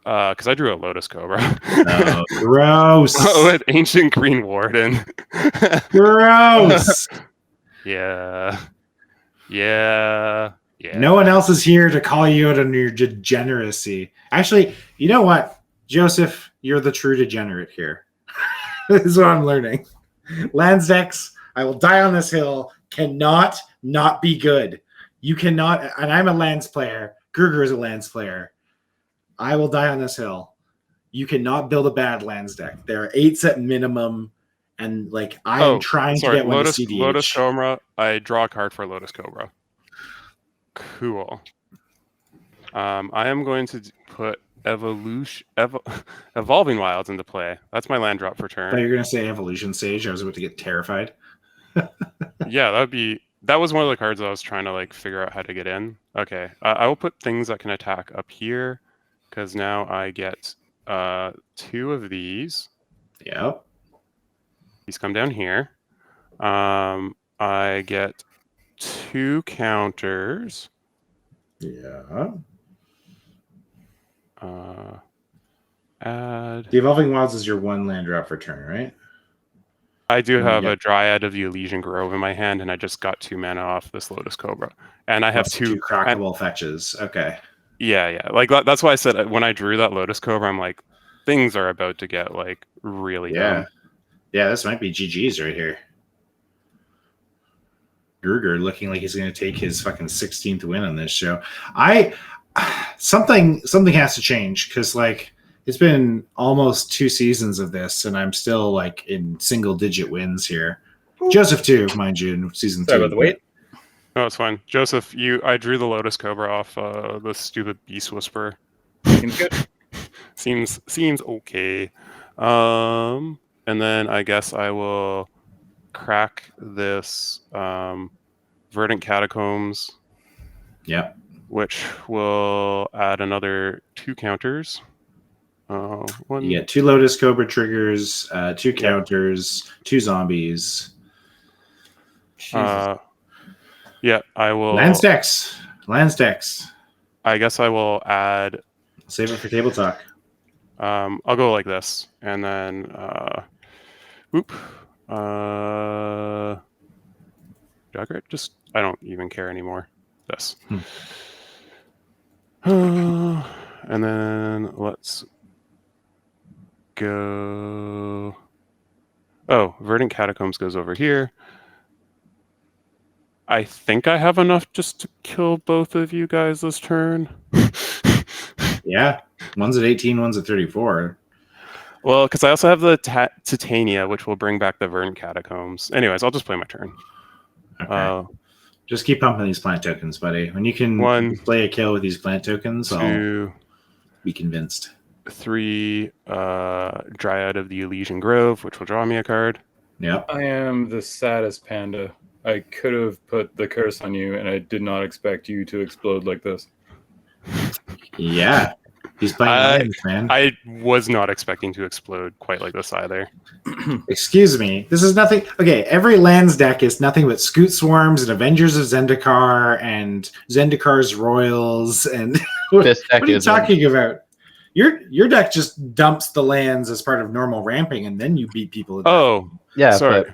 Because I drew a Lotus Cobra. Oh, gross. With Ancient Green Warden. Gross. Yeah. No one else is here to call you out on your degeneracy. Actually, you know what, Joseph? You're the true degenerate here. This is what I'm learning. Lands decks, I will die on this hill, cannot not be good. You cannot, and I'm a lands player. Gruger is a lands player. I will die on this hill. You cannot build a bad lands deck. There are 8s at minimum, and I'm trying to get one to CDH. Lotus Cobra. I draw a card for Lotus Cobra. Cool. I am going to put Evolving Wilds into play. That's my land drop for turn. I thought you were going to say Evolution Sage. I was about to get terrified. Yeah, that was one of the cards I was trying to figure out how to get in. Okay, I will put things that can attack up here because now I get 2 of these. Yep. These come down here. I get 2 counters. Yeah. Add. The Evolving Wilds is your 1 land drop for turn, right? I do have a Dryad of the Elysian Grove in my hand, and I just got 2 mana off this Lotus Cobra. And I have 2 crackable fetches. Okay. Yeah. That's why I said when I drew that Lotus Cobra, I'm like, things are about to get really dumb. Yeah, this might be GG's right here. Gruger looking like he's going to take his fucking 16th win on this show. Something has to change because like it's been almost 2 seasons of this, and I'm still like in single-digit wins here. Joseph too, mind you, in season 2. Sorry about the wait. No, it's fine. Joseph, I drew the Lotus Cobra off the stupid Beast Whisperer. Seems good. Seems okay. And then I guess I will crack this Verdant Catacombs. Yep. Which will add another 2 counters. One. You get 2 Lotus Cobra triggers, 2 counters, 2 zombies. Yeah, I will. Land stacks. I guess I will add. Save it for table talk. I'll go like this, and then Jugger, just I don't even care anymore. This. And then let's go. Oh, Verdant Catacombs goes over here. I think I have enough just to kill both of you guys this turn. Yeah. One's at 18, one's at 34. Well, because I also have the Titania, which will bring back the Verdant Catacombs. Anyways, I'll just play my turn. Okay. Just keep pumping these plant tokens, buddy. When you can play a kill with these plant tokens, 2, I'll be convinced. 3, Dryad of the Elysian Grove, which will draw me a card. Yep. I am the saddest panda. I could have put the curse on you, and I did not expect you to explode like this. Yeah. He's playing Lions, man. I was not expecting to explode quite like this either. Excuse me. This is nothing. Okay, every lands deck is nothing but Scoot Swarms and Avengers of Zendikar and Zendikar's Royals. And what are you talking about? Your deck just dumps the lands as part of normal ramping, and then you beat people. Oh, yeah. Sorry.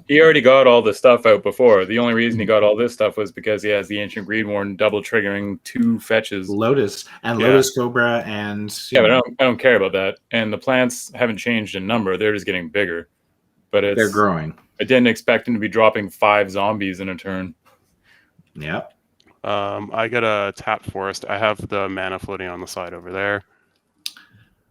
He already got all the stuff out before. The only reason he got all this stuff was because he has the Ancient Greedwarn double triggering 2 fetches. Lotus Cobra and but I don't care about that. And the plants haven't changed in number; they're just getting bigger. But they're growing. I didn't expect him to be dropping 5 zombies in a turn. Yep. I get a tap forest. I have the mana floating on the side over there.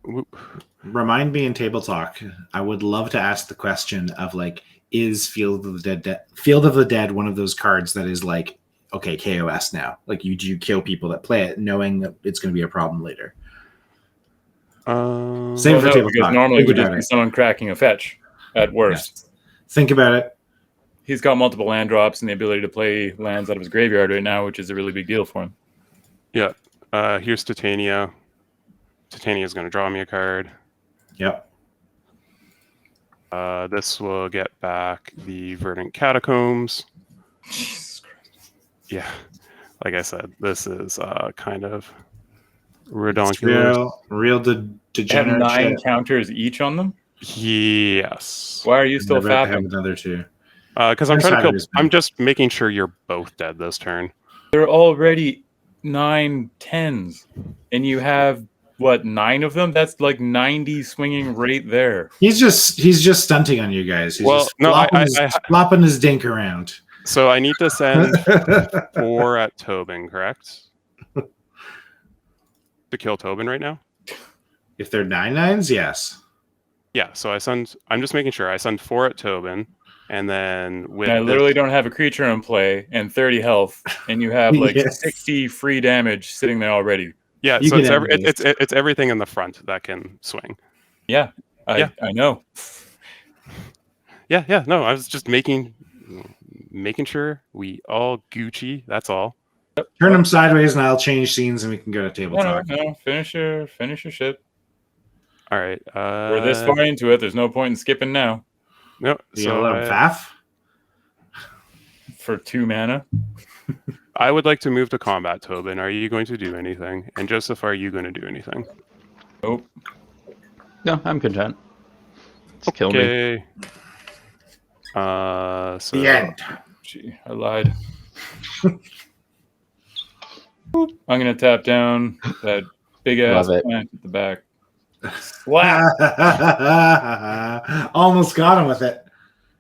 Whoop. Remind me in table talk. I would love to ask the question of like, is Field of the Dead one of those cards that is like, okay, KOS now? Like, do you kill people that play it knowing that it's going to be a problem later? Same for table talk. Normally it would just be someone cracking a fetch at worst. Yeah. Think about it. He's got multiple land drops and the ability to play lands out of his graveyard right now, which is a really big deal for him. Yeah. Here's Titania. Titania is going to draw me a card. Yep. This will get back the Verdant Catacombs. Jesus Christ. Yeah. Like I said, this is kind of redonkulous. Real degenerate. Have 9 counters each on them? Yes. Why are you still fapping? fapping? Another 2. Because I'm trying to kill. I'm just making sure you're both dead this turn. They're already 9 10s, and you have what 9 of them? That's like 90 swinging right there. He's just stunting on you guys. He's just flopping his dink around. So I need to send 4 at Tobin, correct? To kill Tobin right now? If they're 9/9s, yes. Yeah, so I'm just making sure. I send 4 at Tobin, and then with I literally don't have a creature in play and 30 health, and you have like 60 free damage sitting there already. Yeah, so it's everything in the front that can swing. Yeah, I know. Yeah, no, I was just making sure we all Gucci. That's all. Turn them sideways, and I'll change scenes, and we can go to table talk. No, finish your shit. All right. We're this far into it. There's no point in skipping now. No. So Faff for 2 mana. I would like to move to combat, Tobin. Are you going to do anything? And Joseph, are you going to do anything? Nope. No, I'm content. Just kill me. So the end. Gee, I lied. I'm gonna tap down that big ass plant at the back. Slap. Almost got him with it.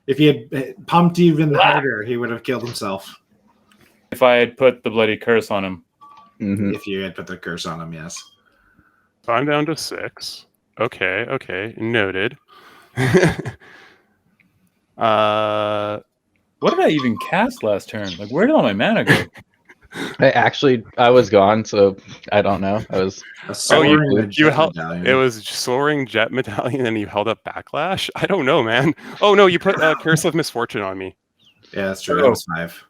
If he had pumped even harder, he would have killed himself. If I had put the bloody curse on him. Mhm. If you had put the curse on him, yes. So I'm down to 6. Okay, noted. What did I even cast last turn? Like, where did all my mana go? I was gone, so I don't know. I was. You held. It was soaring jet medallion, and you held up backlash. I don't know, man. Oh no, you put curse of misfortune on me. Yeah, that's true. That was 5.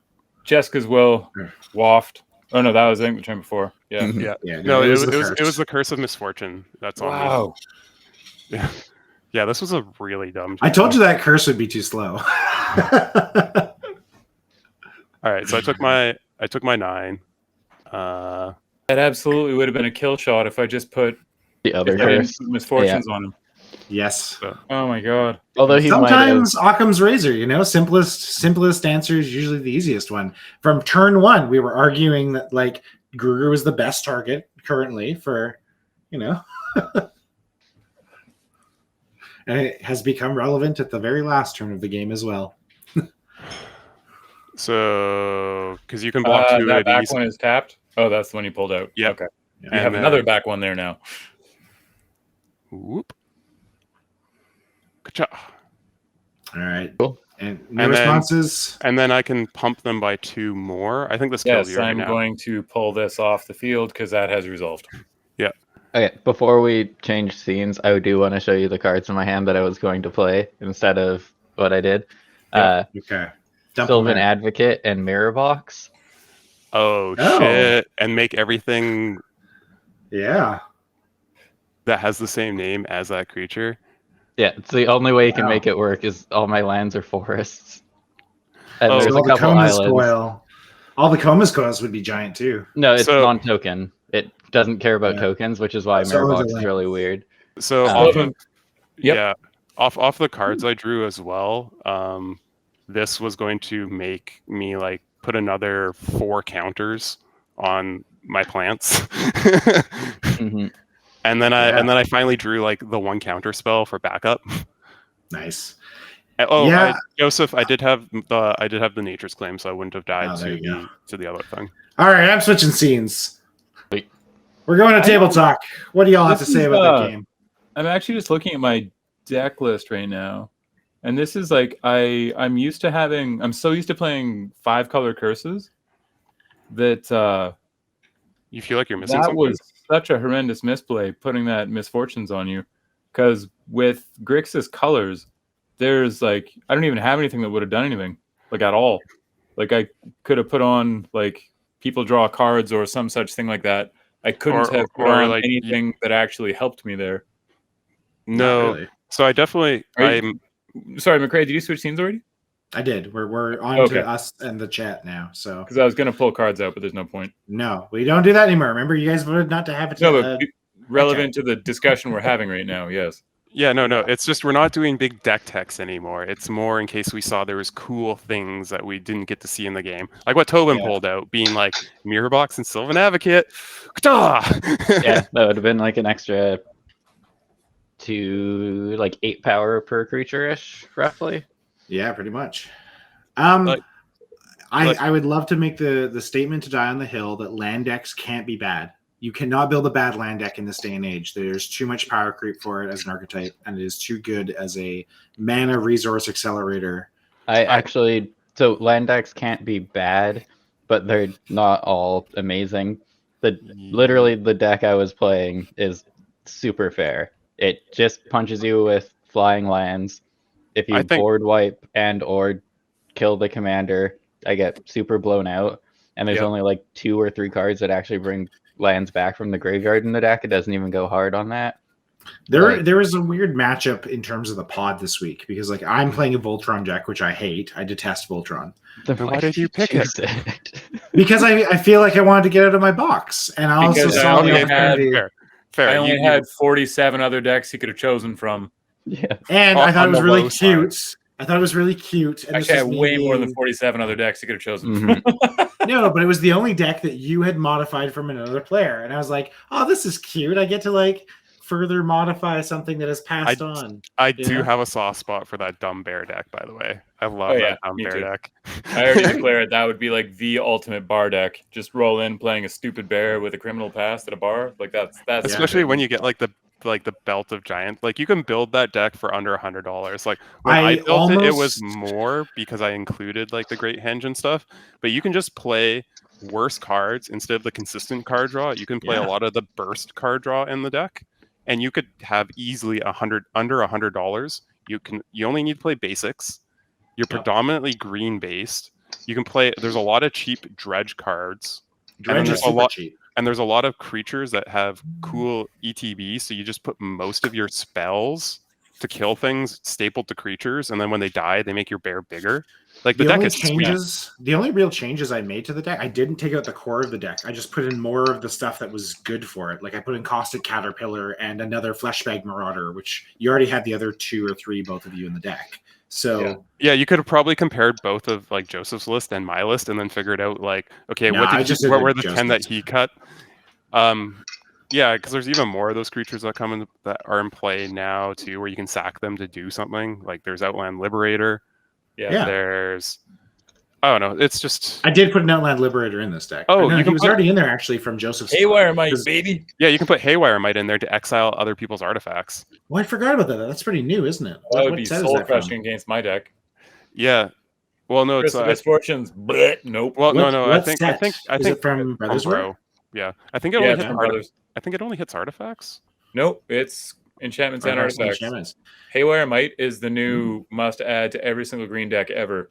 Jessica's will, waft. Oh no, that was I think the turn before. Yeah. Yeah. No, it was the curse of misfortune. That's on me. Wow. Yeah. Yeah, this was a really dumb. I told you that curse would be too slow. All right, so I took my 9. That absolutely would have been a kill shot if I just put The other curse. misfortunes on him. Yes. Oh my god. Although he sometimes Occam's razor, simplest answer is usually the easiest one. From turn 1, we were arguing that like Gruger was the best target currently for, and it has become relevant at the very last turn of the game as well. So, because you can block 2 that of back these. one is tapped. Oh, that's the one you pulled out. Yeah. Okay. You And have another back one there now. Whoop. Ka-cha. All right. Cool. And responses. And then I can pump them by 2 more. I think this kills you right I'm now. going to pull this off the field because that has resolved. Yeah. Okay, before we change scenes, I do want to show you the cards in my hand that I was going to play instead of what I did. Okay. Sylvan Advocate and Mirror Box. Oh, shit. And make everything that has the same name as that creature. Yeah, it's the only way you can make it work is all my lands are forests. And Oh, there's so a couple islands. All the Comas coils would be giant too. No, it's non-token. It doesn't care about tokens, which is why So Mirror is Box it is really weird. So off the cards I drew as well, this was going to make me like put another 4 counters on my plants. Mhm. And then I finally drew like the 1 counter spell for backup. Nice. Joseph, I did have the Nature's Claim, so I wouldn't have died to the other thing. All right, I'm switching scenes. We're going to table talk. What do y'all have to say about that game? I'm actually just looking at my deck list right now, and this is like I'm so used to playing 5-color curses that you feel like you're missing that something. was such a horrendous misplay putting that misfortunes on you, because with Grixis colors, there's like I don't even have anything that would have done anything like at all. Like I could have put on like people draw cards or some such thing like that. I couldn't have put on like anything that actually helped me there. No, really. So I definitely. Sorry, McCray. Did you switch scenes already? I did. We're on to us and the chat now. So because I was going to pull cards out, but there's no point. No, we don't do that anymore. Remember, you guys voted not to have it. No, but relevant to the discussion we're having right now. Yes. Yeah, no. It's just we're not doing big deck techs anymore. It's more in case we saw there was cool things that we didn't get to see in the game, like what Tobin pulled out, being like Mirror Box and Sylvan Advocate. Yeah, that would have been like an extra 8 power per creature ish, roughly. Yeah, pretty much. I would love to make the statement to die on the hill that land decks can't be bad. You cannot build a bad land deck in this day and age. There's too much power creep for it as an archetype, and it is too good as a mana resource accelerator. So land decks can't be bad, but they're not all amazing. Literally the deck I was playing is super fair. It just punches you with flying lands. If you board wipe and or kill the commander, I get super blown out. And there's only like 2 or 3 cards that actually bring lands back from the graveyard in the deck. It doesn't even go hard on that. There is a weird matchup in terms of the pod this week because like I'm playing a Voltron deck, which I hate. I detest Voltron. Then why did you pick it? Because I feel like I wanted to get out of my box, and I also saw the opportunity. I only had 47 other decks he could have chosen from. Yeah, and I thought it was really cute. I thought it was really cute. And actually, I had way more than 47 other decks he could have chosen. Mm-hmm. No, but it was the only deck that you had modified from another player, and I was like, "Oh, this is cute. I get to like further modify something that is passed on. I you do know? have a soft spot for that dumb bear deck, by the way. I love Oh, yeah, that dumb me bear too. deck. I already declared that would be like the ultimate bar deck. Just roll in playing a stupid bear with a criminal past at a bar. Like that's Especially when you get like the belt of giant. Like you can build that deck for under $100. Like when I built it, it was more because I included like the Great Henge and stuff. But you can just play worse cards instead of the consistent card draw. You can play a lot of the burst card draw in the deck, and you could have easily under $100. You only need to play basics. You're predominantly green based. You can play. There's a lot of cheap dredge cards. Dredge is super cheap. And there's a lot of creatures that have cool ETB, so you just put most of your spells to kill things stapled to creatures, and then when they die, they make your bear bigger. Like the deck is changes. The only real changes I made to the deck, I didn't take out the core of the deck. I just put in more of the stuff that was good for it. Like I put in Caustic Caterpillar and another Fleshbag Marauder, which you already had the other 2 or 3, both of you, in the deck. So yeah, you could have probably compared both of like Joseph's list and my list, and then figured out like, okay, what were the 10 that he cut? Yeah, because there's even more of those creatures that come in that are in play now too, where you can sack them to do something. Like there's Outland Liberator. Yeah. There's, I don't know. It's just I did put an Outland Liberator in this deck. Oh, he was already in there actually from Joseph's. Haywire Might, baby. Yeah, you can put Haywire Might in there to exile other people's artifacts. Well, I forgot about that. That's pretty new, isn't it? That would be soul crushing against my deck. Yeah. Well, no, it's Misfortunes. Nope. Well, no. I think is it from Brothers War? Yeah, I think it only hits artifacts. I think it only hits artifacts. Nope, it's enchantments and artifacts. Haywire Might is the new must add to every single green deck ever.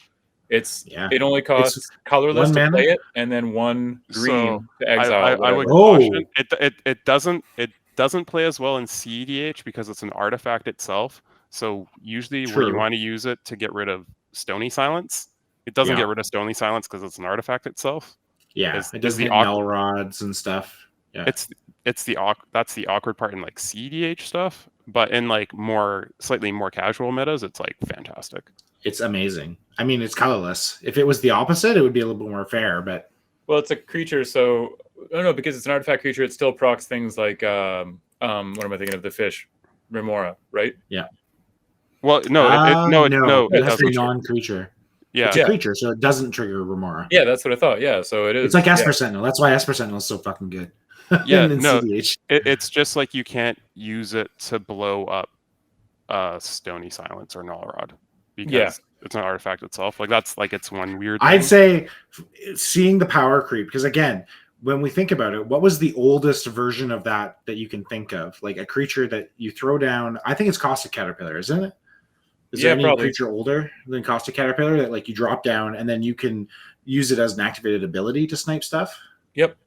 It only costs colorless to play it, and then 1 green to exile. I would caution it doesn't play as well in CEDH because it's an artifact itself. So usually where you want to use it to get rid of Stony Silence, it doesn't get rid of Stony Silence because it's an artifact itself. Yeah, it does the null rods and stuff. Yeah, that's the awkward part in like CDH stuff, but in like slightly more casual metas, it's like fantastic. It's amazing. I mean, it's colorless. If it was the opposite, it would be a little bit more fair. But it's a creature, so no, because it's an artifact creature, it still procs things like what am I thinking of? The fish, Remora, right? Yeah. Well, no, it has to be non-creature. Yeah, it's a creature, so it doesn't trigger Remora. Yeah, that's what I thought. Yeah, so it is. It's like Esper Sentinel. That's why Esper Sentinel is so fucking good. Yeah, no, it's just like you can't use it to blow up Stony Silence or Null Rod because it's an artifact itself. Like that's like it's one weird thing. I'd say seeing the power creep, because again, when we think about it, what was the oldest version of that you can think of? Like a creature that you throw down. I think it's Caustic Caterpillar, isn't it? Is there any creature older than Caustic Caterpillar that like you drop down and then you can use it as an activated ability to snipe stuff? Yep.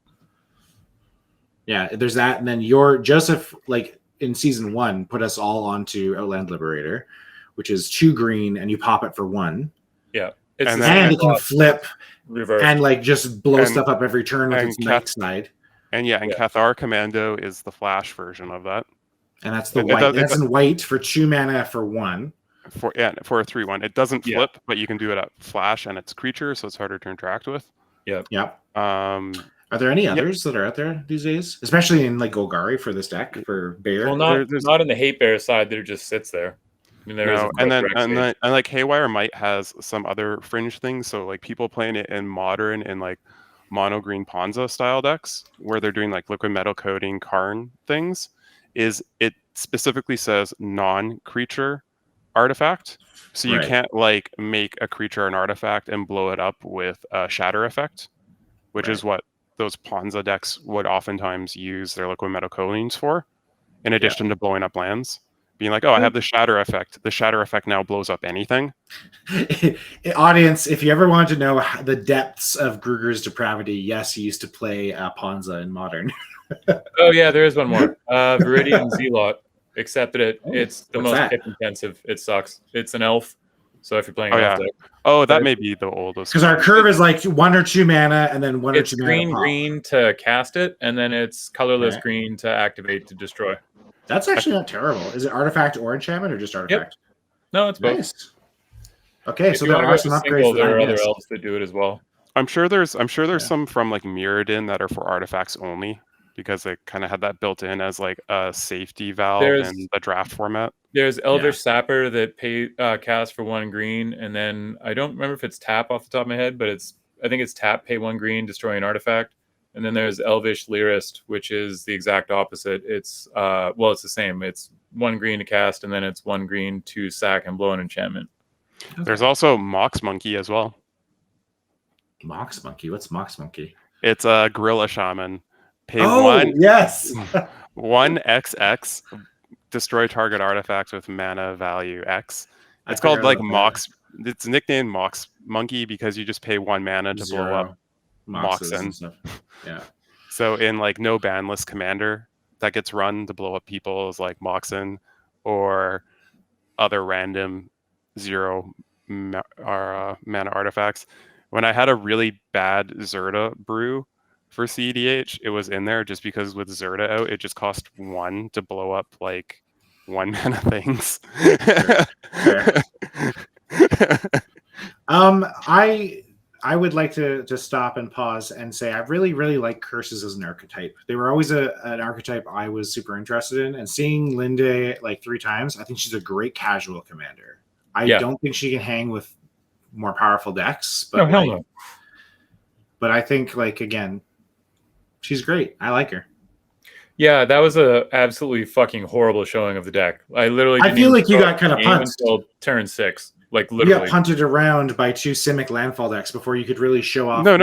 Yeah, there's that. And then Joseph, like in season 1, put us all onto Outland Liberator, which is 2 green and you pop it for 1. Yeah. And it can flip reverse and like just blow stuff up every turn with its neck side. And Cathar Commando is the flash version of that. And that's the white. That's in white for 2 mana for 1. For a 3/1. It doesn't flip, but you can do it at flash and it's creature, so it's harder to interact with. Yep. Are there any others that are out there these days? Especially in like Golgari for this deck for Bear? Well, not in the hate bear side that just sits there. I mean, and like Haywire Might has some other fringe things. So like people playing it in modern and like mono green Ponza style decks where they're doing like liquid metal coating Karn things, is it specifically says non-creature artifact. So you can't like make a creature an artifact and blow it up with a shatter effect, which is what those Ponza decks would oftentimes use their liquid metal coatings for, in addition to blowing up lands. Being like, I have the shatter effect. The shatter effect now blows up anything. Audience, if you ever want to know the depths of Gruger's depravity, yes, he used to play Ponza in Modern. Oh yeah, there is one more. Viridian Zealot. Accepted it. It's the most hit intensive. It sucks. It's an elf. So if you're playing elf deck. That may be the oldest. Because our curve is like 1 or 2 mana and then 1 or 2 mana. It's green to cast it, and then it's colorless green to activate to destroy. That's actually not terrible. Is it artifact or enchantment or just artifact? Yep. No, it's both. Nice. Okay, so there are some upgrades. There are other elves that do it as well. I'm sure there's some from like Mirrodin that are for artifacts only. because they kind of had that built in as like a safety valve There's- in the draft format. There's Elvish Sapper that cast for 1 green, and then I don't remember if it's tap off the top of my head, but I think it's tap, pay 1 green, destroy an artifact. And then there's Elvish Lyrist, which is the exact opposite. It's it's the same. It's 1 green to cast, and then it's 1 green to sack and blow an enchantment. Okay. There's also Mox Monkey as well. Mox Monkey. What's Mox Monkey? It's a Gorilla Shaman. Pay yes. 1 XX, destroy target artifacts with mana value X. I It's called forgot like about Mox. It's nicknamed Mox Monkey because you just pay 1 mana to blow up Moxes Moxen. and stuff. Yeah. So in like no ban list commander that gets run to blow up people is like Moxen or other random 0 mana artifacts. When I had a really bad Zerta brew for CEDH, it was in there just because with Zerta out, it just cost 1 to blow up like 1 mana things. Fair. I would like to stop and pause and say I really, really like curses as an archetype. They were always an archetype I was super interested in. And seeing Lynde like 3 times, I think she's a great casual commander. I don't think she can hang with more powerful decks. But hell no. But I think, like, again, she's great. I like her. Yeah, that was a absolutely fucking horrible showing of the deck. I feel like you got kind of punted until turn 6. Like You literally. got punted around by 2 Simic landfall decks before you could really show off. No.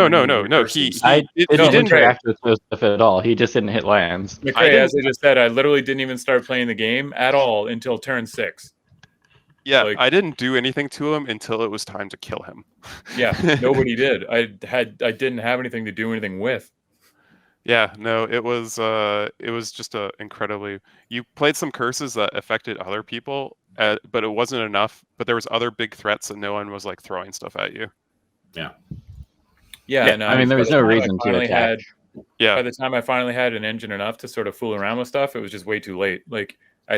He He didn't didn't interact with those stuff at all. He just didn't hit lands. McRae, as I just said, I literally didn't even start playing the game at all until turn 6. Yeah, Like- I didn't do anything to him until it was time to kill him. Yeah, nobody did. I didn't have anything to do anything with. Yeah, no, it was just a incredibly. You played some curses that affected other people, but it wasn't enough. But there was other big threats that no one was like throwing stuff at you. Yeah, Yeah, no, I mean, there was by the no time I reason to finally attack. Yeah, By the time I finally had an engine enough to sort of fool around with stuff, it was just way too late. Like I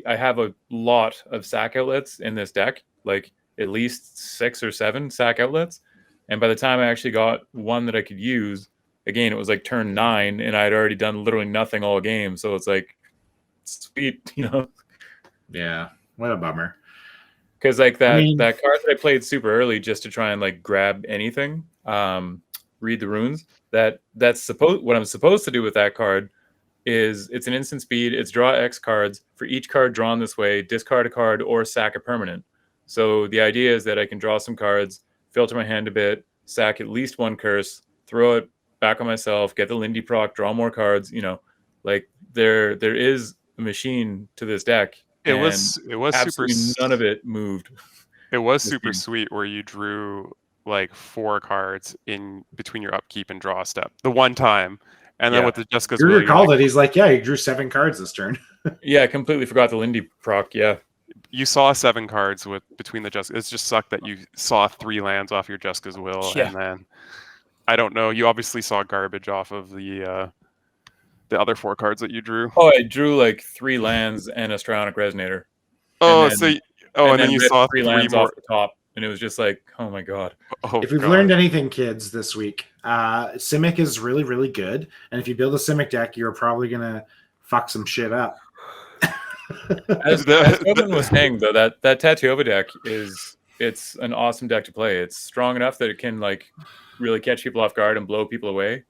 have a lot of sack outlets in this deck, like at least 6 or 7 sack outlets. And by the time I actually got one that I could use, again, it was like turn 9 and I'd already done literally nothing all game. So it's like, sweet, Yeah, what a bummer. Because like that card that I played super early just to try and like grab anything, read the runes, that's what I'm supposed to do with that card is it's an instant speed. It's draw X cards. For each card drawn this way, discard a card or sack a permanent. So the idea is that I can draw some cards, filter my hand a bit, sack at least 1 curse, throw it back on myself, get the Lynde proc, draw more cards. Like there is a machine to this deck. it was Absolutely super. none of it moved. It was this super game. sweet where you drew like 4 cards in between your upkeep and draw step the one time, and then Yeah. with the Jessica's Gruger Will, you're called like, it. He's like, yeah, he drew 7 cards this turn. Yeah, I completely forgot the Lynde proc. Yeah. you saw 7 cards with between the Jessica. It's just sucked that you saw 3 lands off your Jessica's Will, Yeah. and then I don't know. You obviously saw garbage off of the other 4 cards that you drew. Oh, I drew like 3 lands and a Strionic Resonator. Oh, then- and then you ripped saw 3 3 lands more. off the top, and it was just like, oh my god. Oh, If we've God. learned anything, kids, this week, Simic is really, really good. And if you build a Simic deck, you're probably going to fuck some shit up. As Tobin was saying though, that Tatyova deck it's an awesome deck to play. It's strong enough that it can like really catch people off guard and blow people away.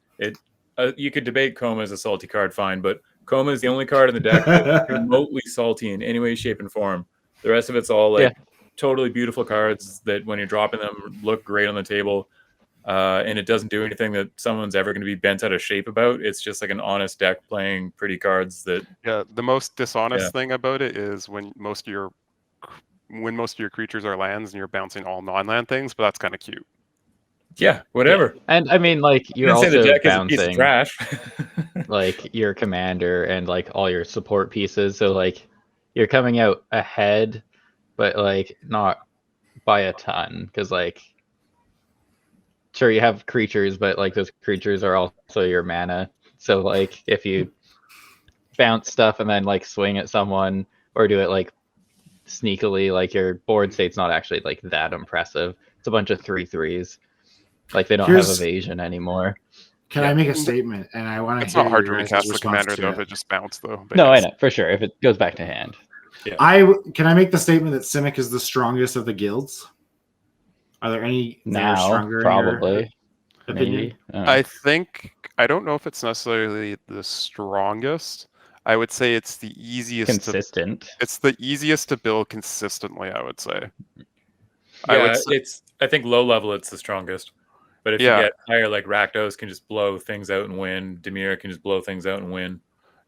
You could debate Coma as a salty card, fine, but Coma is the only card in the deck that's remotely salty in any way, shape, and form. The rest of it's all like totally beautiful cards that when you're dropping them look great on the table. And it doesn't do anything that someone's ever going to be bent out of shape about. It's just like an honest deck playing pretty cards that. Yeah, the most dishonest thing about it is when most of your creatures are lands and you're bouncing all non-land things, but that's kind of cute. Yeah, whatever. And I mean, like, you're I didn't say also the deck is a piece of bouncing trash. like your commander and like all your support pieces. So like you're coming out ahead, but like not by a ton, because like sure you have creatures, but like those creatures are also your mana. So like if you bounce stuff and then like swing at someone or do it like sneakily, like your board state's not actually like that impressive. It's a bunch of 3/3s. Like they don't have evasion anymore. Can Yeah. I make a statement? And I want to It's hear not hard your to guys' recast the response commander to though it. if it just bounced though. But No, I yes. know for sure. If it goes back to hand, Can I make the statement that Simic is the strongest of the guilds? Are there any that are now stronger probably, in your opinion? maybe. I don't know. I think I don't know if it's necessarily the strongest. I would say it's the easiest Consistent. it's the easiest to build consistently, I would say. Yeah, I think low level it's the strongest. But if you Yeah. get higher, like Rakdos can just blow things out and win. Demir can just blow things out and win.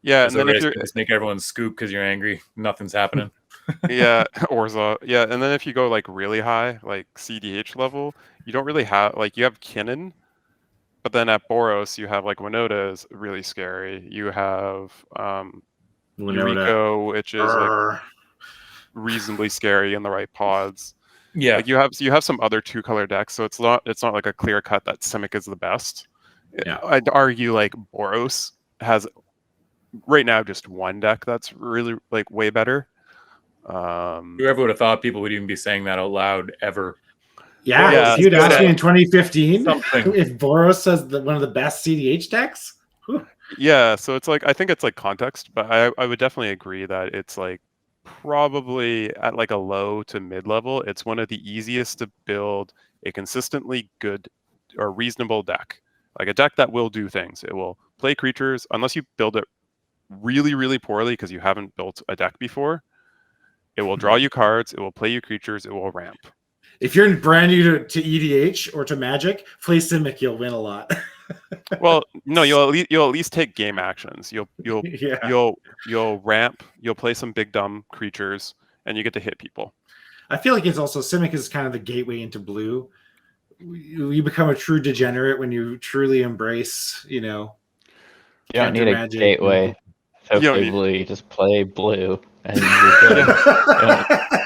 Yeah, There's and then a if risk you're you just make everyone scoop because you're angry. Nothing's happening. yeah, Orza. Yeah, and then if you go like really high, like CDH level, you don't really have like you have Kinnan, but then at Boros you have like Winota is really scary. You have Winota. Yuriko, which is like reasonably scary in the right pods. Yeah. Like you have some other 2-color decks, so it's not like a clear cut that Simic is the best. Yeah. I'd argue like Boros has right now just one deck that's really like way better. Whoever would have thought people would even be saying that out loud ever. Yeah, Yeah, if you'd it's asked good me at in 2015 something. if Boros has one of the best CDH decks. Whew. Yeah, so it's like I think it's like context, but I would definitely agree that it's like probably at like a low to mid level, it's one of the easiest to build a consistently good or reasonable deck. Like a deck that will do things. It will play creatures unless you build it really, really poorly because you haven't built a deck before. It will draw you cards, it will play you creatures, it will ramp. If you're brand new to EDH or to Magic, play Simic, you'll win a lot. Well, no, you'll at least take game actions. You'll Yeah. you'll ramp, you'll play some big dumb creatures, and you get to hit people. I feel like it's also Simic is kind of the gateway into blue. You become a true degenerate when you truly embrace, You don't Counter need a Magic. gateway. So You don't play need- blue. You just play blue, and you're good.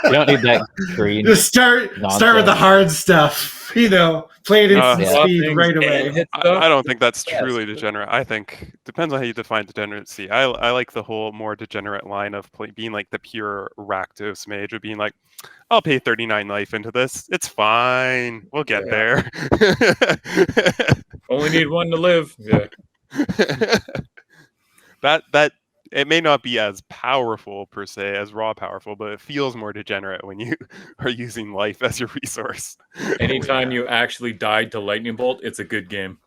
You don't need that green. Just start with the nonsense. hard stuff. Play it instant Yeah. speed right away. I don't think that's Yes. truly degenerate. I think depends on how you define degeneracy. I like the whole more degenerate line of being like the pure Rakdos mage of being like, I'll pay 39 life into this. It's fine. We'll get there. Only need one to live. Yeah. that it may not be as powerful per se as raw powerful, but it feels more degenerate when you are using life as your resource. Anytime you actually died to lightning bolt, it's a good game.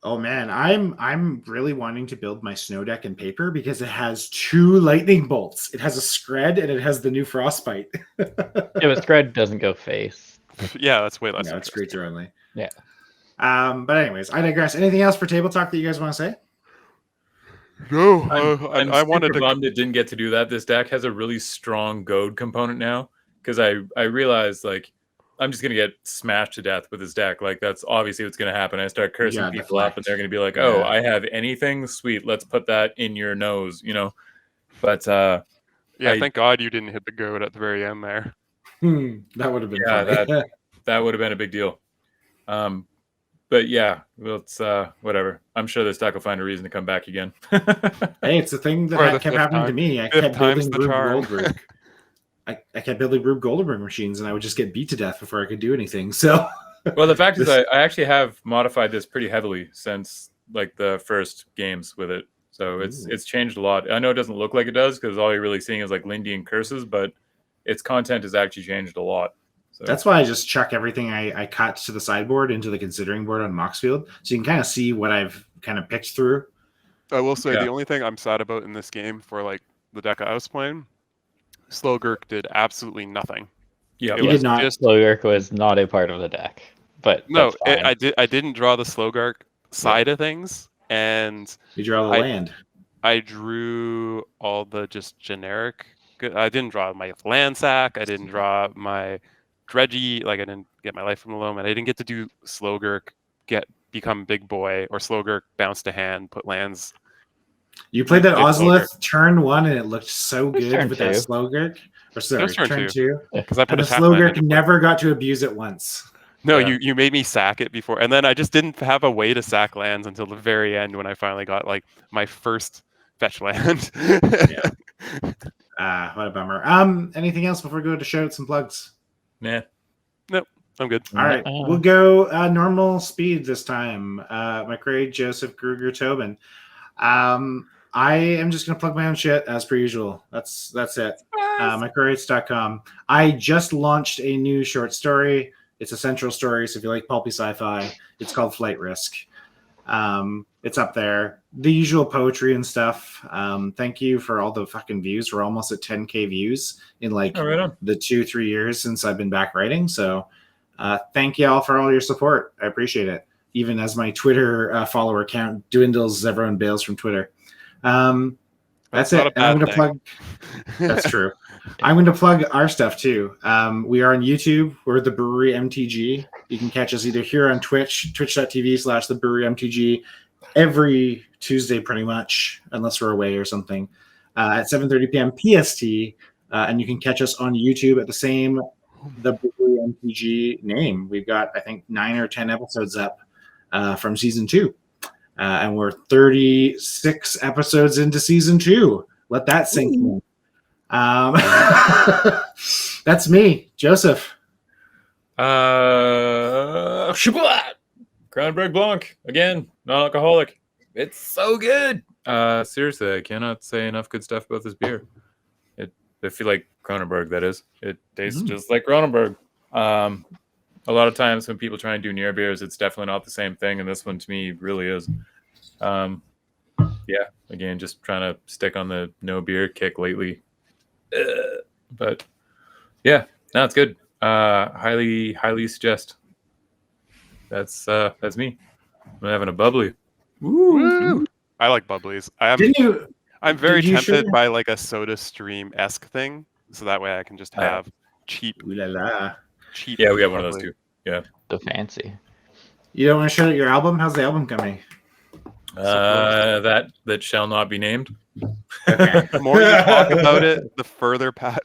Oh man, I'm really wanting to build my snow deck in paper because it has 2 lightning bolts. It has a Scred and it has the new Frostbite. Yeah, but Scred doesn't go face. Yeah, that's way less. No, it's creature only. Yeah. But anyways, I digress. Anything else for table talk that you guys want to say? No, I'm I wanted super to. bummed it didn't get to do that. This deck has a really strong goad component now because I realized like I'm just gonna get smashed to death with this deck. Like that's obviously what's gonna happen. I start cursing Yeah, people up, and deflect. they're gonna be like, "Oh, Yeah. I have anything? Sweet, let's put that in your nose," But Yeah, I- thank God you didn't hit the goat at the very end there. That would have been Yeah, funny. that would have been a big deal. But yeah, well, it's whatever. I'm sure this deck will find a reason to come back again. Hey, it's the thing For that the kept fifth happening to time. me. I Fifth kept time's building the Rube charm. Goldberg. I kept building Rube Goldberg machines, and I would just get beat to death before I could do anything. So, Well, the fact is, I actually have modified this pretty heavily since like the first games with it. So it's changed a lot. I know it doesn't look like it does because all you're really seeing is like Lynde and curses, but its content has actually changed a lot. So that's why I just chuck everything I cut to the sideboard into the considering board on Moxfield, so you can kind of see what I've kind of picked through. I will say Yeah. the only thing I'm sad about in this game for like the deck I was playing, Slogurk did absolutely nothing. yeah, It You was did not. just Slogurk was not a part of the deck, but no. that's fine. I didn't draw the Slogurk side of things, and You draw the I- land. I drew all the just generic. I didn't draw my land sack. I didn't draw my dredgy. Like I didn't get my life from the loam, and I didn't get to do Slogurk become big boy or Slogurk bounce to hand, put lands. You played that Big Ozolith turn 1, and it looked so It was good turn with that 2. Slogurk. Or sorry, was turn turn 2. 2. Because I put And a the tap land Slogurk into it. never got to abuse it once. No, Yeah. you made me sack it before, and then I just didn't have a way to sack lands until the very end when I finally got like my first fetch land. What a bummer. Anything else before we go to shout outs and plugs? nah. I'm good. All right, we'll go normal speed this time. McRae, Joseph, Gruger, Tobin. I am just going to plug my own shit as per usual. That's it. McRae.com. I just launched a new short story. It's a central story, so if you like pulpy sci-fi, it's called Flight Risk. It's up there. The usual poetry and stuff. Thank you for all the fucking views. We're almost at 10K views in like the 2-3 years since I've been back writing. So thank you all for all your support. I appreciate it. Even as my Twitter follower count dwindles as everyone bails from Twitter. That's it. And I'm going to plug. That's true. I'm going to plug our stuff too. We are on YouTube. We're the Brewery MTG. You can catch us either here on Twitch, twitch.tv/the Brewery MTG, every Tuesday pretty much, unless we're away or something, at 7:30 p.m. PST. And you can catch us on YouTube at the Brewery MTG name. We've got, I think, 9 or 10 episodes up from season 2. And we're 36 episodes into season 2. Let that sink in. That's me, Joseph. Kronenberg Blanc again, non-alcoholic. It's so good. Seriously, I cannot say enough good stuff about this beer. I feel like Kronenberg, that is. It tastes just like Kronenberg. A lot of times when people try and do near beers, it's definitely not the same thing, and this one to me really is. Yeah, again, just trying to stick on the no beer kick lately. But yeah, no, it's good. Highly suggest. That's me. I'm having a bubbly. Woo! I like bubblies. I'm very tempted by like a Soda Stream-esque thing, so that way I can just have cheap. Cheap. Yeah, we have one of those too. Yeah. The fancy. You don't want to show your album? How's the album coming? That shall not be named. Okay. The more you talk about it, the further back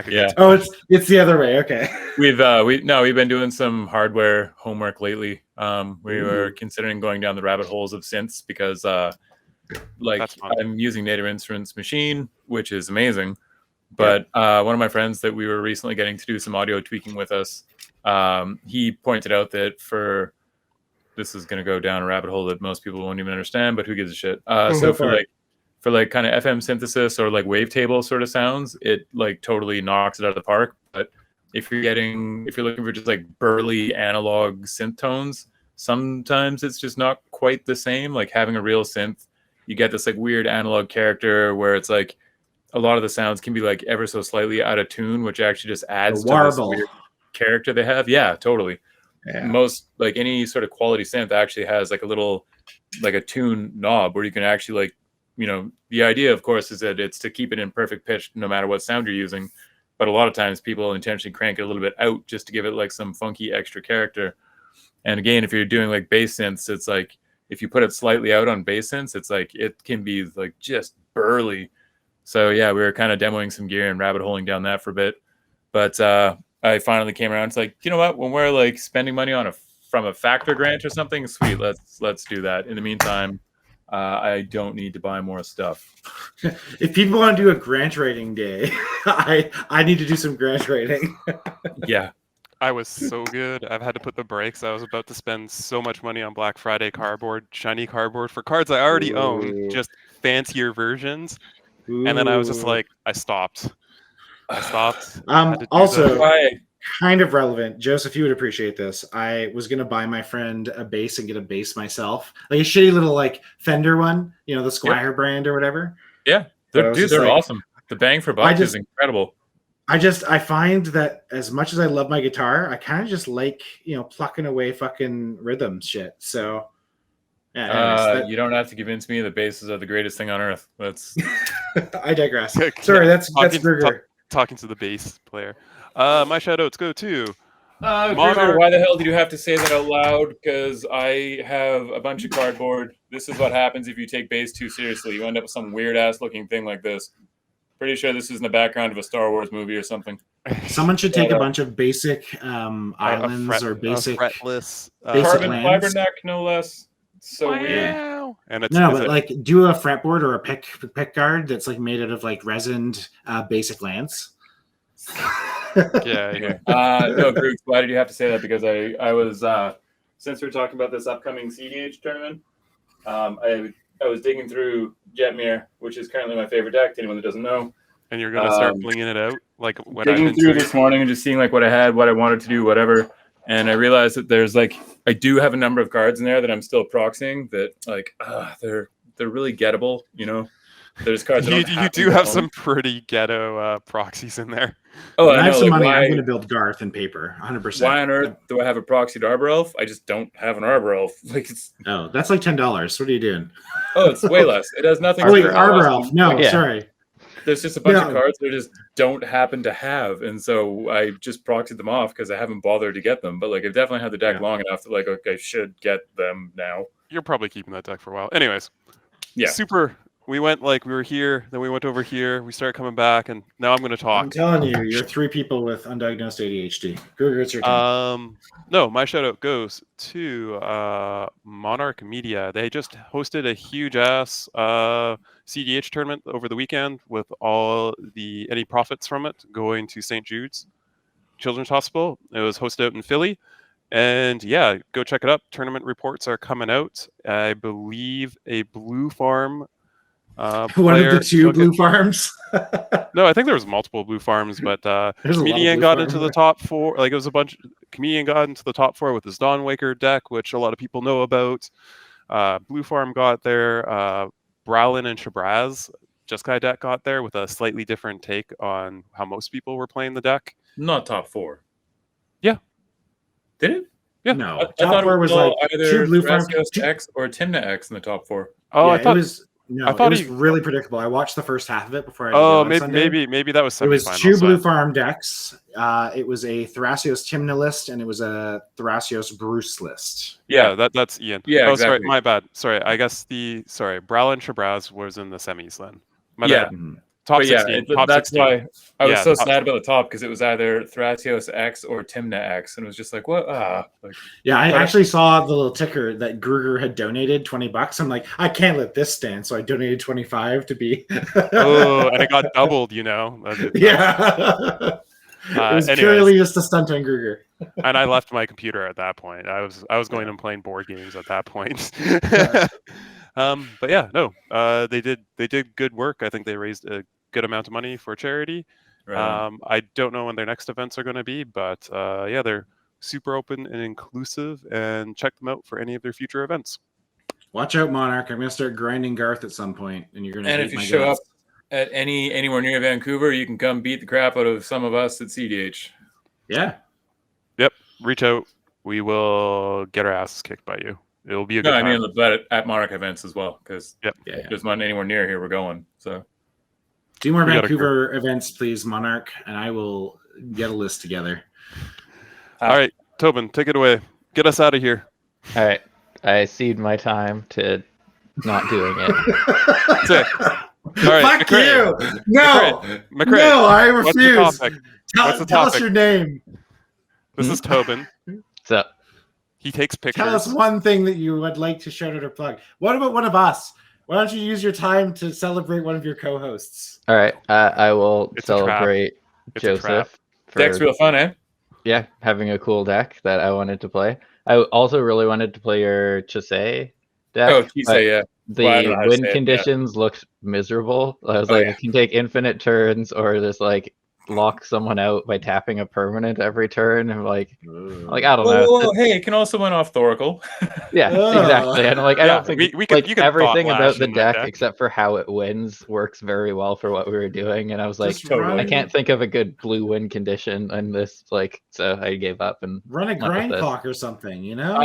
it gets. Oh, it's the other way. Okay. We've been doing some hardware homework lately. We were considering going down the rabbit holes of synths because I'm using Native Instruments Machine, which is amazing. But one of my friends that we were recently getting to do some audio tweaking with us, he pointed out that this is going to go down a rabbit hole that most people won't even understand, but who gives a shit? So for kind of FM synthesis or like wavetable sort of sounds, it like totally knocks it out of the park. But if you're looking for just like burly analog synth tones, sometimes it's just not quite the same. Like having a real synth, you get this like weird analog character where it's like a lot of the sounds can be like ever so slightly out of tune, which actually just adds to this weird character they have. Yeah, totally. Yeah. Most like any sort of quality synth actually has like a little like a tune knob where you can actually like, the idea of course is that it's to keep it in perfect pitch no matter what sound you're using, but a lot of times people intentionally crank it a little bit out just to give it like some funky extra character. And again, if you're doing like bass synths, it's like if you put it slightly out on bass synths, it's like it can be like just burly. So yeah, we were kind of demoing some gear and rabbit holing down that for a bit, but I finally came around. It's like, you know what? When we're like spending money from a factor grant or something, sweet, let's do that. In the meantime, I don't need to buy more stuff. If people want to do a grant rating day, I need to do some grant rating. Yeah. I was so good. I've had to put the brakes. I was about to spend so much money on Black Friday cardboard, shiny cardboard for cards I already own, just fancier versions. And then I was just like, I stopped. Also, kind of relevant. Joseph, you would appreciate this. I was going to buy my friend a bass and get a bass myself. Like a shitty little like Fender one, the Squire brand or whatever. Yeah. They're awesome. The bang for buck is incredible. I find that as much as I love my guitar, I kind of just like, plucking away fucking rhythm shit. So yeah, you don't have to convince me the basses are the greatest thing on earth. That's I digress. Sorry, that's Burger. Talking to the bass player. My shout-outs go to Monarch. Why the hell did you have to say that out loud? Because I have a bunch of cardboard. This is what happens if you take bass too seriously. You end up with some weird-ass looking thing like this. Pretty sure this is in the background of a Star Wars movie or something. Someone should take a bunch of basic islands or basic fretless carbon fiber neck, no less. So weird. And but like do a fretboard or a pick guard that's like made out of like resined basic lance. Yeah, here. No, Grooks, why did you have to say that? Because I was since we're talking about this upcoming CDH tournament, I was digging through Jetmir, which is currently my favorite deck. To anyone that doesn't know, And you're gonna start blinging it out like what I've digging been through doing. this morning and just seeing like what I had, what I wanted to do, whatever. And I realized that there's like I do have a number of cards in there that I'm still proxying that like they're really gettable, you know. There's cards that You do have some pretty ghetto proxies in there. Oh, When I have some like, money, I'm going to build Garth in paper, 100%. Why on earth do I have a proxied Arbor Elf? I just don't have an Arbor Elf. Like it's that's like $10. What are you doing? oh, it's way less. It has nothing. Oh wait, Arbor Elf. No, sorry. There's just a bunch of cards that I just don't happen to have, and so I just proxied them off because I haven't bothered to get them. But like, I've definitely had the deck long enough that like, okay, I should get them now. You're probably keeping that deck for a while. Anyways, yeah, super. We went like we were here, then we went over here. We started coming back, and now I'm going to talk. I'm telling you, you're 3 people with undiagnosed ADHD. Gruger, it's your turn. No, my shout out goes to Monarch Media. They just hosted a huge ass CDH tournament over the weekend with all any profits from it going to St. Jude's Children's Hospital. It was hosted out in Philly. And yeah, go check it up. Tournament reports are coming out. I believe a Blue Farm one of the 2 blue farms. No, I think there was multiple blue farms, but Comedian got into the top 4. Like it was a bunch. Comedian got into the top 4 with his Dawn Waker deck, which a lot of people know about. Blue Farm got there. Browlin and Shabraz Jeskai deck got there with a slightly different take on how most people were playing the deck. Not top 4. Yeah. Did it? Yeah. No. I Top 4 was like either 2 blue farms X or Timna X in the top 4. Oh, yeah, I thought it was. No, I thought it was really predictable. I watched the first half of it before I. Maybe that was. It was 2 blue farm decks. It was a Thrasios Timna list, and it was a Thrasios Bruce list. Yeah, that's Ian. Yeah, oh, exactly. Sorry, my bad. Sorry, I guess Browlin Shabraz was in the semis then. My yeah. bad. Top 16. That's 16. why I was so top sad about the top because it was either Thrasios X or Timna X, and it was just like, what? Yeah, I actually saw the little ticker that Gruger had donated $20. I'm like, I can't let this stand, so I donated 25 to be. Oh, and it got doubled, you know. Yeah. It was purely just a stunt on Gruger. And I left my computer at that point. I was going and playing board games at that point. But yeah, no, they did good work. I think they raised a good amount of money for charity. Right. I don't know when their next events are going to be, but yeah, they're super open and inclusive, and check them out for any of their future events. Watch out, Monarch. I'm going to start grinding Garth at some point, and you're going to. And if you show up at anywhere near Vancouver, you can come beat the crap out of some of us at CDH. Yeah. Yep. Reach out. We will get our asses kicked by you. It'll be a good time. I mean, but at Monarch events as well, because there's not anywhere near here we're going. So 2 more Vancouver events, please, Monarch, and I will get a list together. All right, Tobin, take it away. Get us out of here. All right. I cede my time to not doing it. Sick. All right, Fuck McRae. you! No! McRae, no, I refuse! What's the topic? Tell us your name. This is Tobin. So he takes pictures. Tell us one thing that you would like to shout out or plug. What about one of us? Why don't you use your time to celebrate one of your co-hosts? All right. I will celebrate Joseph. Deck's real fun, eh? Yeah, having a cool deck that I wanted to play. I also really wanted to play your Chisei deck. Oh, Chisei, yeah. The win conditions looked miserable. I was I can take infinite turns or just like lock someone out by tapping a permanent every turn. And like I don't know. Well, hey, it can also win off Thoracle. Yeah, exactly. And I don't think we could, like everything about the deck except for how it wins works very well for what we were doing. And I was like, I can't think of a good blue win condition in this. So I gave up and run a grind clock or something. You know,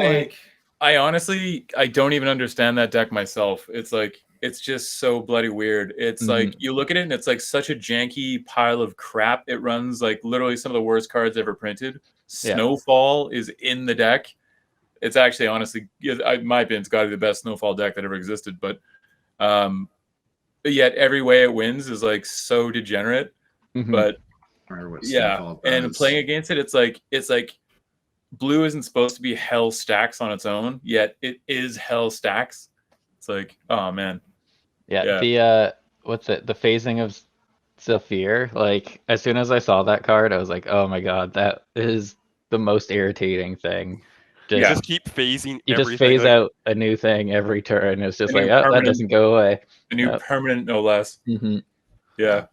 I honestly don't even understand that deck myself. It's just so bloody weird. It's like you look at it and it's like such a janky pile of crap. It runs like literally some of the worst cards ever printed. Snowfall is in the deck. It's actually honestly, in my opinion, it's got to be the best Snowfall deck that ever existed. But yet every way it wins is like so degenerate. But and playing against it, it's like blue isn't supposed to be hell stacks on its own, yet it is hell stacks. It's like, oh man. Yeah. The what's it? The phasing of Zephyr. Like, as soon as I saw that card, I was like, oh my god, that is the most irritating thing. You Yeah. just keep phasing You just everything. phase out a new thing every turn. It's just A like, new oh, that permanent- doesn't go away. The new Yep. permanent, no less. Mm-hmm. Yeah.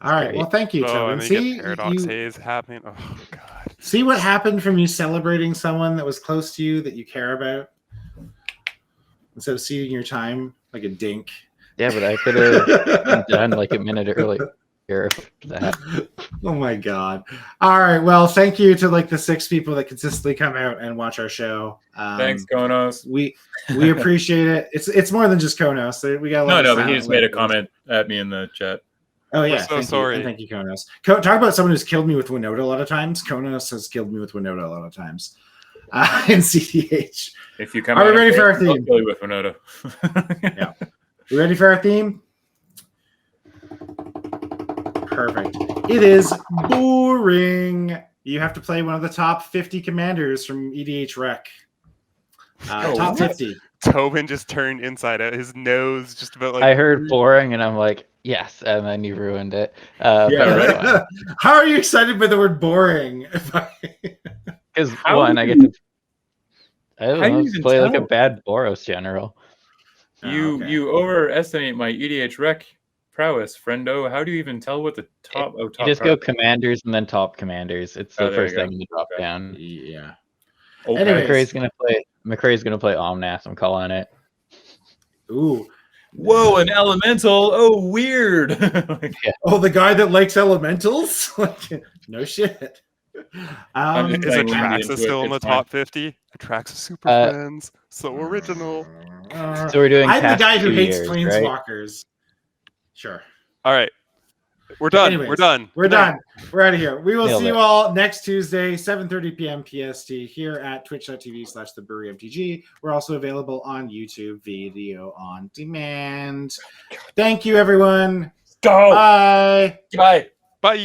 All right. great. Well, thank you, Oh, Tobin. and then See, you get paradox you haze happening. Oh god. see what happened from you celebrating someone that was close to you that you care about, instead of ceding your time like a dink. Yeah, but I could have been done like a minute earlier. For that. Oh my god! All right. Well, thank you to like the 6 people that consistently come out and watch our show. Thanks, Konos. We appreciate it. It's more than just Konos. We got a lot No, of but he silent just made a listeners. comment at me in the chat. Oh yeah, so thank sorry. You. And thank you, Konos. Talk about someone who's killed me with Winota a lot of times. Konos has killed me with Winota a lot of times. In CDH. If you come Are we out ready and for our I'll theme? kill you with Winota. Yeah. You ready for our theme? Perfect. It is boring. You have to play one of the top 50 commanders from EDH Rec. Top 50. Tobin just turned inside out. His nose just about like. I heard boring, and I'm like, yes, and then you ruined it. Yeah, But right? fine. How are you excited by the word boring? Because How one, do I get you- to. I don't how do know, you just even play like a tell? bad Boros general. You overestimate my EDH Rec prowess, friendo. How do you even tell what the top? You top just card- go commanders and then top commanders. It's Oh, the there first you go. thing in the drop Okay. down. Yeah. Okay. Anyways. McCray's gonna play Omnath. I'm calling it. Ooh. Whoa, an elemental! Oh, weird. Oh, the guy that likes elementals? No shit. I'm just Is saying, Lindy Atraxa into it, still in the it's top 50? Atraxa Super Friends. So original. So we're doing I'm the past guy who 2 hates years, right? planeswalkers. Sure. All right. We're done. Anyways, We're done. We're Good night. done. We're out of here. We will Nailed see it. you all next Tuesday, 7:30 p.m. PST here at twitch.tv/the Brewery MTG. We're also available on YouTube video on demand. Thank you, everyone. Go. Bye. Bye. Bye.